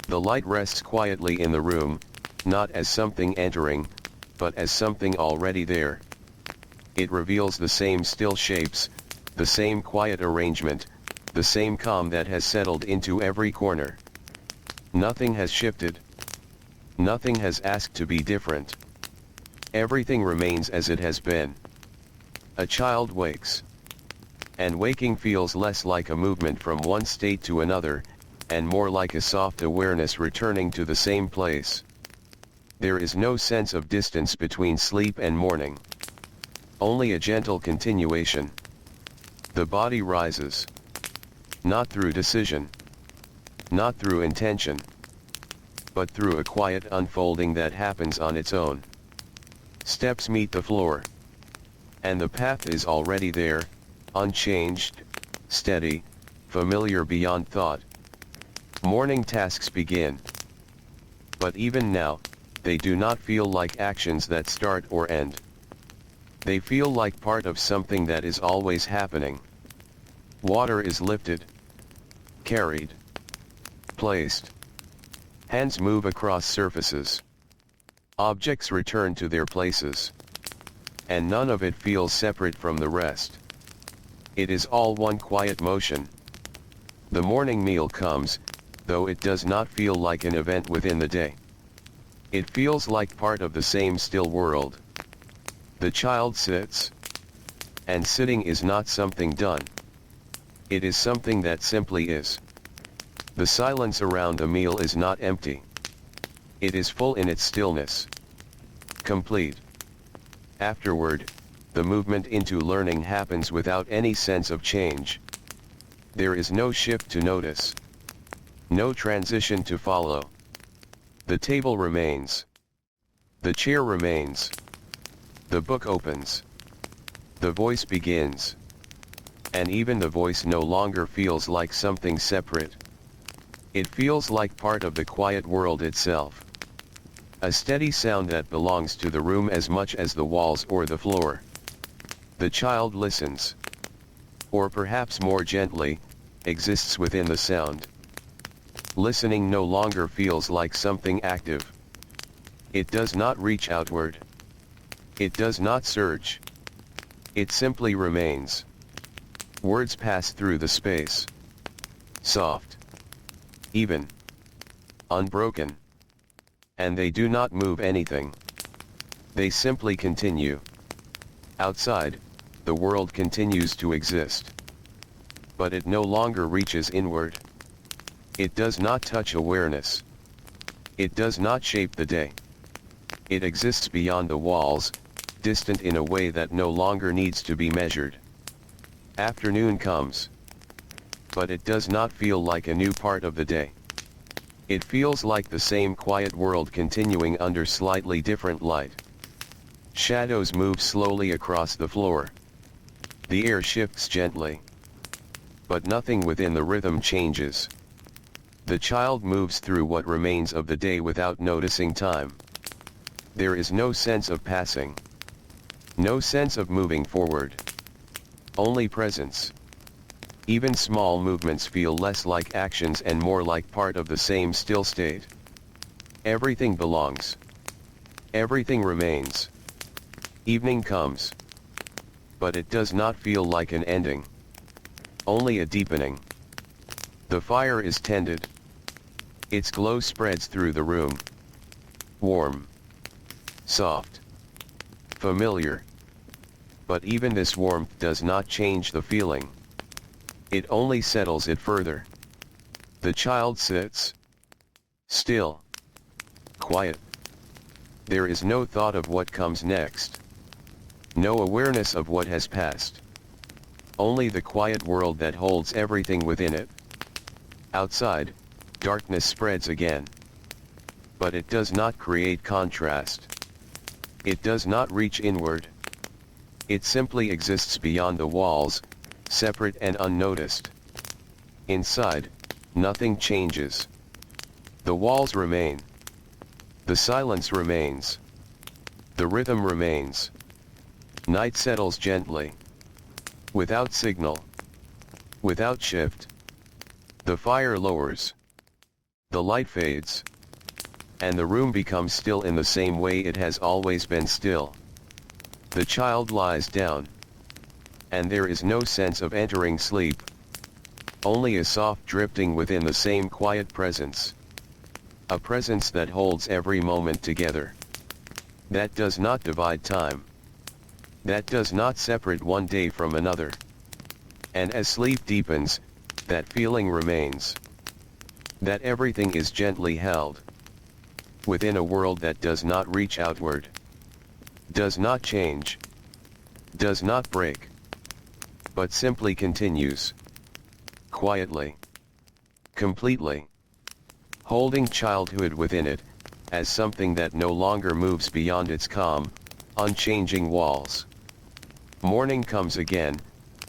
A: The light rests quietly in the room, not as something entering, but as something already there. It reveals the same still shapes, the same quiet arrangement, the same calm that has settled into every corner. Nothing has shifted. Nothing has asked to be different. Everything remains as it has been. A child wakes. And waking feels less like a movement from one state to another, and more like a soft awareness returning to the same place. There is no sense of distance between sleep and morning. Only a gentle continuation. The body rises. Not through decision. Not through intention. But through a quiet unfolding that happens on its own. Steps meet the floor. And the path is already there, unchanged, steady, familiar beyond thought. Morning tasks begin. But even now, they do not feel like actions that start or end. They feel like part of something that is always happening. Water is lifted, carried, placed. Hands move across surfaces. Objects return to their places. And none of it feels separate from the rest. It is all one quiet motion. The morning meal comes, though it does not feel like an event within the day. It feels like part of the same still world. The child sits. And sitting is not something done. It is something that simply is. The silence around the meal is not empty. It is full in its stillness. Complete. Afterward, the movement into learning happens without any sense of change. There is no shift to notice. No transition to follow. The table remains. The chair remains. The book opens. The voice begins. And even the voice no longer feels like something separate. It feels like part of the quiet world itself. A steady sound that belongs to the room as much as the walls or the floor. The child listens. Or perhaps more gently, exists within the sound. Listening no longer feels like something active. It does not reach outward. It does not surge. It simply remains. Words pass through the space. Soft. Even. Unbroken. And they do not move anything. They simply continue. Outside, the world continues to exist. But it no longer reaches inward. It does not touch awareness. It does not shape the day. It exists beyond the walls, distant in a way that no longer needs to be measured. Afternoon comes. But it does not feel like a new part of the day. It feels like the same quiet world continuing under slightly different light. Shadows move slowly across the floor. The air shifts gently. But nothing within the rhythm changes. The child moves through what remains of the day without noticing time. There is no sense of passing. No sense of moving forward. Only presence. Even small movements feel less like actions and more like part of the same still state. Everything belongs. Everything remains. Evening comes. But it does not feel like an ending. Only a deepening. The fire is tended. Its glow spreads through the room. Warm. Soft. Familiar. But even this warmth does not change the feeling. It only settles it further. The child sits. Still. Quiet. There is no thought of what comes next. No awareness of what has passed. Only the quiet world that holds everything within it. Outside, darkness spreads again. But it does not create contrast. It does not reach inward. It simply exists beyond the walls, separate and unnoticed. Inside, nothing changes. The walls remain. The silence remains. The rhythm remains. Night settles gently. Without signal. Without shift. The fire lowers. The light fades. And the room becomes still in the same way it has always been still. The child lies down. And there is no sense of entering sleep. Only a soft drifting within the same quiet presence. A presence that holds every moment together. That does not divide time. That does not separate one day from another. And as sleep deepens, that feeling remains. That everything is gently held. Within a world that does not reach outward. Does not change. Does not break. But simply continues. Quietly. Completely. Holding childhood within it, as something that no longer moves beyond its calm, unchanging walls. Morning comes again,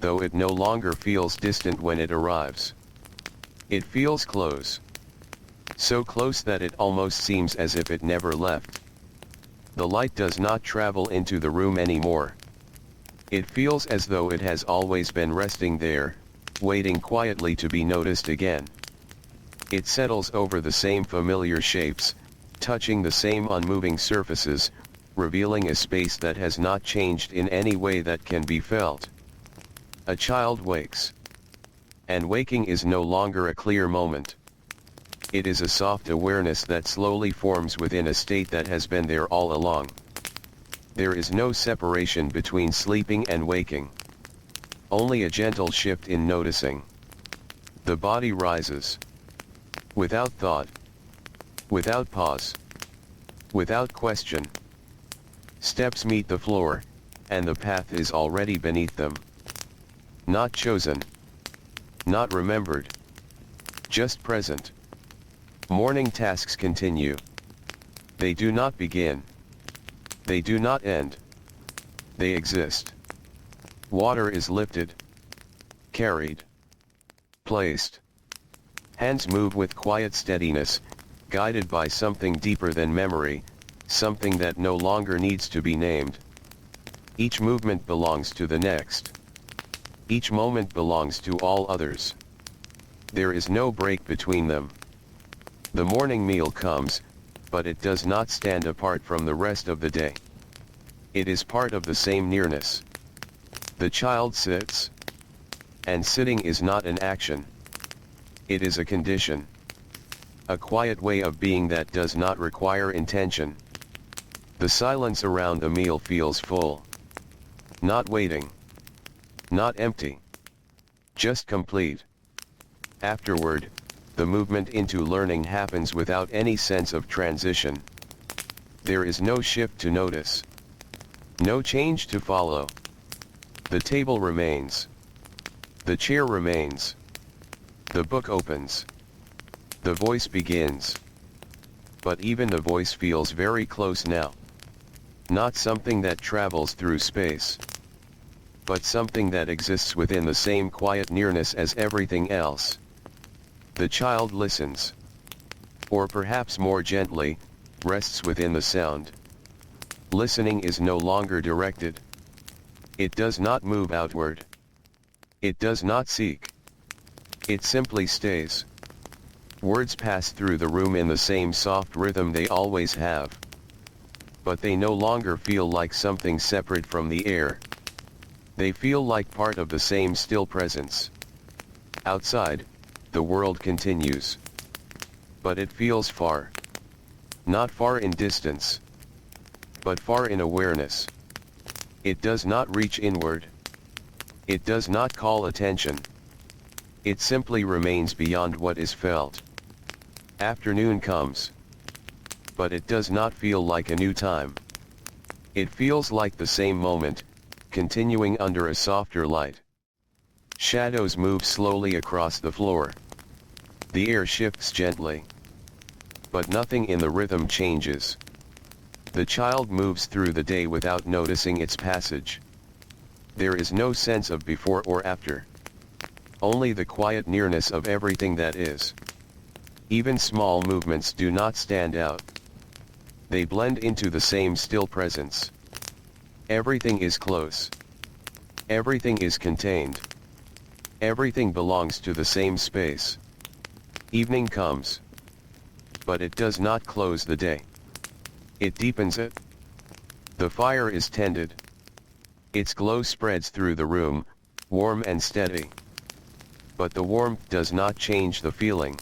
A: though it no longer feels distant when it arrives. It feels close. So close that it almost seems as if it never left. The light does not travel into the room anymore. It feels as though it has always been resting there, waiting quietly to be noticed again. It settles over the same familiar shapes, touching the same unmoving surfaces, revealing a space that has not changed in any way that can be felt. A child wakes. And waking is no longer a clear moment. It is a soft awareness that slowly forms within a state that has been there all along. There is no separation between sleeping and waking. Only a gentle shift in noticing. The body rises. Without thought. Without pause. Without question. Steps meet the floor, and the path is already beneath them. Not chosen. Not remembered. Just present. Morning tasks continue. They do not begin. They do not end. They exist. Water is lifted. Carried. Placed. Hands move with quiet steadiness, guided by something deeper than memory, something that no longer needs to be named. Each movement belongs to the next. Each moment belongs to all others. There is no break between them. The morning meal comes, but it does not stand apart from the rest of the day. It is part of the same nearness. The child sits. And sitting is not an action. It is a condition. A quiet way of being that does not require intention. The silence around a meal feels full. Not waiting. Not empty. Just complete. Afterward, the movement into learning happens without any sense of transition. There is no shift to notice. No change to follow. The table remains. The chair remains. The book opens. The voice begins. But even the voice feels very close now. Not something that travels through space. But something that exists within the same quiet nearness as everything else. The child listens. Or perhaps more gently, rests within the sound. Listening is no longer directed. It does not move outward. It does not seek. It simply stays. Words pass through the room in the same soft rhythm they always have. But they no longer feel like something separate from the air. They feel like part of the same still presence. Outside, the world continues. But it feels far. Not far in distance. But far in awareness. It does not reach inward. It does not call attention. It simply remains beyond what is felt. Afternoon comes. But it does not feel like a new time. It feels like the same moment, continuing under a softer light. Shadows move slowly across the floor. The air shifts gently. But nothing in the rhythm changes. The child moves through the day without noticing its passage. There is no sense of before or after. Only the quiet nearness of everything that is. Even small movements do not stand out. They blend into the same still presence. Everything is close. Everything is contained. Everything belongs to the same space. Evening comes. But it does not close the day. It deepens it. The fire is tended. Its glow spreads through the room, warm and steady. But the warmth does not change the feeling.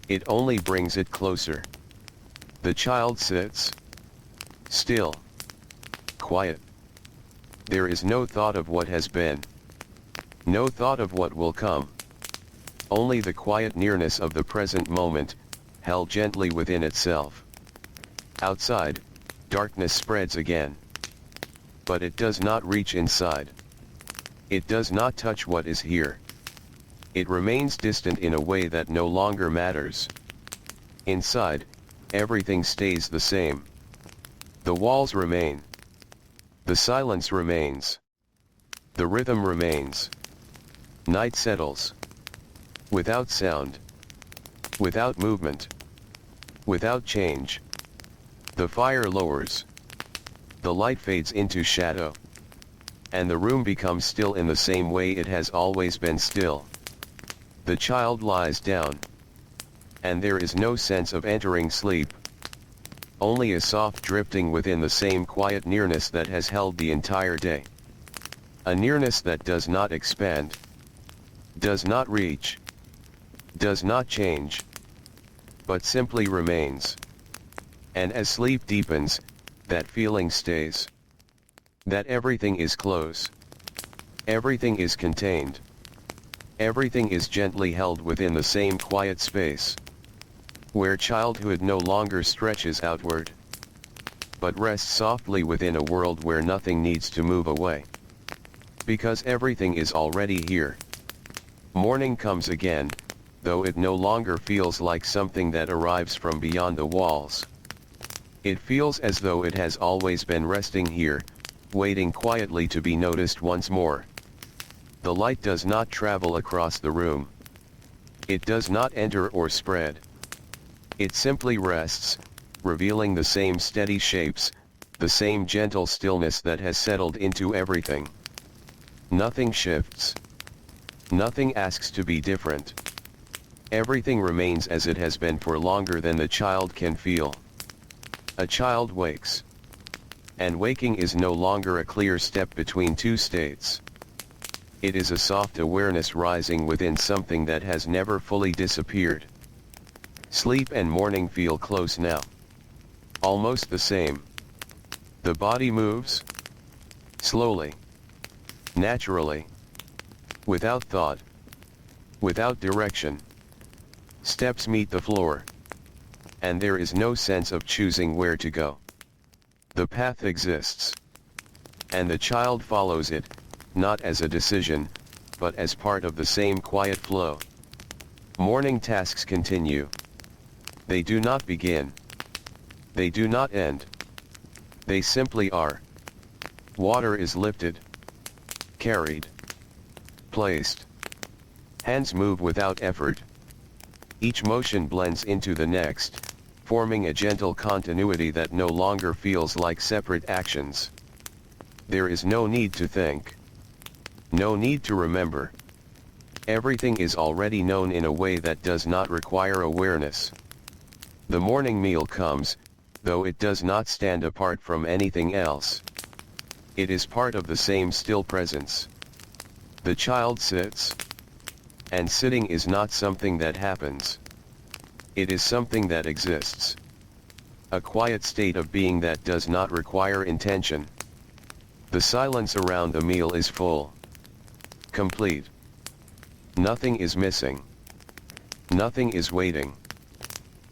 A: It only brings it closer. The child sits. Still. Quiet. There is no thought of what has been. No thought of what will come. Only the quiet nearness of the present moment, held gently within itself. Outside, darkness spreads again. But it does not reach inside. It does not touch what is here. It remains distant in a way that no longer matters. Inside, everything stays the same. The walls remain. The silence remains. The rhythm remains. Night settles. Without sound. Without movement. Without change. The fire lowers. The light fades into shadow. And the room becomes still in the same way it has always been still. The child lies down. And there is no sense of entering sleep. Only a soft drifting within the same quiet nearness that has held the entire day. A nearness that does not expand. Does not reach. Does not change. But simply remains. And as sleep deepens, that feeling stays. That everything is close. Everything is contained. Everything is gently held within the same quiet space. Where childhood no longer stretches outward, but rests softly within a world where nothing needs to move away. Because everything is already here. Morning comes again, though it no longer feels like something that arrives from beyond the walls. It feels as though it has always been resting here, waiting quietly to be noticed once more. The light does not travel across the room. It does not enter or spread. It simply rests, revealing the same steady shapes, the same gentle stillness that has settled into everything. Nothing shifts. Nothing asks to be different. Everything remains as it has been for longer than the child can feel. A child wakes. And waking is no longer a clear step between two states. It is a soft awareness rising within something that has never fully disappeared. Sleep and morning feel close now. Almost the same. The body moves. Slowly. Naturally. Without thought. Without direction. Steps meet the floor. And there is no sense of choosing where to go. The path exists. And the child follows it, not as a decision, but as part of the same quiet flow. Morning tasks continue. They do not begin. They do not end. They simply are. Water is lifted. Carried. Placed. Hands move without effort. Each motion blends into the next, forming a gentle continuity that no longer feels like separate actions. There is no need to think. No need to remember. Everything is already known in a way that does not require awareness. The morning meal comes, though it does not stand apart from anything else. It is part of the same still presence. The child sits. And sitting is not something that happens. It is something that exists. A quiet state of being that does not require intention. The silence around the meal is full. Complete. Nothing is missing. Nothing is waiting.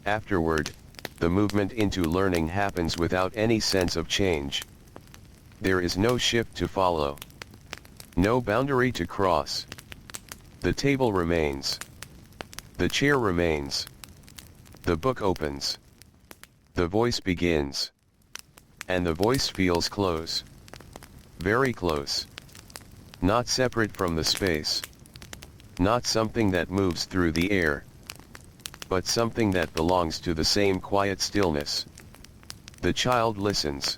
A: Afterward, the movement into learning happens without any sense of change. There is no shift to follow. No boundary to cross. The table remains. The chair remains. The book opens. The voice begins. And the voice feels close. Very close. Not separate from the space. Not something that moves through the air. But something that belongs to the same quiet stillness. The child listens.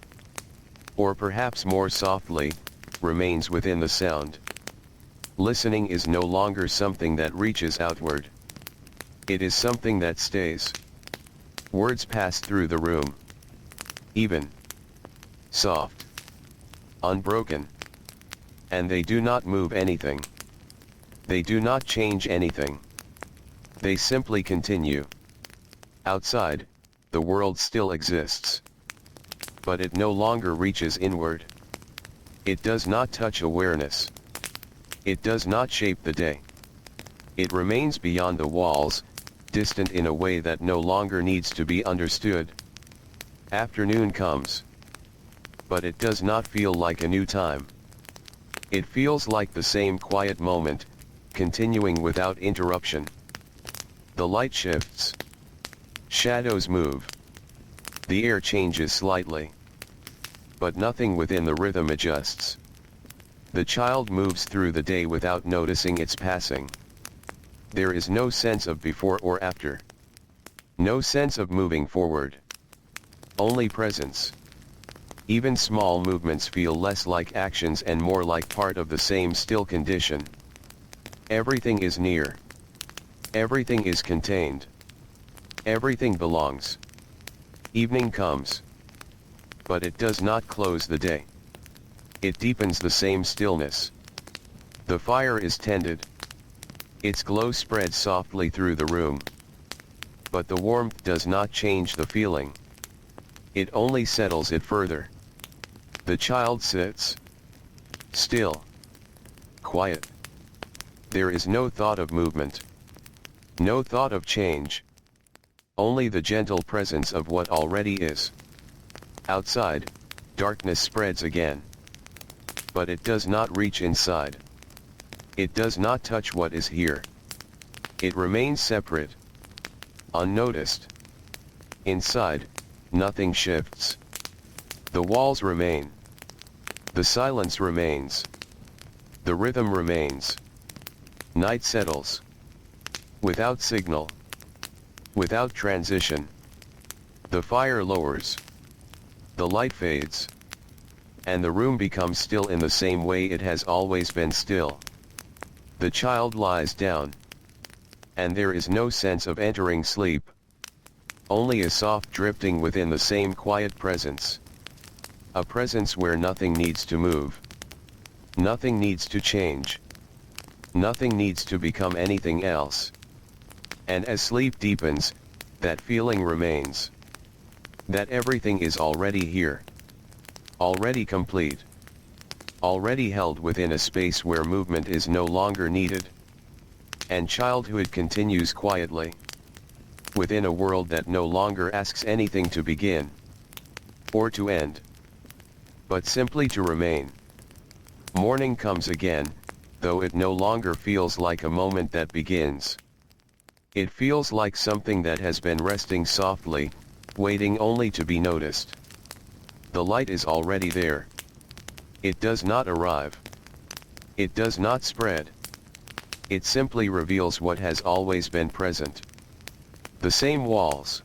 A: Or perhaps more softly, remains within the sound. Listening is no longer something that reaches outward. It is something that stays. Words pass through the room. Even. Soft. Unbroken. And they do not move anything. They do not change anything. They simply continue. Outside, the world still exists. But it no longer reaches inward. It does not touch awareness. It does not shape the day. It remains beyond the walls, distant in a way that no longer needs to be understood. Afternoon comes. But it does not feel like a new time. It feels like the same quiet moment, continuing without interruption. The light shifts. Shadows move. The air changes slightly. But nothing within the rhythm adjusts. The child moves through the day without noticing its passing. There is no sense of before or after. No sense of moving forward. Only presence. Even small movements feel less like actions and more like part of the same still condition. Everything is near. Everything is contained. Everything belongs. Evening comes. But it does not close the day. It deepens the same stillness. The fire is tended. Its glow spreads softly through the room. But the warmth does not change the feeling. It only settles it further. The child sits. Still. Quiet. There is no thought of movement. No thought of change. Only the gentle presence of what already is. Outside, darkness spreads again. But it does not reach inside. It does not touch what is here. It remains separate. Unnoticed. Inside, nothing shifts. The walls remain. The silence remains. The rhythm remains. Night settles. Without signal. Without transition. The fire lowers. The light fades. And the room becomes still in the same way it has always been still. The child lies down. And there is no sense of entering sleep. Only a soft drifting within the same quiet presence. A presence where nothing needs to move. Nothing needs to change. Nothing needs to become anything else. And as sleep deepens, that feeling remains. That everything is already here. Already complete. Already held within a space where movement is no longer needed. And childhood continues quietly. Within a world that no longer asks anything to begin. Or to end. But simply to remain. Morning comes again, though it no longer feels like a moment that begins. It feels like something that has been resting softly, waiting only to be noticed. The light is already there. It does not arrive. It does not spread. It simply reveals what has always been present. The same walls.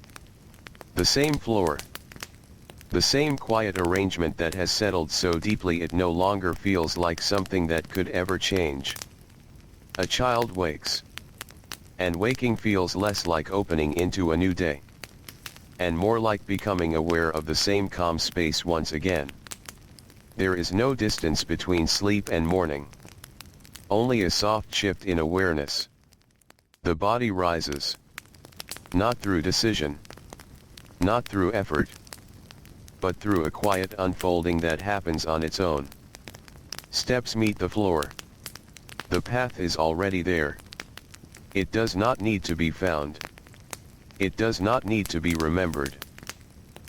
A: The same floor. The same quiet arrangement that has settled so deeply it no longer feels like something that could ever change. A child wakes. And waking feels less like opening into a new day. And more like becoming aware of the same calm space once again. There is no distance between sleep and morning. Only a soft shift in awareness. The body rises. Not through decision. Not through effort. But through a quiet unfolding that happens on its own. Steps meet the floor. The path is already there. It does not need to be found. It does not need to be remembered.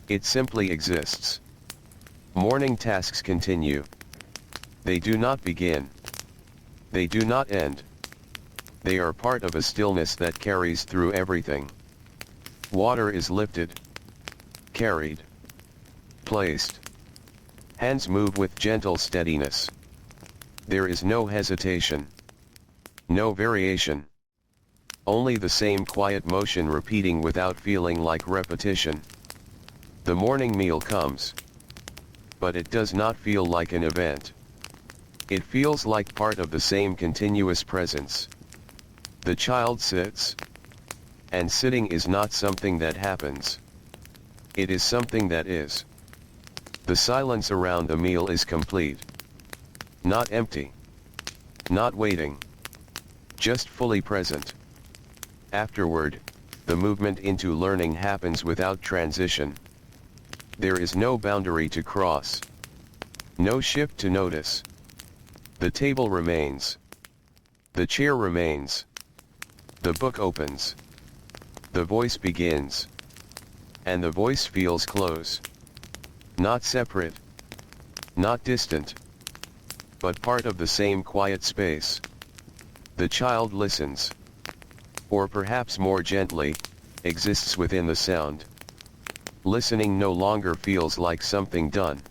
A: It simply exists. Morning tasks continue. They do not begin. They do not end. They are part of a stillness that carries through everything. Water is lifted. Carried. Placed. Hands move with gentle steadiness. There is no hesitation. No variation. Only the same quiet motion repeating without feeling like repetition. The morning meal comes. But it does not feel like an event. It feels like part of the same continuous presence. The child sits. And sitting is not something that happens. It is something that is. The silence around the meal is complete. Not empty. Not waiting. Just fully present. Afterward, the movement into learning happens without transition. There is no boundary to cross. No shift to notice. The table remains. The chair remains. The book opens. The voice begins. And the voice feels close. Not separate. Not distant. But part of the same quiet space. The child listens. Or perhaps more gently, exists within the sound. Listening no longer feels like something done.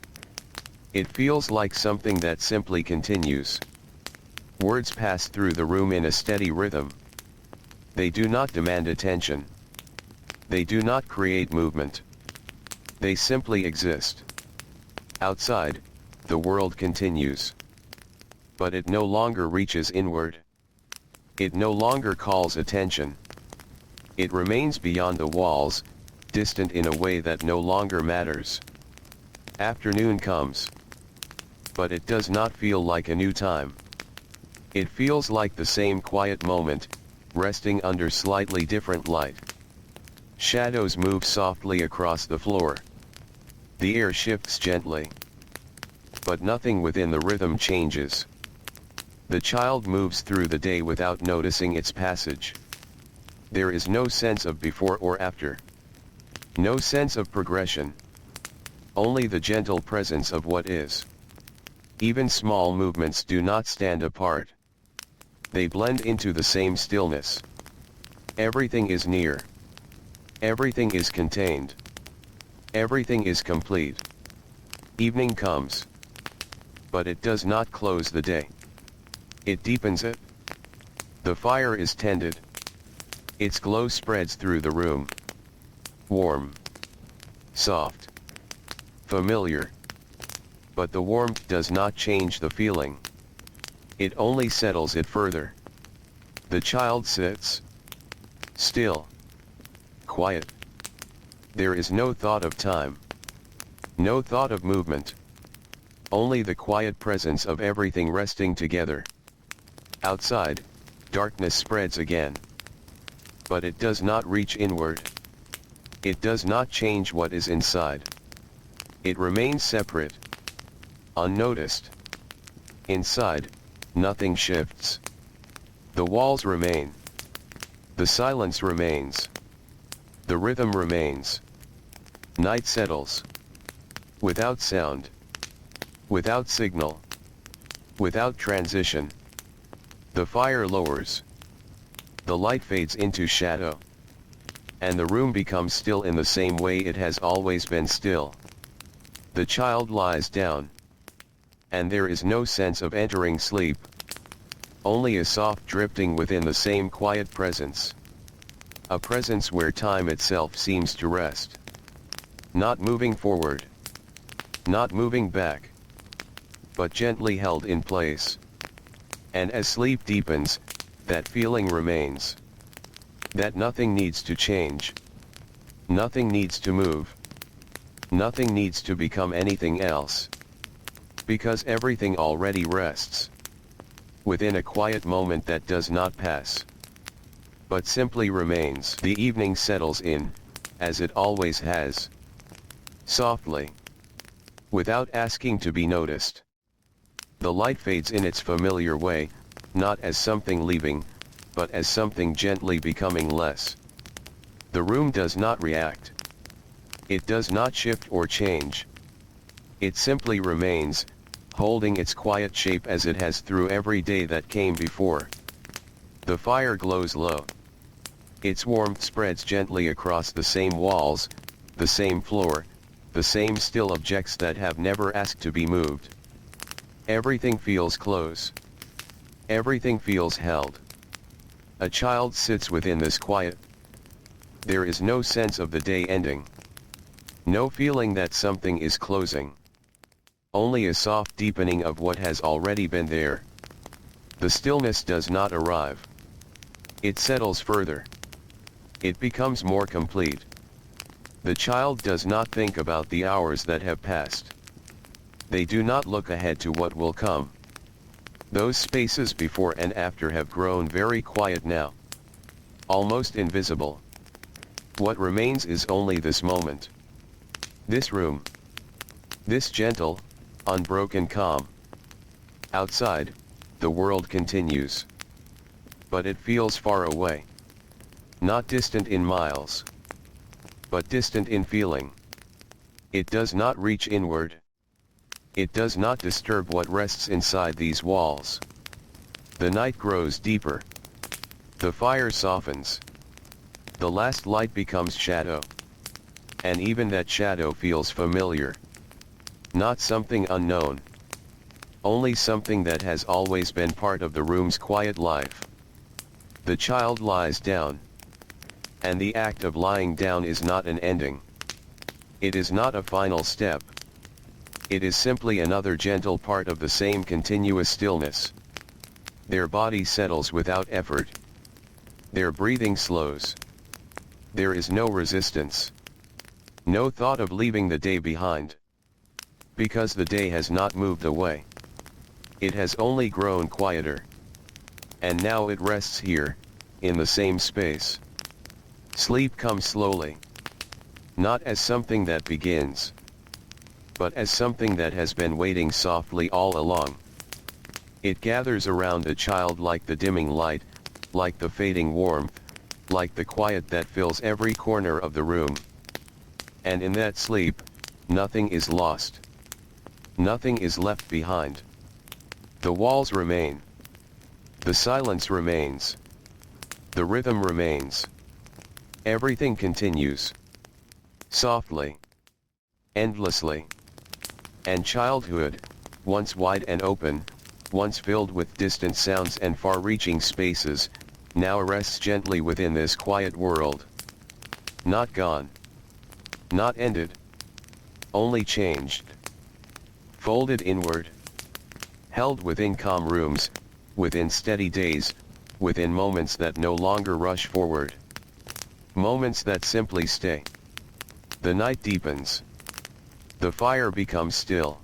A: It feels like something that simply continues. Words pass through the room in a steady rhythm. They do not demand attention. They do not create movement. They simply exist. Outside, the world continues. But it no longer reaches inward. It no longer calls attention. It remains beyond the walls, distant in a way that no longer matters. Afternoon comes. But it does not feel like a new time. It feels like the same quiet moment, resting under slightly different light. Shadows move softly across the floor. The air shifts gently. But nothing within the rhythm changes. The child moves through the day without noticing its passage. There is no sense of before or after. No sense of progression. Only the gentle presence of what is. Even small movements do not stand apart. They blend into the same stillness. Everything is near. Everything is contained. Everything is complete. Evening comes. But it does not close the day. It deepens it. The fire is tended. Its glow spreads through the room. Warm. Soft. Familiar. But the warmth does not change the feeling. It only settles it further. The child sits. Still. Quiet. There is no thought of time. No thought of movement. Only the quiet presence of everything resting together. Outside, darkness spreads again. But it does not reach inward. It does not change what is inside. It remains separate. Unnoticed. Inside, nothing shifts. The walls remain. The silence remains. The rhythm remains. Night settles. Without sound. Without signal. Without transition. The fire lowers. The light fades into shadow. And the room becomes still in the same way it has always been still. The child lies down. And there is no sense of entering sleep. Only a soft drifting within the same quiet presence. A presence where time itself seems to rest. Not moving forward. Not moving back. But gently held in place. And as sleep deepens, that feeling remains. That nothing needs to change. Nothing needs to move. Nothing needs to become anything else. Because everything already rests. Within a quiet moment that does not pass. But simply remains. The evening settles in, as it always has. Softly. Without asking to be noticed. The light fades in its familiar way, not as something leaving, but as something gently becoming less. The room does not react. It does not shift or change. It simply remains, holding its quiet shape as it has through every day that came before. The fire glows low. Its warmth spreads gently across the same walls, the same floor, the same still objects that have never asked to be moved. Everything feels close. Everything feels held. A child sits within this quiet. There is no sense of the day ending. No feeling that something is closing. Only a soft deepening of what has already been there. The stillness does not arrive. It settles further. It becomes more complete. The child does not think about the hours that have passed. They do not look ahead to what will come. Those spaces before and after have grown very quiet now. Almost invisible. What remains is only this moment. This room. This gentle, unbroken calm. Outside, the world continues. But it feels far away. Not distant in miles. But distant in feeling. It does not reach inward. It does not disturb what rests inside these walls. The night grows deeper. The fire softens. The last light becomes shadow. And even that shadow feels familiar. Not something unknown. Only something that has always been part of the room's quiet life. The child lies down. And the act of lying down is not an ending. It is not a final step. It is simply another gentle part of the same continuous stillness. Their body settles without effort. Their breathing slows. There is no resistance. No thought of leaving the day behind. Because the day has not moved away. It has only grown quieter. And now it rests here, in the same space. Sleep comes slowly. Not as something that begins. But as something that has been waiting softly all along. It gathers around a child like the dimming light, like the fading warmth, like the quiet that fills every corner of the room. And in that sleep, nothing is lost. Nothing is left behind. The walls remain. The silence remains. The rhythm remains. Everything continues. Softly. Endlessly. And childhood, once wide and open, once filled with distant sounds and far-reaching spaces, now rests gently within this quiet world. Not gone. Not ended. Only changed. Folded inward. Held within calm rooms, within steady days, within moments that no longer rush forward. Moments that simply stay. The night deepens. The fire becomes still.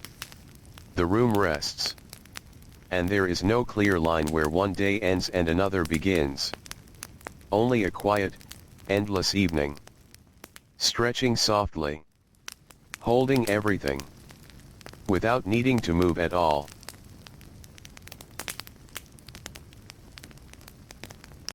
A: The room rests. And there is no clear line where one day ends and another begins. Only a quiet, endless evening. Stretching softly. Holding everything. Without needing to move at all.